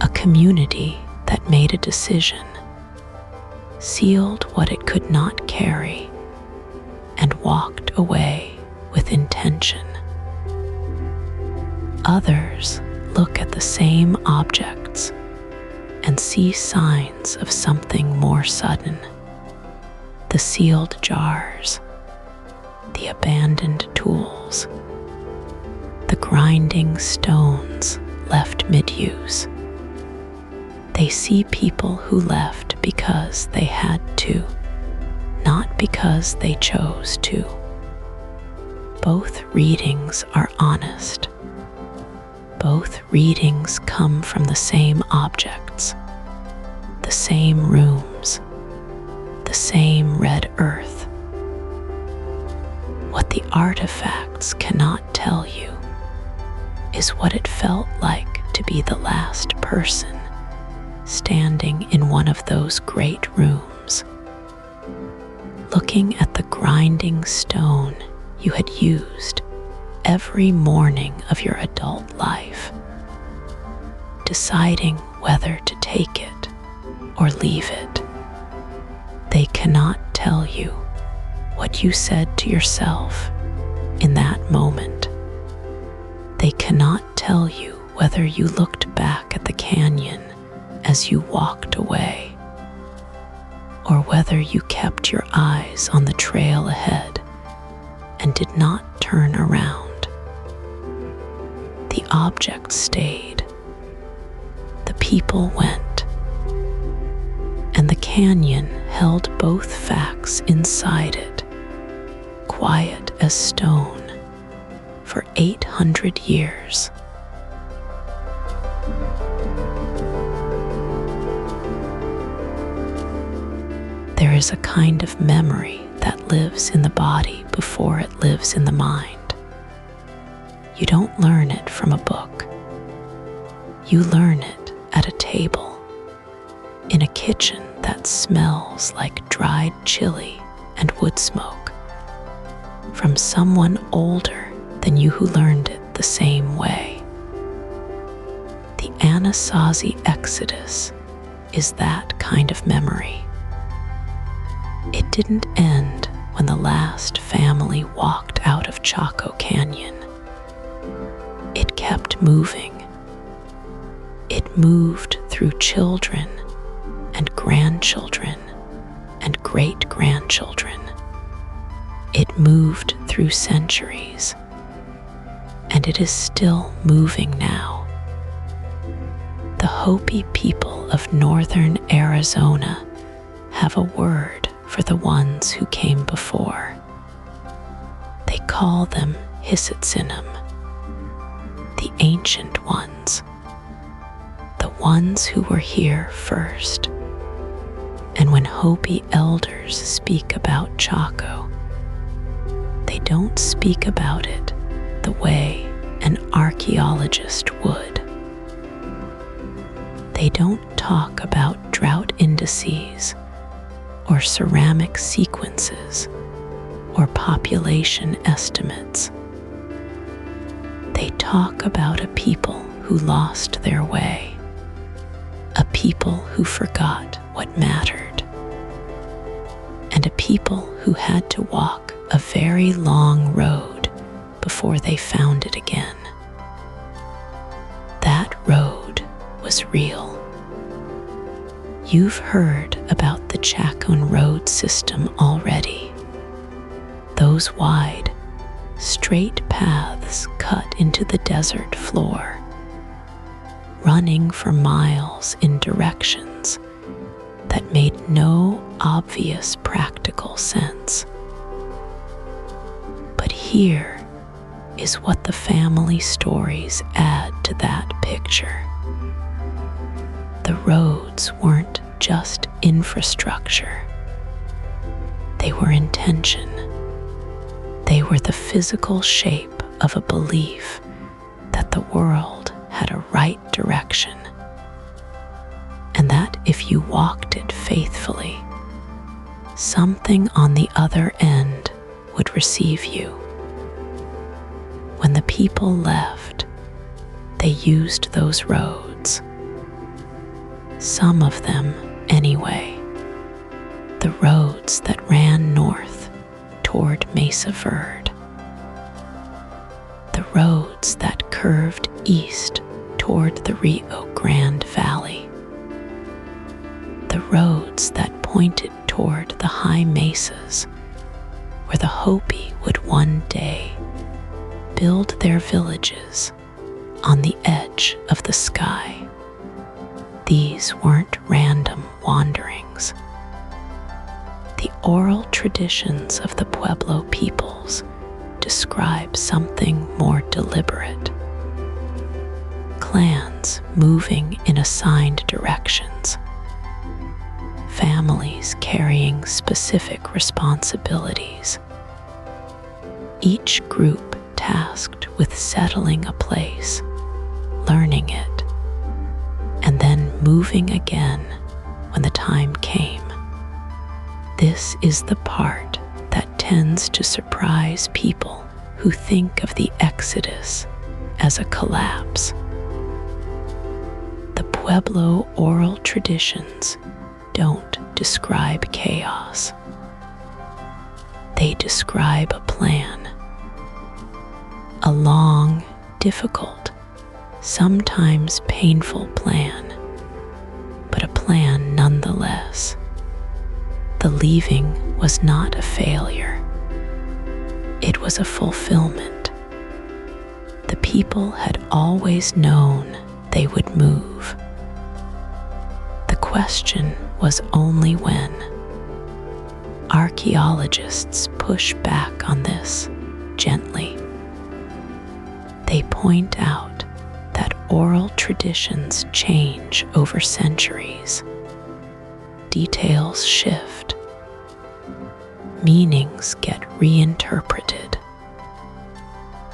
A community that made a decision, sealed what it could not carry, and walked away with intention. Others look at the same objects and see signs of something more sudden, the the sealed jars, the abandoned tools, the grinding stones left mid-use. They see people who left because they had to, not because they chose to. Both readings are honest. Both readings come from the same objects, the same rooms, the same red earth. What the artifacts cannot tell you is what it felt like to be the last person standing in one of those great rooms, looking at the grinding stone you had used every morning of your adult life, deciding whether to take it or leave it. They cannot tell you what you said to yourself in that moment. They cannot tell you whether you looked back at the canyon as you walked away, or whether you kept your eyes on the trail ahead and did not turn around. The object stayed, the people went, and the canyon held both facts inside it, quiet as stone, for 800 years. There is a kind of memory that lives in the body before it lives in the mind. You don't learn it from a book. You learn it at a table, in a kitchen that smells like dried chili and wood smoke, from someone older than you who learned it the same way. The Anasazi Exodus is that kind of memory. It didn't end when the last family walked out of Chaco Canyon. It kept moving. It moved through children and grandchildren and great-grandchildren. It moved through centuries, and it is still moving now. The Hopi people of northern Arizona have a word for the ones who came before. They call them Hisitsinum, the ancient ones, the ones who were here first. And when Hopi elders speak about Chaco, they don't speak about it the way an archaeologist would. They don't talk about drought indices or ceramic sequences or population estimates. They talk about a people who lost their way, a people who forgot what mattered, and a people who had to walk a very long road before they found it again. That road was real. You've heard about the Chaco road system already. Those wide, straight paths cut into the desert floor, running for miles in directions that made no obvious practical sense. But here is what the family stories add to that picture. The roads weren't just infrastructure. They were intention. They were the physical shape of a belief that the world had a right direction, and that if you walked it faithfully, something on the other end would receive you. When the people left, they used those roads. Some of them, anyway, the roads that ran north toward Mesa, Verde, the roads that curved east toward the Rio Grande Valley, the roads that pointed toward toward the high mesas where the Hopi would one day build their villages on the edge of the sky. These weren't random wanderings. The oral traditions of the Pueblo peoples describe something more deliberate. Clans moving in assigned directions, families carrying specific responsibilities, each group tasked with settling a place, learning it, and then moving again when the time came. This is the part that tends to surprise people who think of the Exodus as a collapse. The Pueblo oral traditions don't describe chaos. They describe a plan. A long, difficult, sometimes painful plan, but a plan nonetheless. The leaving was not a failure. It was a fulfillment. The people had always known they would move. The question was only when. Archaeologists push back on this gently. They point out that oral traditions change over centuries. Details shift. Meanings get reinterpreted.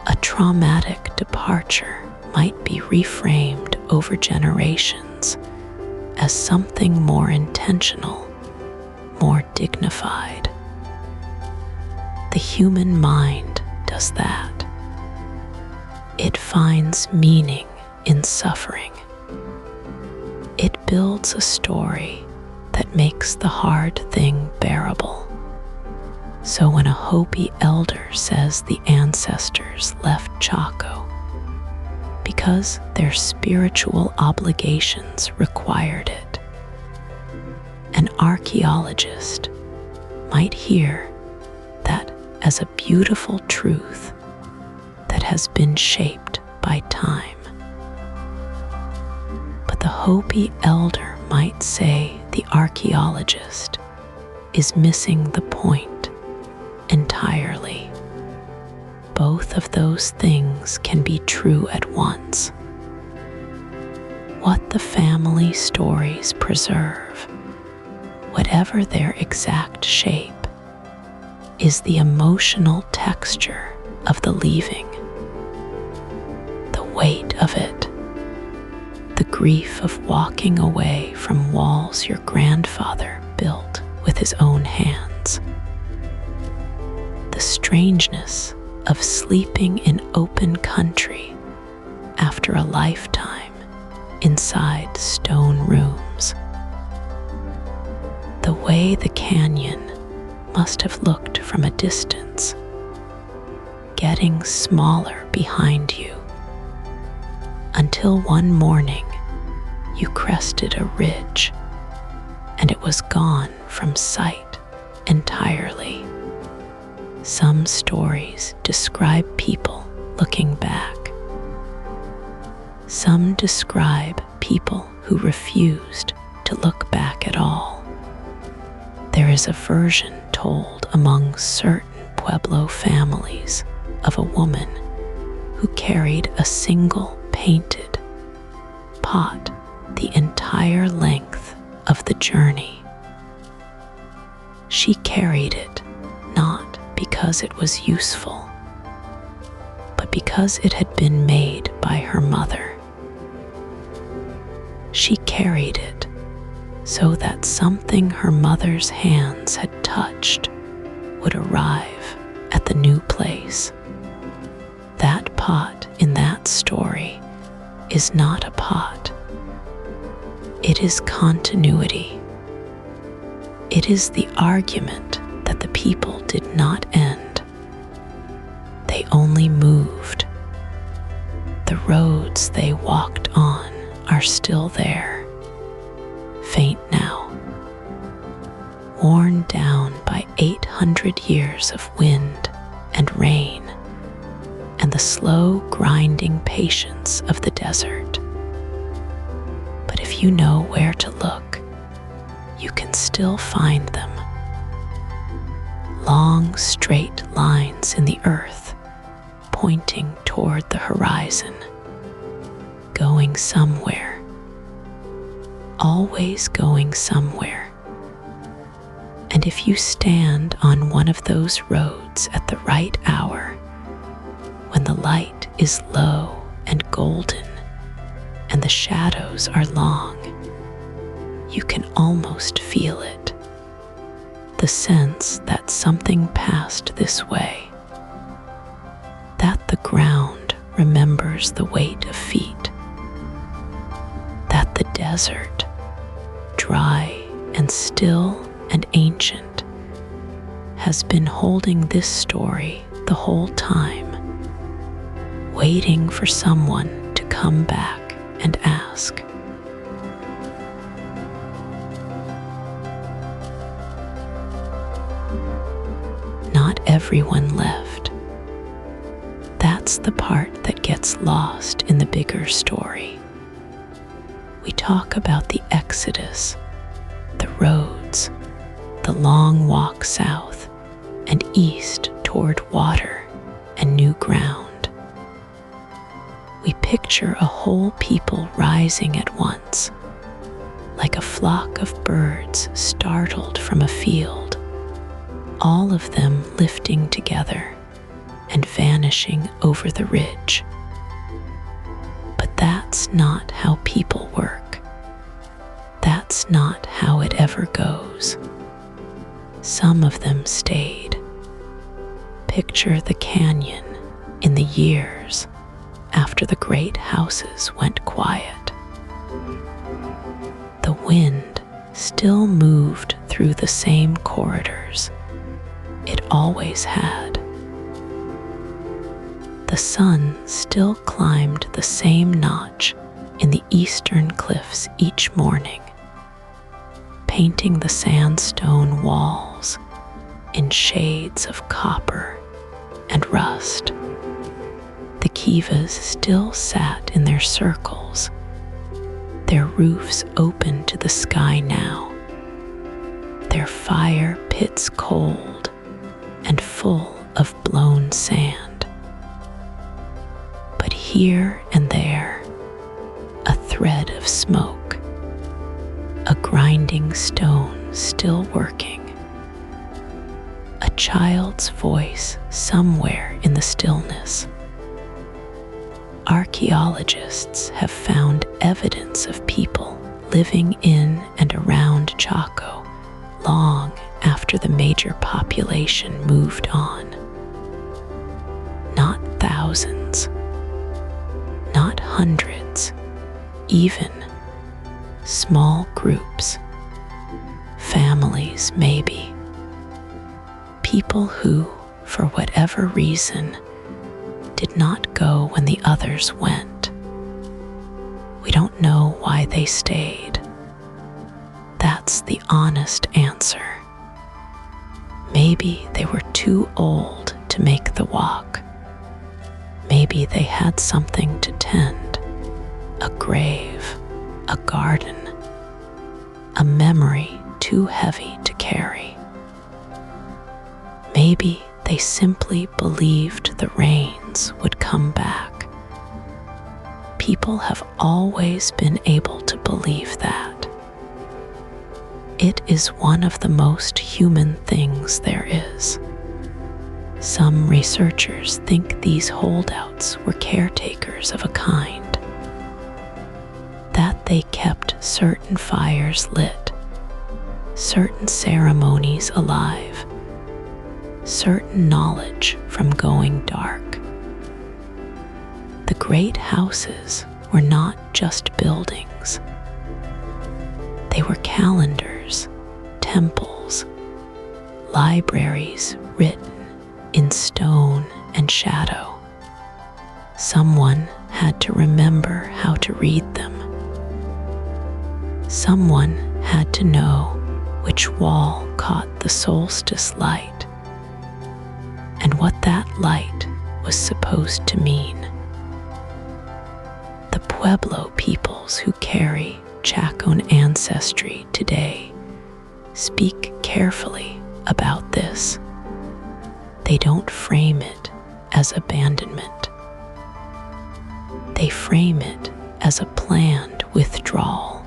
A traumatic departure might be reframed over generations as something more intentional, more dignified. The human mind does that. It finds meaning in suffering. It builds a story that makes the hard thing bearable. So when a Hopi elder says the ancestors left Chaco because their spiritual obligations required it, an archaeologist might hear that as a beautiful truth that has been shaped by time. But the Hopi elder might say the archaeologist is missing the point entirely. Both of those things can be true at once. What the family stories preserve, whatever their exact shape, is the emotional texture of the leaving, the weight of it, the grief of walking away from walls your grandfather built with his own hands, the strangeness of sleeping in open country after a lifetime inside stone rooms, the way the canyon must have looked from a distance, getting smaller behind you, until one morning you crested a ridge and it was gone from sight entirely. Some stories describe people looking back. Some describe people who refused to look back at all. There is a version told among certain Pueblo families of a woman who carried a single painted pot the entire length of the journey. She carried it not because it was useful, but because it had been made by her mother. She carried it so that something her mother's hands had touched would arrive at the new place. That pot in that story is not a pot. It is continuity. It is the argument that the people did not end. They only moved. The roads they walked on are still there, faint now. worn down by 800 years of wind and rain and the slow grinding patience of the desert. But if you know where to look, you can still find them. Long, straight lines in the earth, pointing toward the horizon, going somewhere, always going somewhere. And if you stand on one of those roads at the right hour, when the light is low and golden and the shadows are long, you can almost feel it, the sense that something passed this way, that the ground remembers the weight of feet, that the desert, dry and still and ancient, has been holding this story the whole time, waiting for someone to come back and ask. Not everyone left. That's the part that gets lost in the bigger story. We talk about the exodus, the roads, the long walk south and east toward water and new ground. We picture a whole people rising at once, like a flock of birds startled from a field, all of them lifting together and vanishing over the ridge. But that's not how people work. That's not how it ever goes. Some of them stayed. Picture the canyon in the years after the great houses went quiet. The wind still moved through the same corridors it always had. The sun still climbed the same notch in the eastern cliffs each morning, painting the sandstone walls in shades of copper and rust. The Kivas still sat in their circles, their roofs open to the sky now, their fire pits cold and full of blown sand. But here and there, a thread of smoke, a grinding stone still working, a child's voice somewhere in the stillness. Archaeologists have found evidence of people living in and around Chaco long after the major population moved on. Not thousands, not hundreds, even small groups, families maybe, people who, for whatever reason, did not go when the others went. We don't know why they stayed. That's the honest answer. Maybe they were too old to make the walk. Maybe they had something to tend, a grave, a garden, a memory too heavy to carry. Maybe they simply believed the rains would come back. People have always been able to believe that. It is one of the most human things there is. Some researchers think these holdouts were caretakers of a kind, that they kept certain fires lit, certain ceremonies alive, certain knowledge from going dark. The great houses were not just buildings. They were calendars, temples, libraries written in stone and shadow. Someone had to remember how to read them. Someone had to know which wall caught the solstice light, and what that light was supposed to mean. The Pueblo peoples who carry Chaco ancestry today speak carefully about this. They don't frame it as abandonment. They frame it as a planned withdrawal,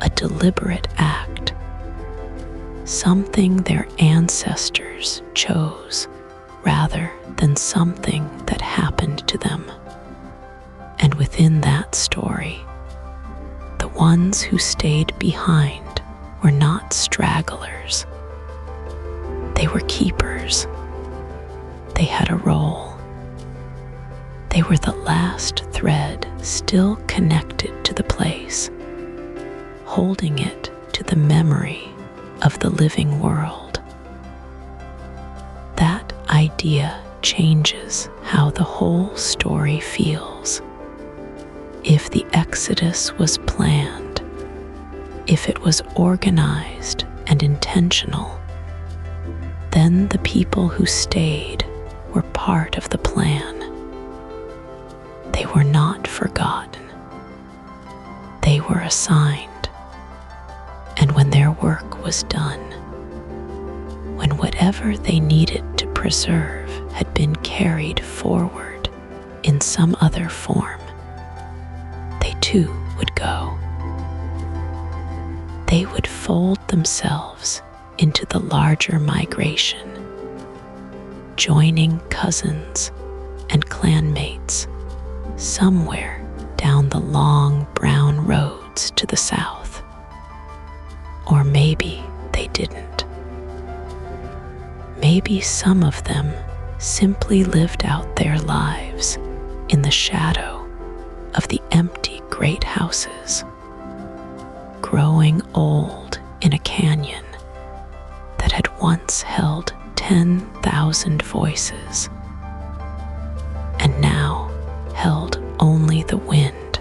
a deliberate act, something their ancestors chose rather than something that happened to them. And within that story, the ones who stayed behind were not stragglers. They were keepers. They had a role. They were the last thread still connected to the place, holding it to the memory of the living world. That idea changes how the whole story feels. If the exodus was planned, if it was organized and intentional, then the people who stayed were part of the plan. They were not forgotten. They were assigned. And when their work was done, when whatever they needed to preserve had been carried forward in some other form, they too would go. They would fold themselves into the larger migration, joining cousins and clanmates somewhere down the long brown roads to the south. Or maybe they didn't. Maybe some of them simply lived out their lives in the shadow of the empty great houses, growing old in a canyon that had once held 10,000 voices and now held only the wind.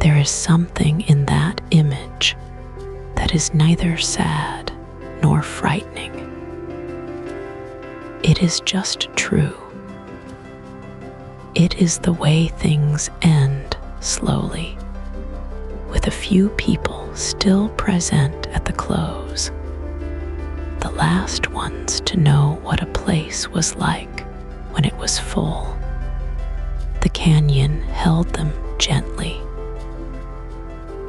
There is something in that image that is neither sad nor frightening. It is just true. It is the way things end slowly, with a few people still present at the close, the last ones to know what a place was like when it was full. The canyon held them gently.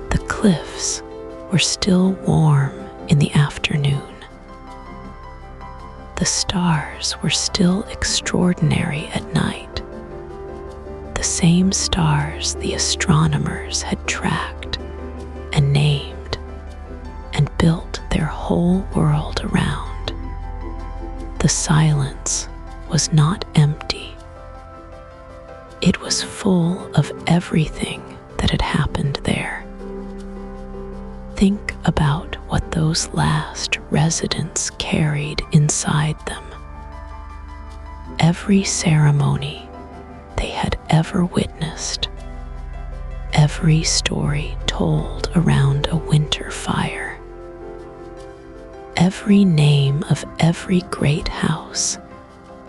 The cliffs were still warm in the afternoon. The stars were still extraordinary at night. The same stars the astronomers had tracked and named and built their whole world around. The silence was not empty. It was full of everything that had happened there. Think about what those last residents carried inside them. Every ceremony they had ever witnessed, every story told around a winter fire, every name of every great house,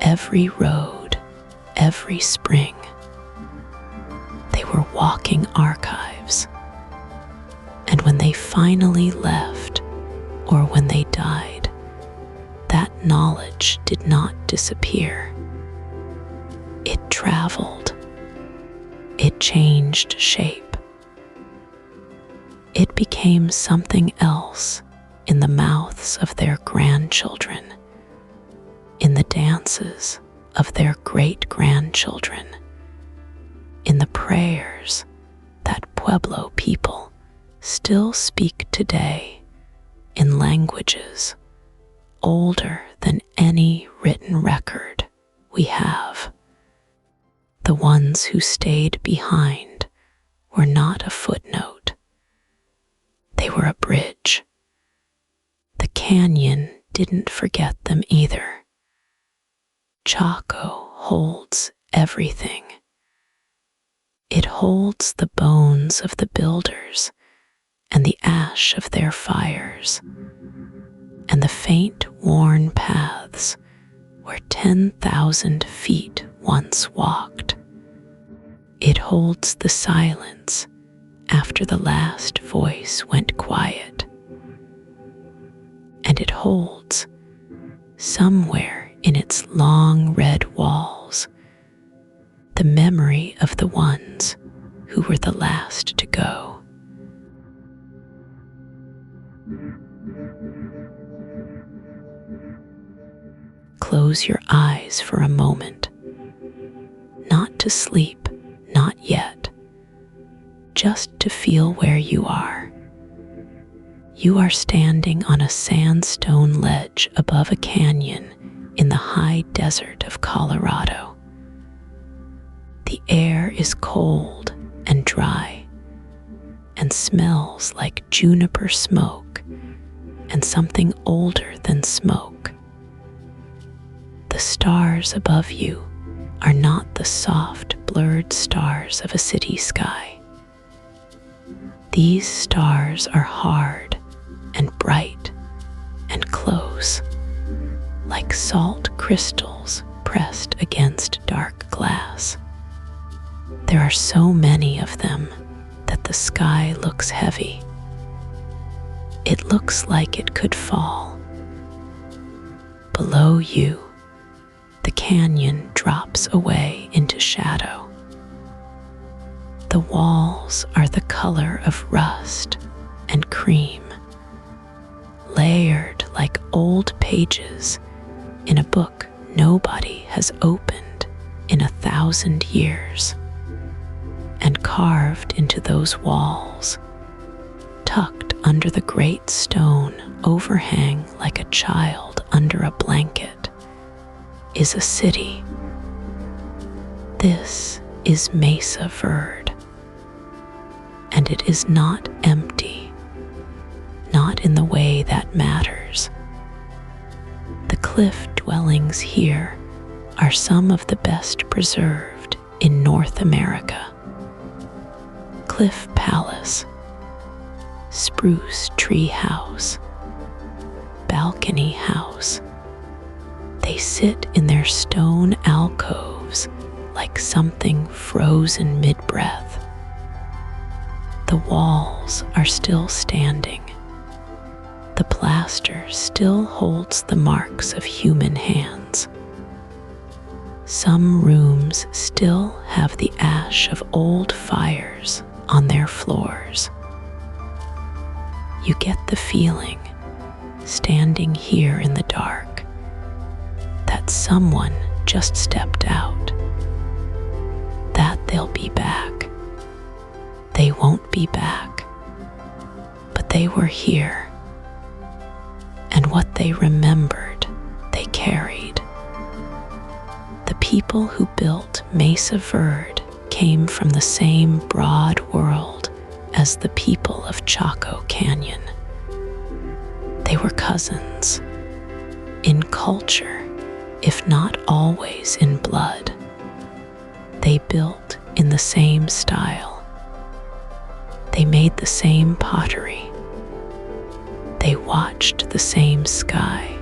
every road, every spring. They were walking archives. And when they finally left, or when they died, that knowledge did not disappear. It traveled. It changed shape. It became something else in the mouths of their grandchildren, in the dances of their great-grandchildren, in the prayers that Pueblo people still speak today in languages older than any written record we have. The ones who stayed behind were not a footnote. They were a bridge. The canyon didn't forget them either. Chaco holds everything. It holds the bones of the builders and the ash of their fires, and the faint, worn paths where 10,000 feet once walked. It holds the silence after the last voice went quiet, and it holds, somewhere in its long red walls, the memory of the ones who were the last to go. Close your eyes for a moment, not to sleep, not yet, just to feel where you are. You are standing on a sandstone ledge above a canyon in the high desert of Colorado. The air is cold and dry and smells like juniper smoke and something older than smoke. The stars above you are not the soft, blurred stars of a city sky. These stars are hard and bright and close, like salt crystals pressed against dark glass. There are so many of them that the sky looks heavy. It looks like it could fall. Below you, the canyon drops away into shadow. The walls are the color of rust and cream, layered like old pages in a book nobody has opened in 1,000 years. And carved into those walls, tucked under the great stone overhang like a child under a blanket, is a city. This is Mesa Verde, and it is not empty, not in the way that matters. The cliff dwellings here are some of the best preserved in North America. Cliff Palace, Spruce Tree House, Balcony House. They sit in their stone alcoves like something frozen mid-breath. The walls are still standing. The plaster still holds the marks of human hands. Some rooms still have the ash of old fires on their floors. You get the feeling, standing here in the dark, that someone just stepped out, that they'll be back. They won't be back, but they were here, and what they remembered, they carried. The people who built Mesa Verde came from the same broad world as the people of Chaco Canyon. They were cousins, in culture, if not always in blood. They built in the same style. They made the same pottery. They watched the same sky,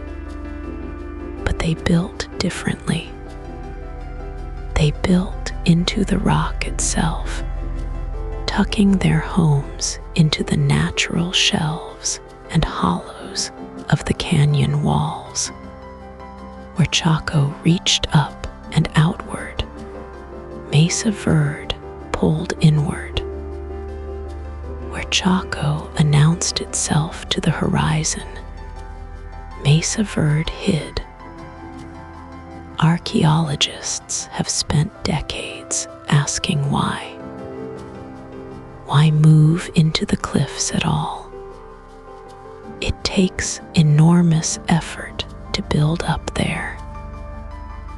but they built differently. They built into the rock itself, tucking their homes into the natural shelves and hollows of the canyon walls. Where Chaco reached up and outward, Mesa Verde pulled inward. Where Chaco announced itself to the horizon, Mesa Verde hid. Archaeologists have spent decades asking why. Why move into the cliffs at all? It takes enormous effort to build up there.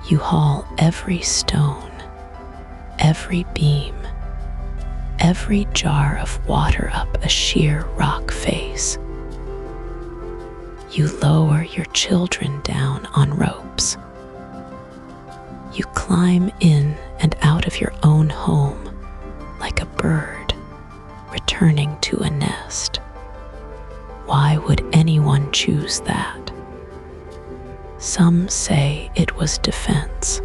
You haul every stone, every beam, every jar of water up a sheer rock face. You lower your children down on ropes. You climb in and out of your own home like a bird returning to a nest. Why would anyone choose that? Some say it was defense,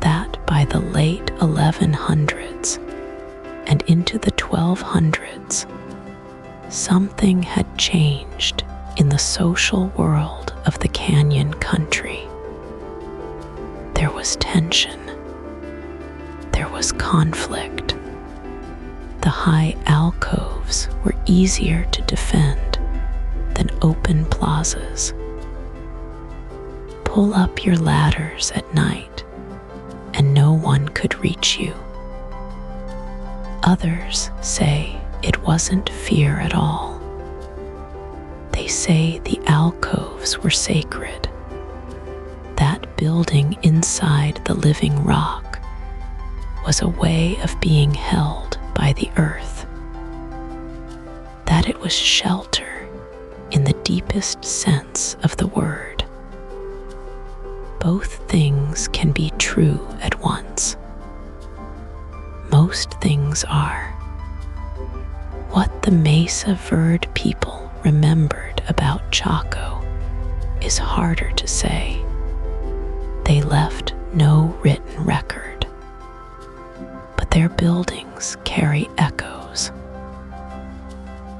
that by the late 1100s and into the 1200s, something had changed in the social world of the canyon country. There was tension. There was conflict. The high alcoves were easier to defend than open plazas. Pull up your ladders at night, and no one could reach you. Others say it wasn't fear at all. They say the alcoves were sacred. That building inside the living rock was a way of being held by the earth. That it was shelter in the deepest sense of the word. Both things can be true at once. Most things are. What the Mesa Verde people remembered about Chaco is harder to say. They left no written record, but their buildings carry echoes.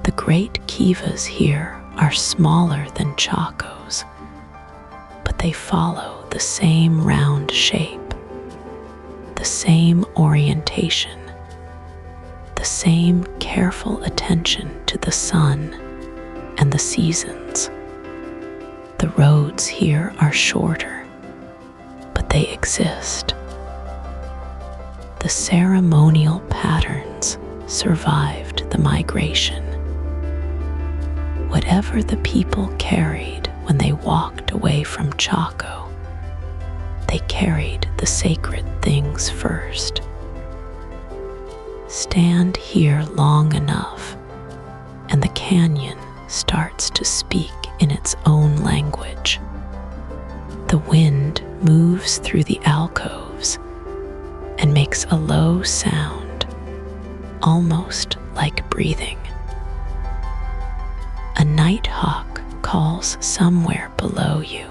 The great Kivas here are smaller than Chaco's, but they follow the same round shape, the same orientation, the same careful attention to the sun and the seasons. The roads here are shorter, but they exist. The ceremonial patterns survived the migration. Whatever the people carried when they walked away from Chaco, they carried the sacred things first. Stand here long enough, and the canyon starts to speak in its own language. The wind moves through the alcoves and makes a low sound, almost like breathing. A nighthawk calls somewhere below you,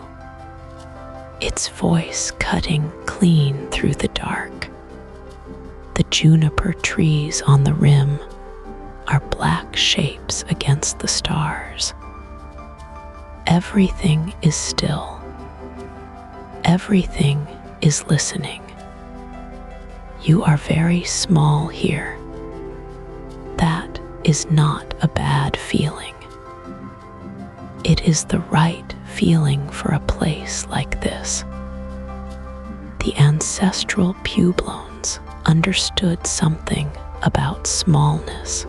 its voice cutting clean through the dark. The juniper trees on the rim are black shapes against the stars. Everything is still. Everything is listening. You are very small here. That is not a bad feeling. It is the right feeling for a place like this. The ancestral Pueblones understood something about smallness.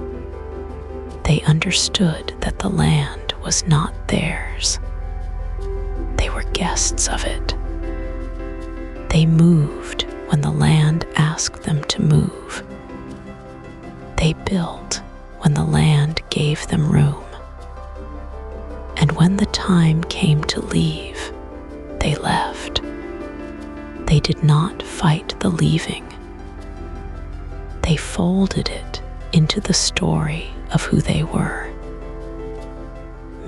They understood that the land was not theirs. They were guests of it. They moved when the land asked them to move. They built when the land gave them room. And when the time came to leave, they left. They did not fight the leaving. They folded it into the story of who they were.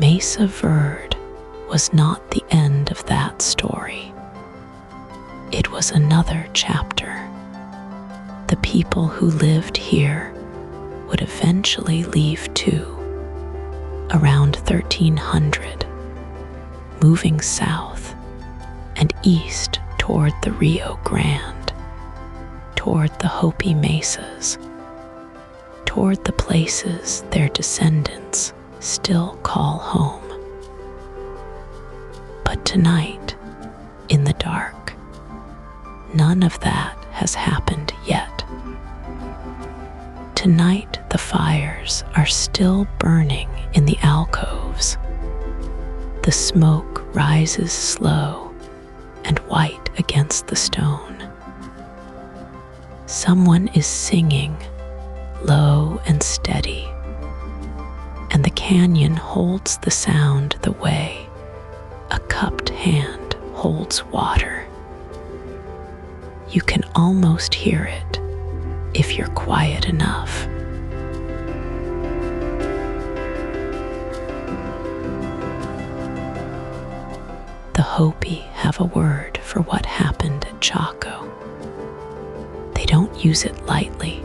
Mesa Verde was not the end of that story. It was another chapter. The people who lived here would eventually leave too, around 1300, moving south and east toward the Rio Grande, toward the Hopi mesas, toward the places their descendants still call home. But tonight, in the dark, none of that has happened yet. Tonight, the fires are still burning in the alcoves. The smoke rises slow and white against the stone. Someone is singing, low and steady, and the canyon holds the sound the way a cupped hand holds water. You can almost hear it if you're quiet enough. Hopi have a word for what happened at Chaco. They don't use it lightly.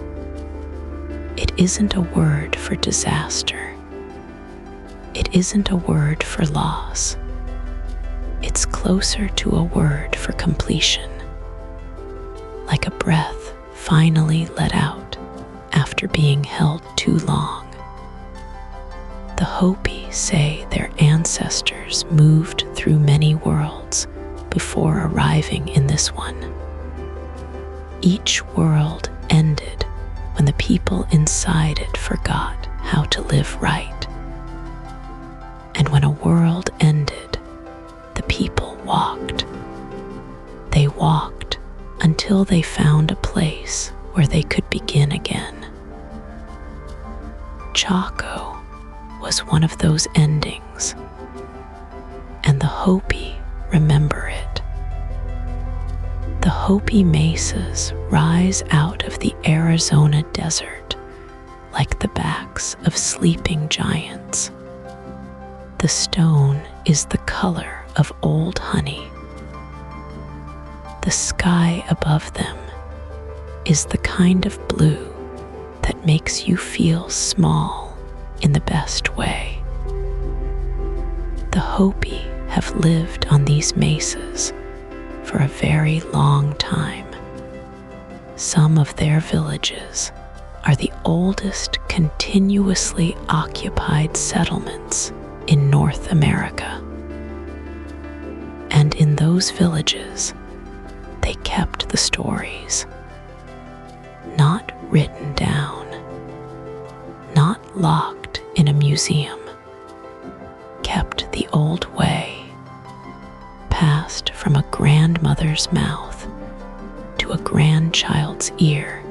It isn't a word for disaster. It isn't a word for loss. It's closer to a word for completion, like a breath finally let out after being held too long. The Hopi say their ancestors moved through many worlds before arriving in this one. Each world ended when the people inside it forgot how to live right. And when a world ended, the people walked. They walked until they found a place where they could begin again. Chaco was one of those endings, and the Hopi remember it. The Hopi mesas rise out of the Arizona desert like the backs of sleeping giants. The stone is the color of old honey. The sky above them is the kind of blue that makes you feel small in the best way. The Hopi have lived on these mesas for a very long time. Some of their villages are the oldest continuously occupied settlements in North America. And in those villages, they kept the stories, not written down, not locked in a museum, kept the old way, passed from a grandmother's mouth to a grandchild's ear,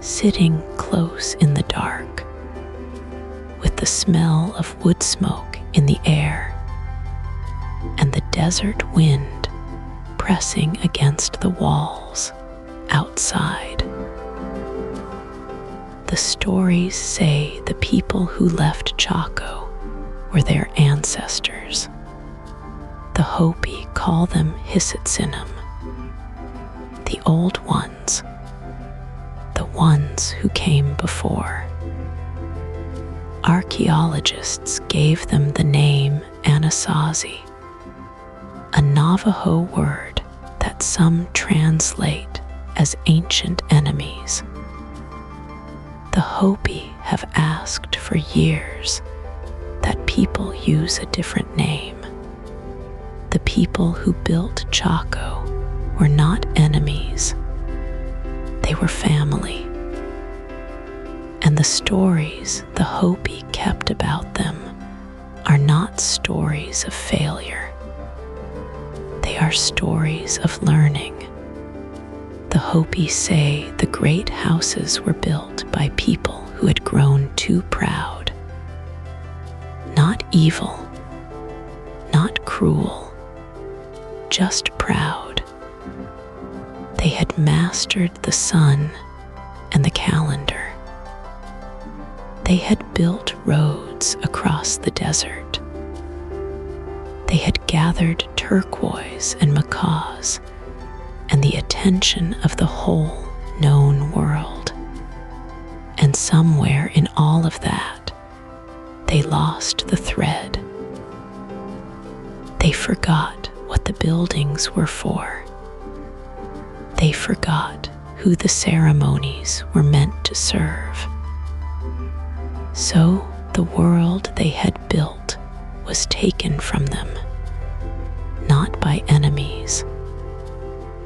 sitting close in the dark, with the smell of wood smoke in the air and the desert wind pressing against the walls outside. The stories say the people who left Chaco were their ancestors. The Hopi call them Hisitsinum, the old ones, the ones who came before. Archaeologists gave them the name Anasazi, a Navajo word that some translate as ancient enemies. The Hopi have asked for years that people use a different name. The people who built Chaco were not enemies. They were family. And the stories the Hopi kept about them are not stories of failure. They are stories of learning. The Hopi say the great houses were built by people who had grown too proud. Not evil, not cruel, just proud. They had mastered the sun and the calendar. They had built roads across the desert. They had gathered turquoise and macaws and the attention of the whole known world. And somewhere in all of that, they lost the thread. They forgot what the buildings were for. They forgot who the ceremonies were meant to serve. So the world they had built was taken from them, not by enemies,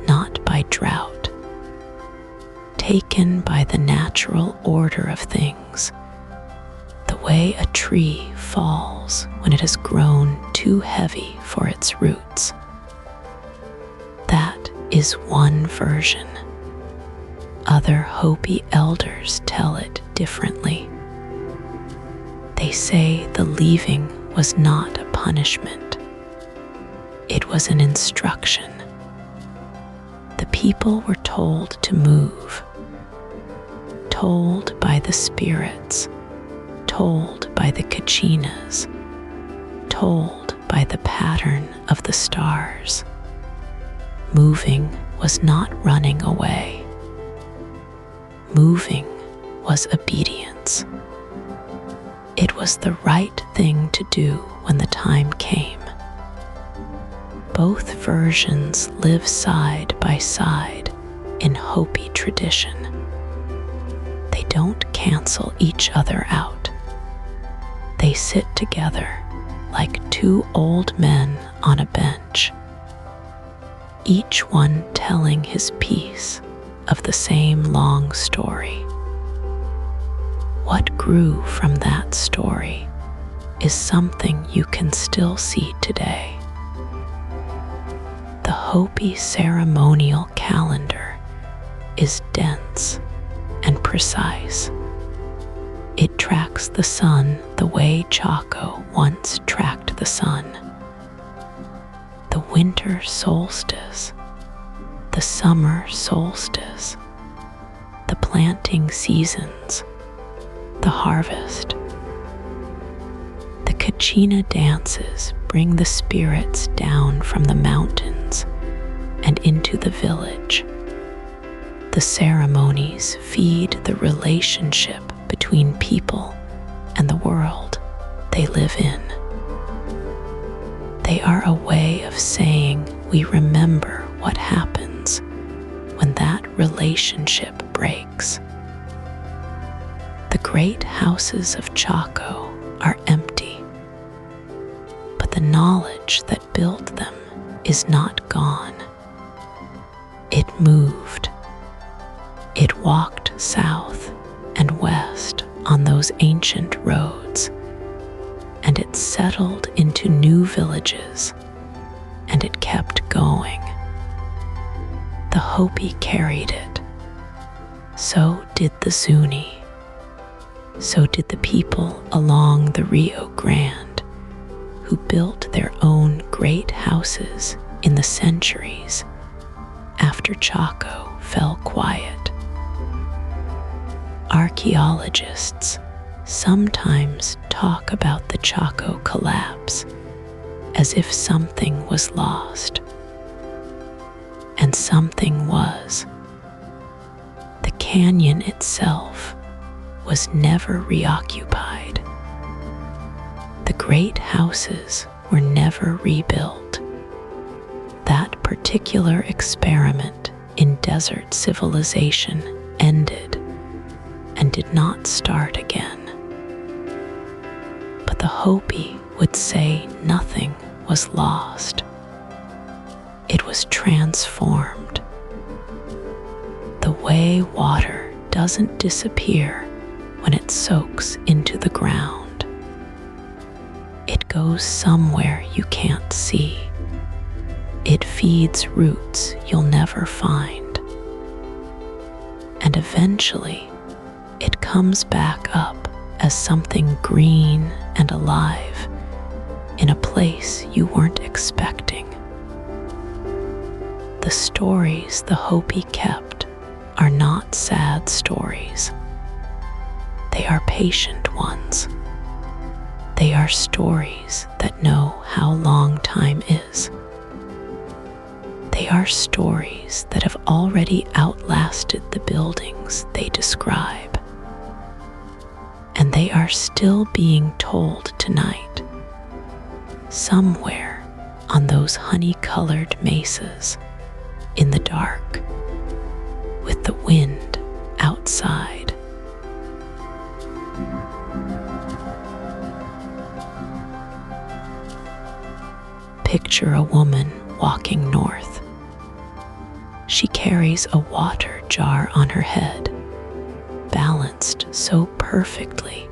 not by drought, taken by the natural order of things, the way a tree falls when it has grown too heavy for its roots. That is one version. Other Hopi elders tell it differently. They say the leaving was not a punishment. It was an instruction. The people were told to move, told by the spirits, told by the Kachinas, told by the pattern of the stars. Moving was not running away. Moving was obedience. It was the right thing to do when the time came. Both versions live side by side in Hopi tradition. They don't cancel each other out. They sit together like two old men on a bench, each one telling his piece of the same long story. What grew from that story is something you can still see today. The Hopi ceremonial calendar is dense and precise. It tracks the sun the way Chaco once tracked the sun. The winter solstice, the summer solstice, the planting seasons, the harvest. The Kachina dances bring the spirits down from the mountains and into the village. The ceremonies feed the relationship between people and the world they live in. They are a way of saying we remember what happens when that relationship breaks. The great houses of Chaco are empty, but the knowledge that built them is not gone. It moved. It walked south and west on those ancient roads, and it settled into new villages, and it kept going. The Hopi carried it. So did the Zuni. So did the people along the Rio Grande, who built their own great houses in the centuries after Chaco fell quiet. Archaeologists sometimes talk about the Chaco collapse as if something was lost. And something was. The canyon itself was never reoccupied. The great houses were never rebuilt. That particular experiment in desert civilization ended and did not start again. But the Hopi would say nothing was lost. It was transformed. The way water doesn't disappear when it soaks into the ground. It goes somewhere you can't see. It feeds roots you'll never find. And eventually, it comes back up as something green and alive in a place you weren't expecting. The stories the Hopi kept are not sad stories. They are patient ones. They are stories that know how long time is. They are stories that have already outlasted the buildings they describe. And they are still being told tonight, somewhere on those honey-colored mesas, in the dark, with the wind outside. Picture a woman walking north. She carries a water jar on her head, balanced so perfectly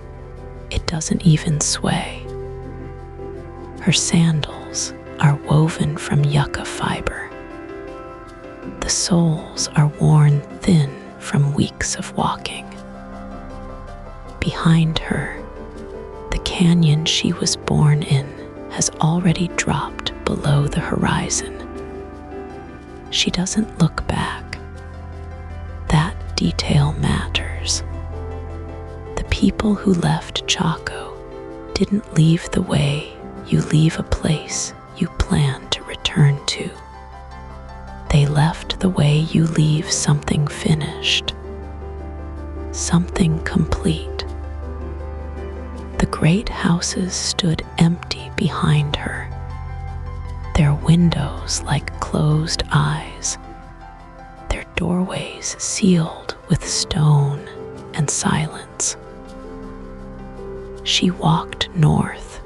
it doesn't even sway. Her sandals are woven from yucca fiber. The soles are worn thin from weeks of walking. Behind her, the canyon she was born in has already dropped below the horizon. She doesn't look back. That detail matters. The people who left Chaco didn't leave the way you leave a place you plan to return to. They left the way you leave something finished, something complete. The great houses stood empty behind her, their windows like closed eyes, their doorways sealed with stone and silence. She walked north,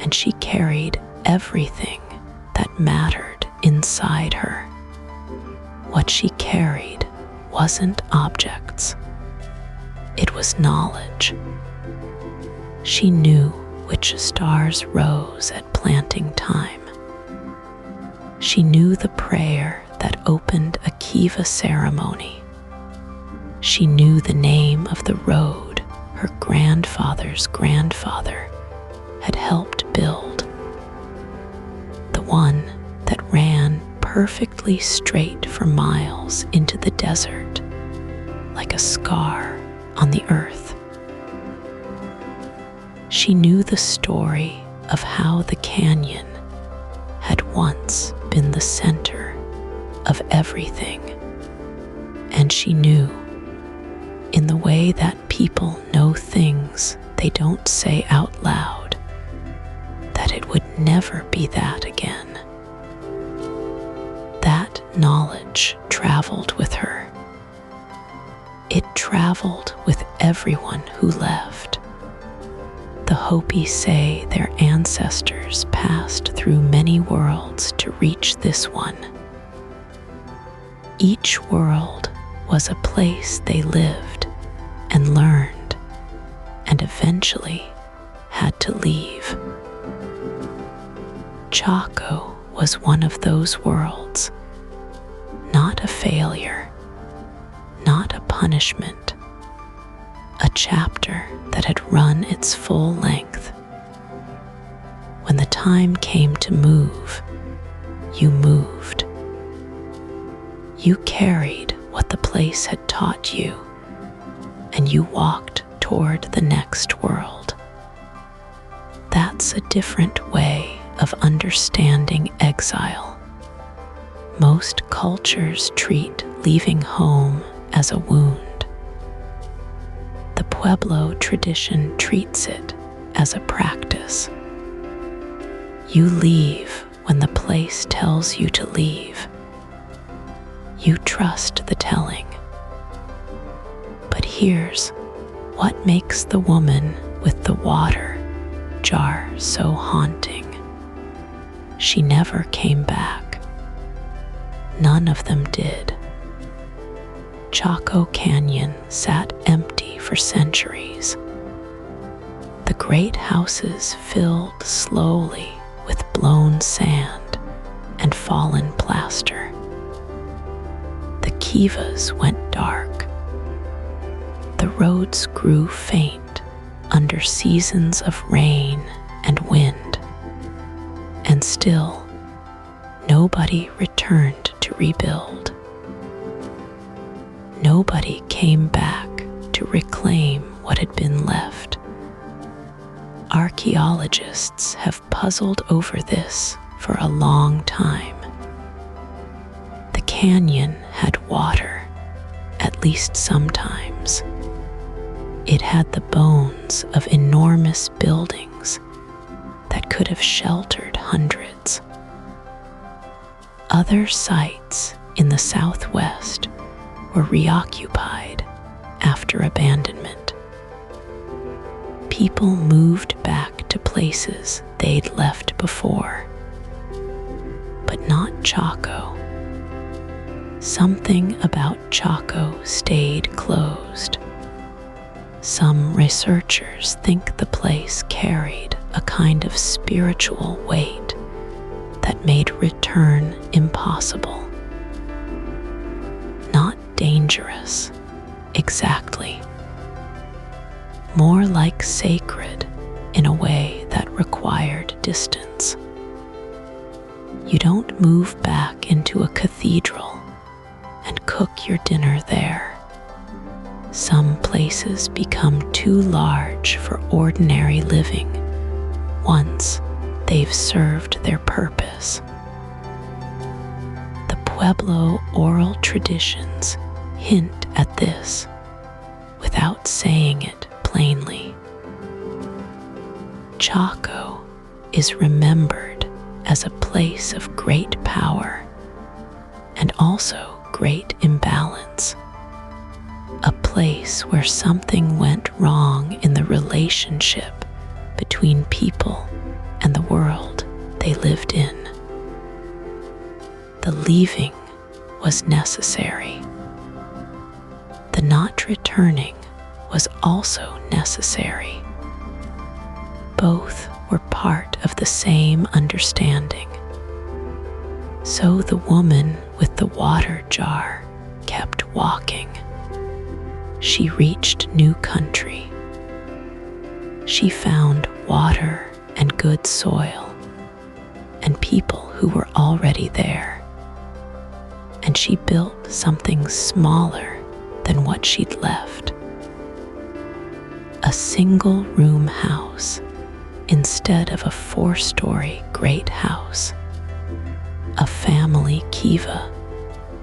and she carried everything that mattered inside her. What she carried wasn't objects, it was knowledge. She knew which stars rose at planting time. She knew the prayer that opened a Kiva ceremony. She knew the name of the road her grandfather's grandfather had helped build, the one that ran perfectly straight for miles into the desert, like a scar on the earth. She knew the story of how the canyon had once been the center of everything, and she knew, in the way that people know things they don't say out loud, that it would never be that again. That knowledge traveled with her. It traveled with everyone who left. The Hopi say their ancestors passed through many worlds to reach this one. Each world was a place they lived and learned, and eventually had to leave. Chaco was one of those worlds, not a failure, not a punishment, a chapter that had run its full length. When the time came to move, you moved. You carried what the place had taught you, and you walked toward the next world. That's a different way of understanding exile. Most cultures treat leaving home as a wound. The Pueblo tradition treats it as a practice. You leave when the place tells you to leave. You trust the telling. But here's what makes the woman with the water jar so haunting. She never came back. None of them did. Chaco Canyon sat empty for centuries. The great houses filled slowly with blown sand and fallen plaster. The Kivas went dark. The roads grew faint under seasons of rain and wind, and still nobody returned to rebuild. Nobody came back to reclaim what had been left. Archaeologists have puzzled over this for a long time. The canyon had water, at least sometimes. It had the bones of enormous buildings that could have sheltered hundreds. Other sites in the southwest were reoccupied after abandonment. People moved back to places they'd left before, but not Chaco. Something about Chaco stayed closed. Some researchers think the place carried a kind of spiritual weight that made return impossible. Not dangerous, exactly. More like sacred in a way that required distance. You don't move back into a cathedral and cook your dinner there. Some places become too large for ordinary living once they've served their purpose. The Pueblo oral traditions hint at this without saying it plainly. Chaco is remembered as a place of great power and also great imbalance, a place where something went wrong in the relationship between people and the world they lived in. The leaving was necessary. The not returning was also necessary. Both were part of the same understanding. So the woman with the water jar kept walking. She reached new country. She found water and good soil and people who were already there. And she built something smaller than what she'd left. A single-room house instead of a 4-story great house. A family kiva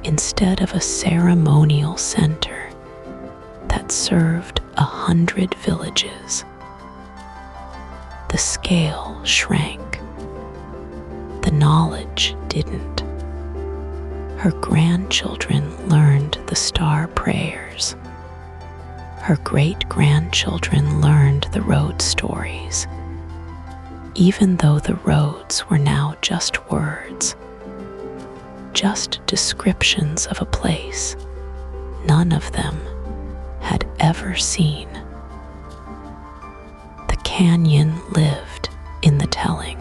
instead of a ceremonial center that served 100 villages. The scale shrank. The knowledge didn't. Her grandchildren learned the star prayers. Her great-grandchildren learned the road stories, even though the roads were now just words, just descriptions of a place none of them had ever seen. The canyon lived in the telling.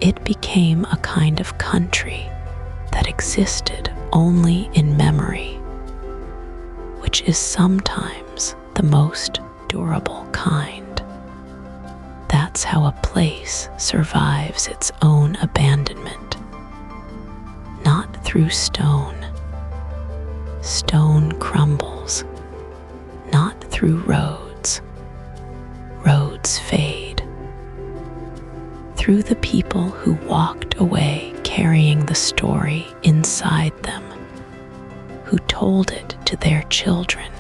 It became a kind of country that existed only in memory, which is sometimes the most durable kind. That's how a place survives its own abandonment. Not through stone. Stone crumbles. Not through roads. Roads fade. Through the people who walked away carrying the story inside them, who told it to their children,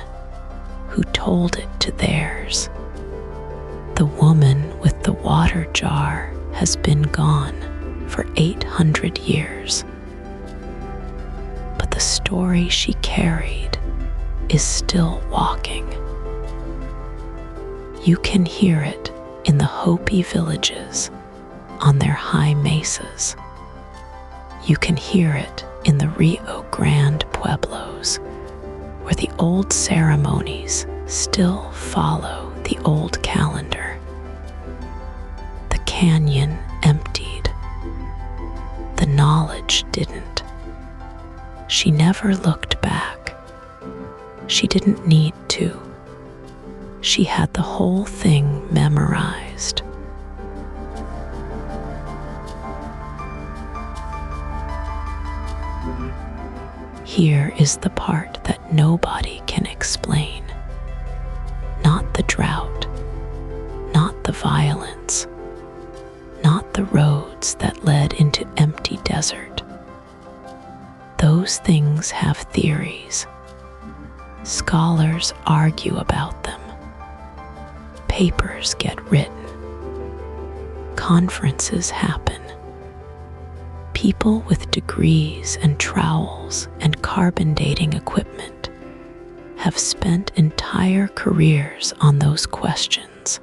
who told it to theirs. The woman with the water jar has been gone for 800 years. But the story she carried is still walking. You can hear it in the Hopi villages on their high mesas. You can hear it in the Rio Grande pueblos, where the old ceremonies still follow the old calendar. The canyon emptied. The knowledge didn't. She never looked back. She didn't need to. She had the whole thing memorized. Here is the part that nobody can explain. Not the drought, not the violence, not the roads that led into empty desert. Those things have theories. Scholars argue about them. Papers get written. Conferences happen. People with degrees and trowels and carbon dating equipment have spent entire careers on those questions,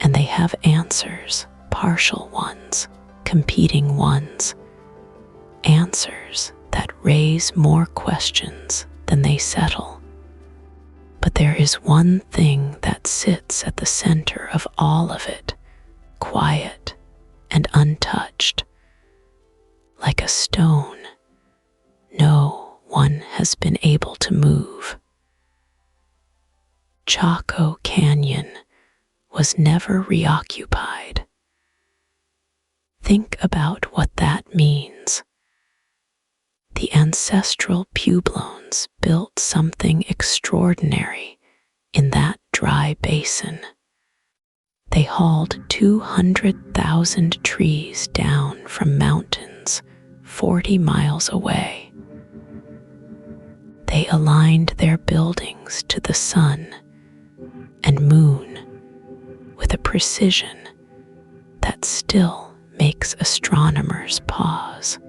and they have answers, partial ones, competing ones, answers that raise more questions than they settle. But there is one thing that sits at the center of all of it, quiet and untouched. Like a stone, no one has been able to move. Chaco Canyon was never reoccupied. Think about what that means. The ancestral Pueblones built something extraordinary in that dry basin. They They hauled 200,000 trees down from mountains 40 miles away. They aligned their buildings to the sun and moon with a precision that still makes astronomers pause.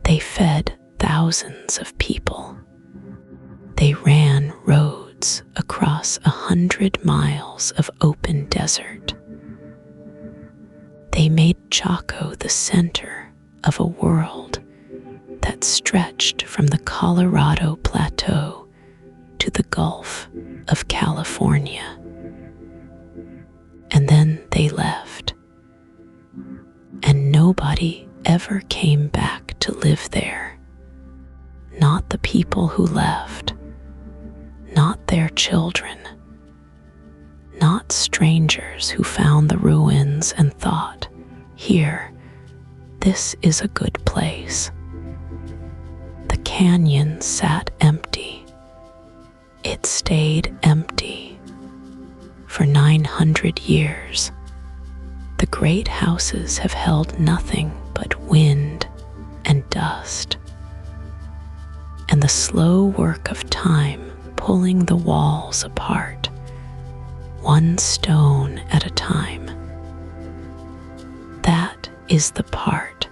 They fed thousands of people. They ran roads across 100 miles of open desert. They made Chaco the center of a world that stretched from the Colorado Plateau to the Gulf of California. And then they left, and nobody ever came back to live there. Not the people who left, not their children, not strangers who found the ruins and thought, "Here, this is a good place." The canyon sat empty. It stayed empty for 900 years. The great houses have held nothing but wind and dust, and the slow work of time pulling the walls apart, one stone at a time. That is the part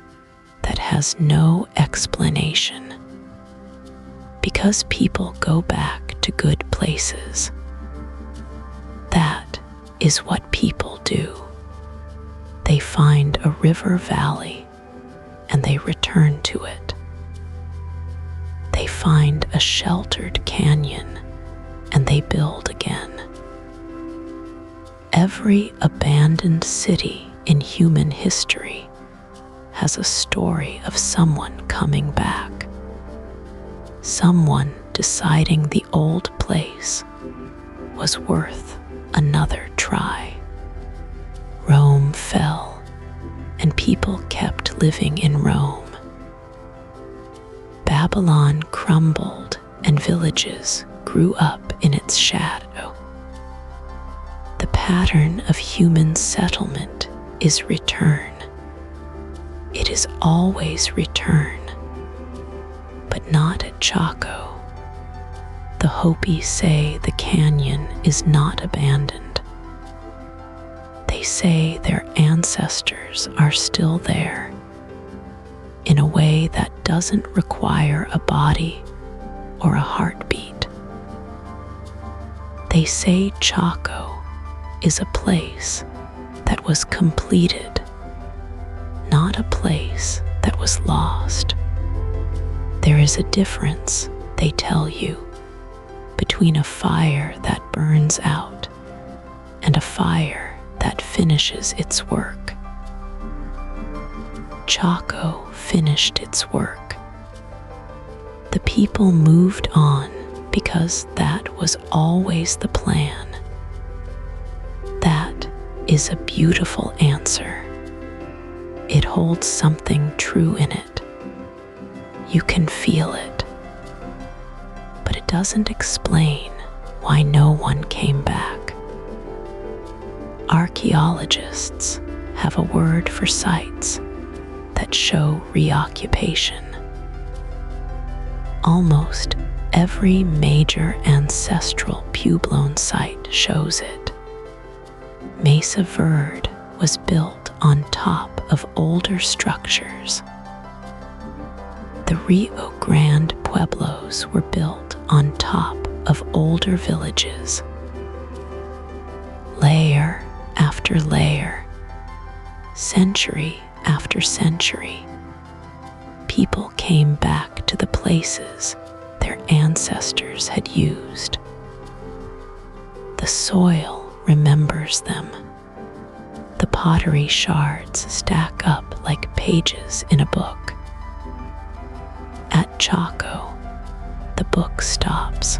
that has no explanation, because people go back to good places. That is what people do. They find a river valley and they return to it. They find a sheltered canyon and they build again. Every abandoned city in human history has a story of someone coming back, someone deciding the old place was worth another try. Rome fell, and people kept living in Rome. Babylon crumbled, and villages grew up in its shadow. The pattern of human settlement is return. It is always return, but not at Chaco. The Hopi say the canyon is not abandoned. They say their ancestors are still there, in a way that doesn't require a body or a heartbeat. They say Chaco is a place that was completed, not a place that was lost. There is a difference, they tell you, between a fire that burns out and a fire that finishes its work. Chaco finished its work. The people moved on because that was always the plan. That is a beautiful answer. It holds something true in it. You can feel it. But it doesn't explain why no one came back. Archaeologists have a word for sites that show reoccupation. Almost every major ancestral Puebloan site shows it. Mesa Verde was built on top of older structures. The Rio Grande Pueblos were built on top of older villages. Layer after layer, century after century, people came back to the places their ancestors had used. The soil remembers them. The pottery shards stack up like pages in a book. At Chaco, the book stops.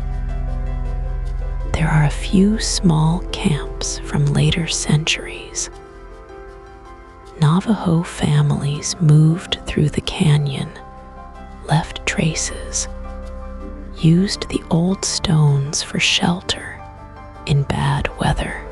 There are a few small camps from later centuries. Navajo families moved through the canyon, left traces, used the old stones for shelter in bad weather.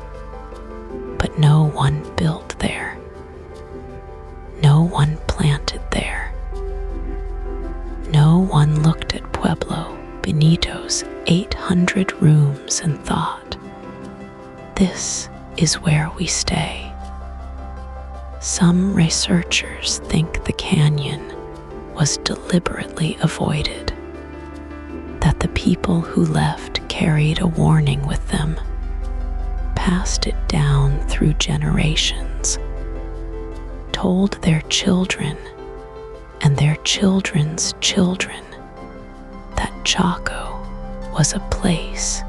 This is where we stay. Some researchers think the canyon was deliberately avoided, that the people who left carried a warning with them, passed it down through generations, told their children and their children's children that Chaco was a place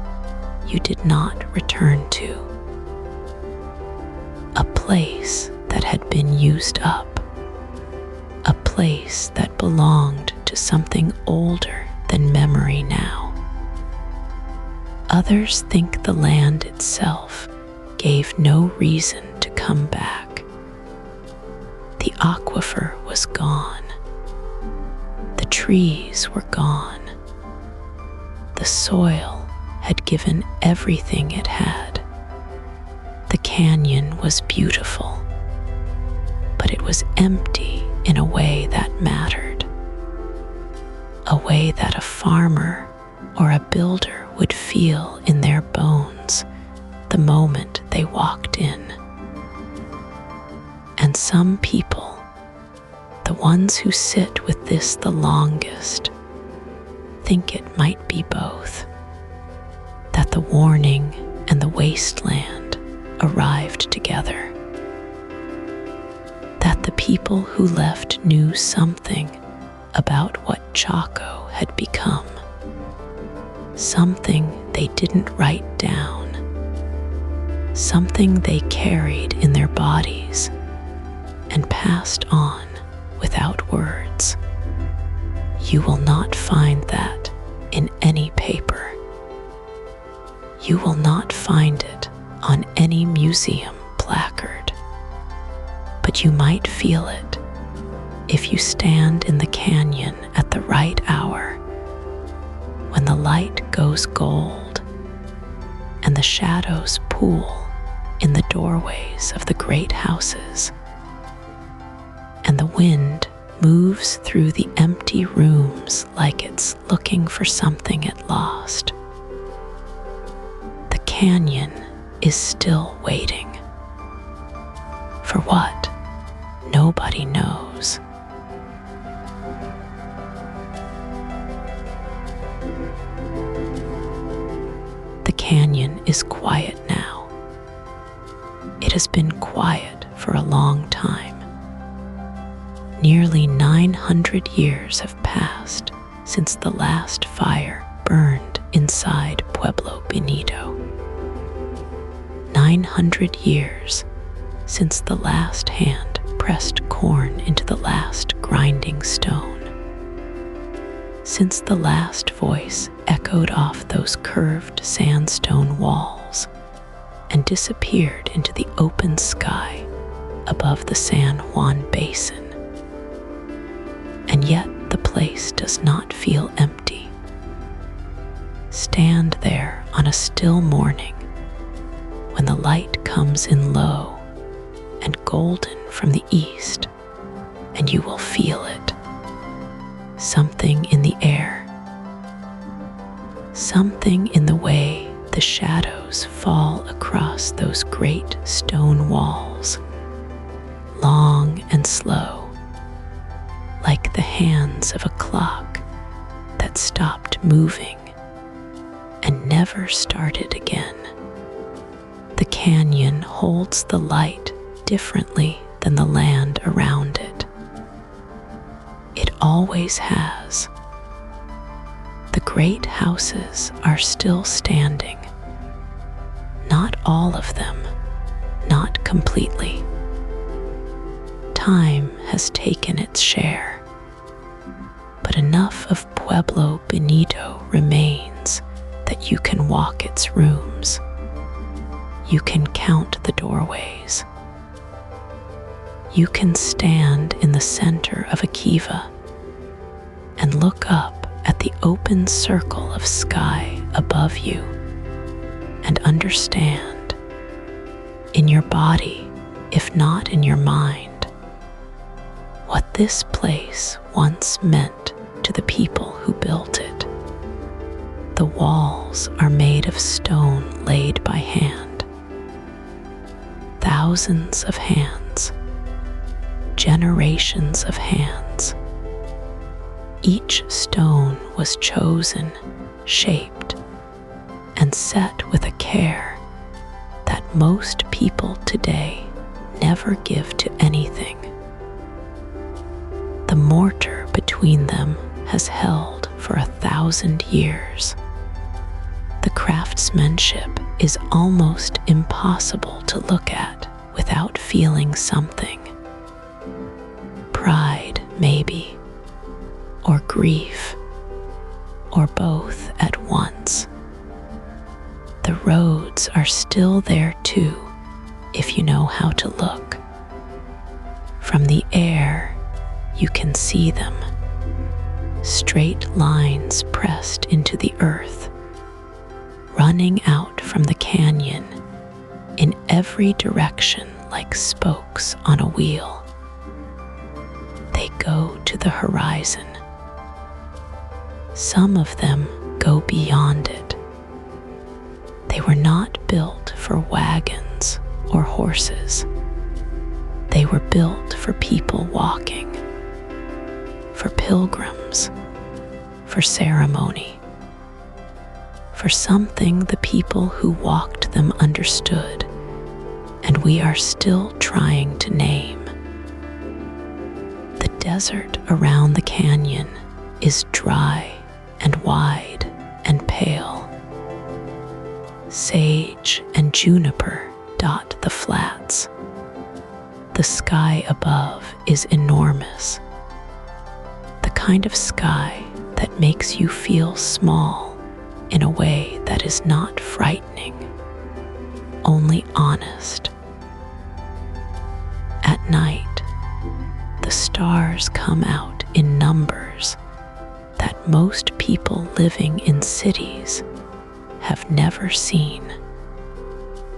you did not return to, a place that had been used up, a place that belonged to something older than memory now. Others think the land itself gave no reason to come back. The aquifer was gone. The trees were gone. The soil had given everything it had. The canyon was beautiful, but it was empty in a way that mattered, a way that a farmer or a builder would feel in their bones the moment they walked in. And some people, the ones who sit with this the longest, think it might be both, that the warning and the wasteland arrived together, that the people who left knew something about what Chaco had become, something they didn't write down, something they carried in their bodies and passed on without words. You will not find that in any paper. You will not find it on any museum placard, but you might feel it if you stand in the canyon at the right hour, when the light goes gold and the shadows pool in the doorways of the great houses, and the wind moves through the empty rooms like it's looking for something it lost. The canyon is still waiting. For what? Nobody knows. The canyon is quiet now. It has been quiet for a long time. Nearly 900 years have passed since the last fire burned inside Pueblo Bonito. 900 years since the last hand pressed corn into the last grinding stone. Since the last voice echoed off those curved sandstone walls and disappeared into the open sky above the San Juan Basin. And yet the place does not feel empty. Stand there on a still morning when the light comes in low and golden from the east, and you will feel it. Something in the air. Something in the way the shadows fall across those great stone walls, long and slow, like the hands of a clock that stopped moving and never started again. The canyon holds the light differently than the land around it. It always has. The great houses are still standing. Not all of them, not completely. Time has taken its share, but enough of Pueblo Bonito remains that you can walk its rooms. You can count the doorways. You can stand in the center of a kiva and look up at the open circle of sky above you and understand, in your body, if not in your mind, what this place once meant to the people who built it. The walls are made of stone laid by hand. thousands of hands, generations of hands. Each stone was chosen, shaped, and set with a care that most people today never give to anything. The mortar between them has held for 1,000 years. The craftsmanship is almost impossible to look at without feeling something. Pride, maybe, or grief, or both at once. The roads are still there too, if you know how to look. From the air, you can see them, straight lines pressed into the earth, running out from the canyon in every direction like spokes on a wheel. They go to the horizon. Some of them go beyond it. They were not built for wagons or horses. They were built for people walking, for pilgrims, for ceremony, for something the people who walked them understood, and we are still trying to name. The desert around the canyon is dry and wide and pale. Sage and juniper dot the flats. The sky above is enormous. The kind of sky that makes you feel small in a way that is not frightening, only honest. At night, the stars come out in numbers that most people living in cities have never seen.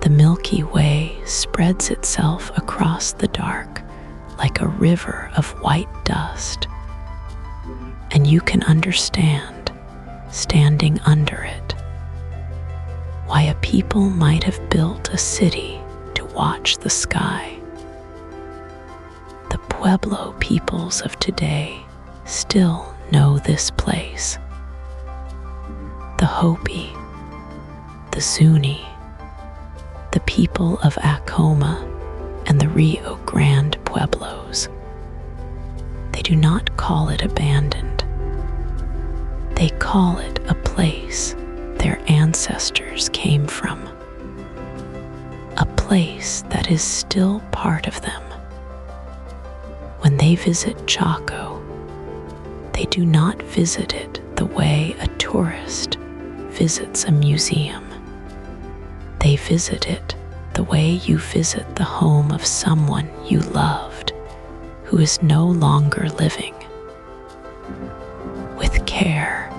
The Milky Way spreads itself across the dark like a river of white dust, and you can understand, standing under it, why a people might have built a city to watch the sky. The Pueblo peoples of today still know this place. The Hopi, the Zuni, the people of Acoma and the Rio Grande Pueblos. They do not call it abandoned. They call it a place their ancestors came from, a place that is still part of them. When they visit Chaco, they do not visit it the way a tourist visits a museum. They visit it the way you visit the home of someone you loved who is no longer living. With care,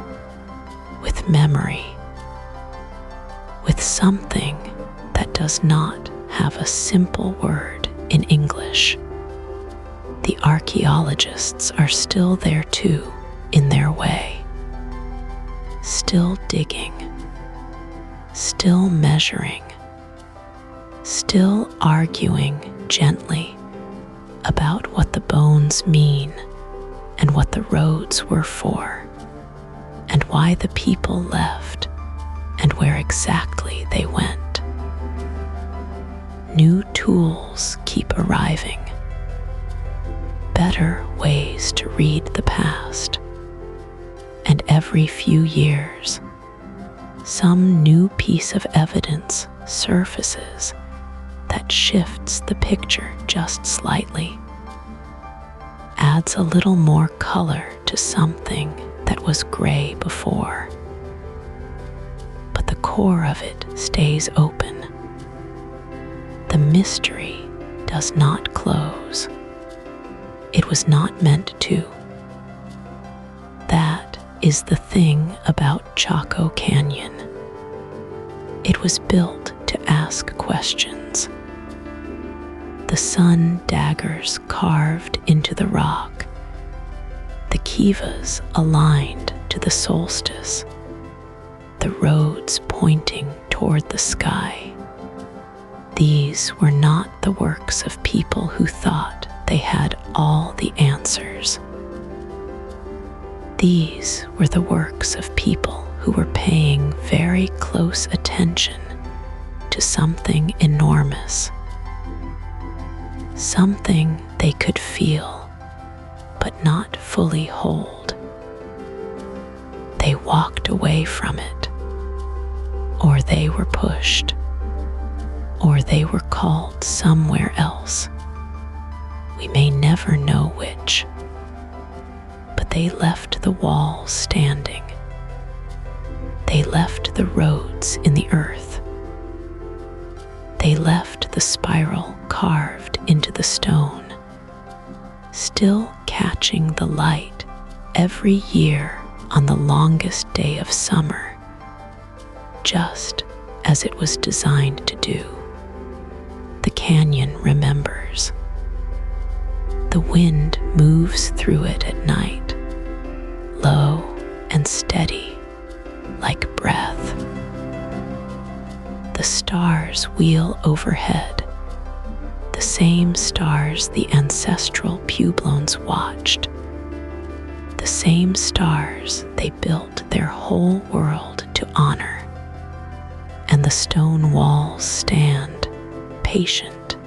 with memory, with something that does not have a simple word in English. The archaeologists are still there too, in their way. Still digging, still measuring, still arguing gently about what the bones mean and what the roads were for, and why the people left and where exactly they went. New tools keep arriving, better ways to read the past, and every few years, some new piece of evidence surfaces that shifts the picture just slightly, adds a little more color to something that was gray before. But the core of it stays open. The mystery does not close. It was not meant to. That is the thing about Chaco Canyon. It was built to ask questions. The sun daggers carved into the rock, the Kivas aligned to the solstice, the roads pointing toward the sky, These were not the works of people who thought they had all the answers. These were the works of people who were paying very close attention to something enormous, something they could feel but not fully hold. They walked away from it, or they were pushed, or they were called somewhere else. We may never know which, but they left the walls standing. They left the roads in the earth. They left the spiral carved into the stone, still catching the light every year on the longest day of summer, just as it was designed to do. The canyon remembers. The wind moves through it at night, low and steady, like breath. The stars wheel overhead, the same stars the ancestral Puebloans watched, the same stars they built their whole world to honor. And the stone walls stand, patient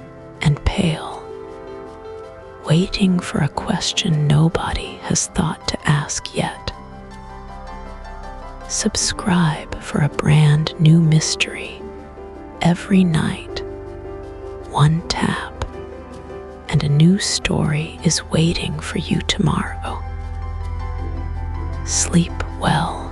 and pale, waiting for a question nobody has thought to ask yet. Subscribe for a brand new mystery every night. One tap, and a new story is waiting for you tomorrow. Sleep well.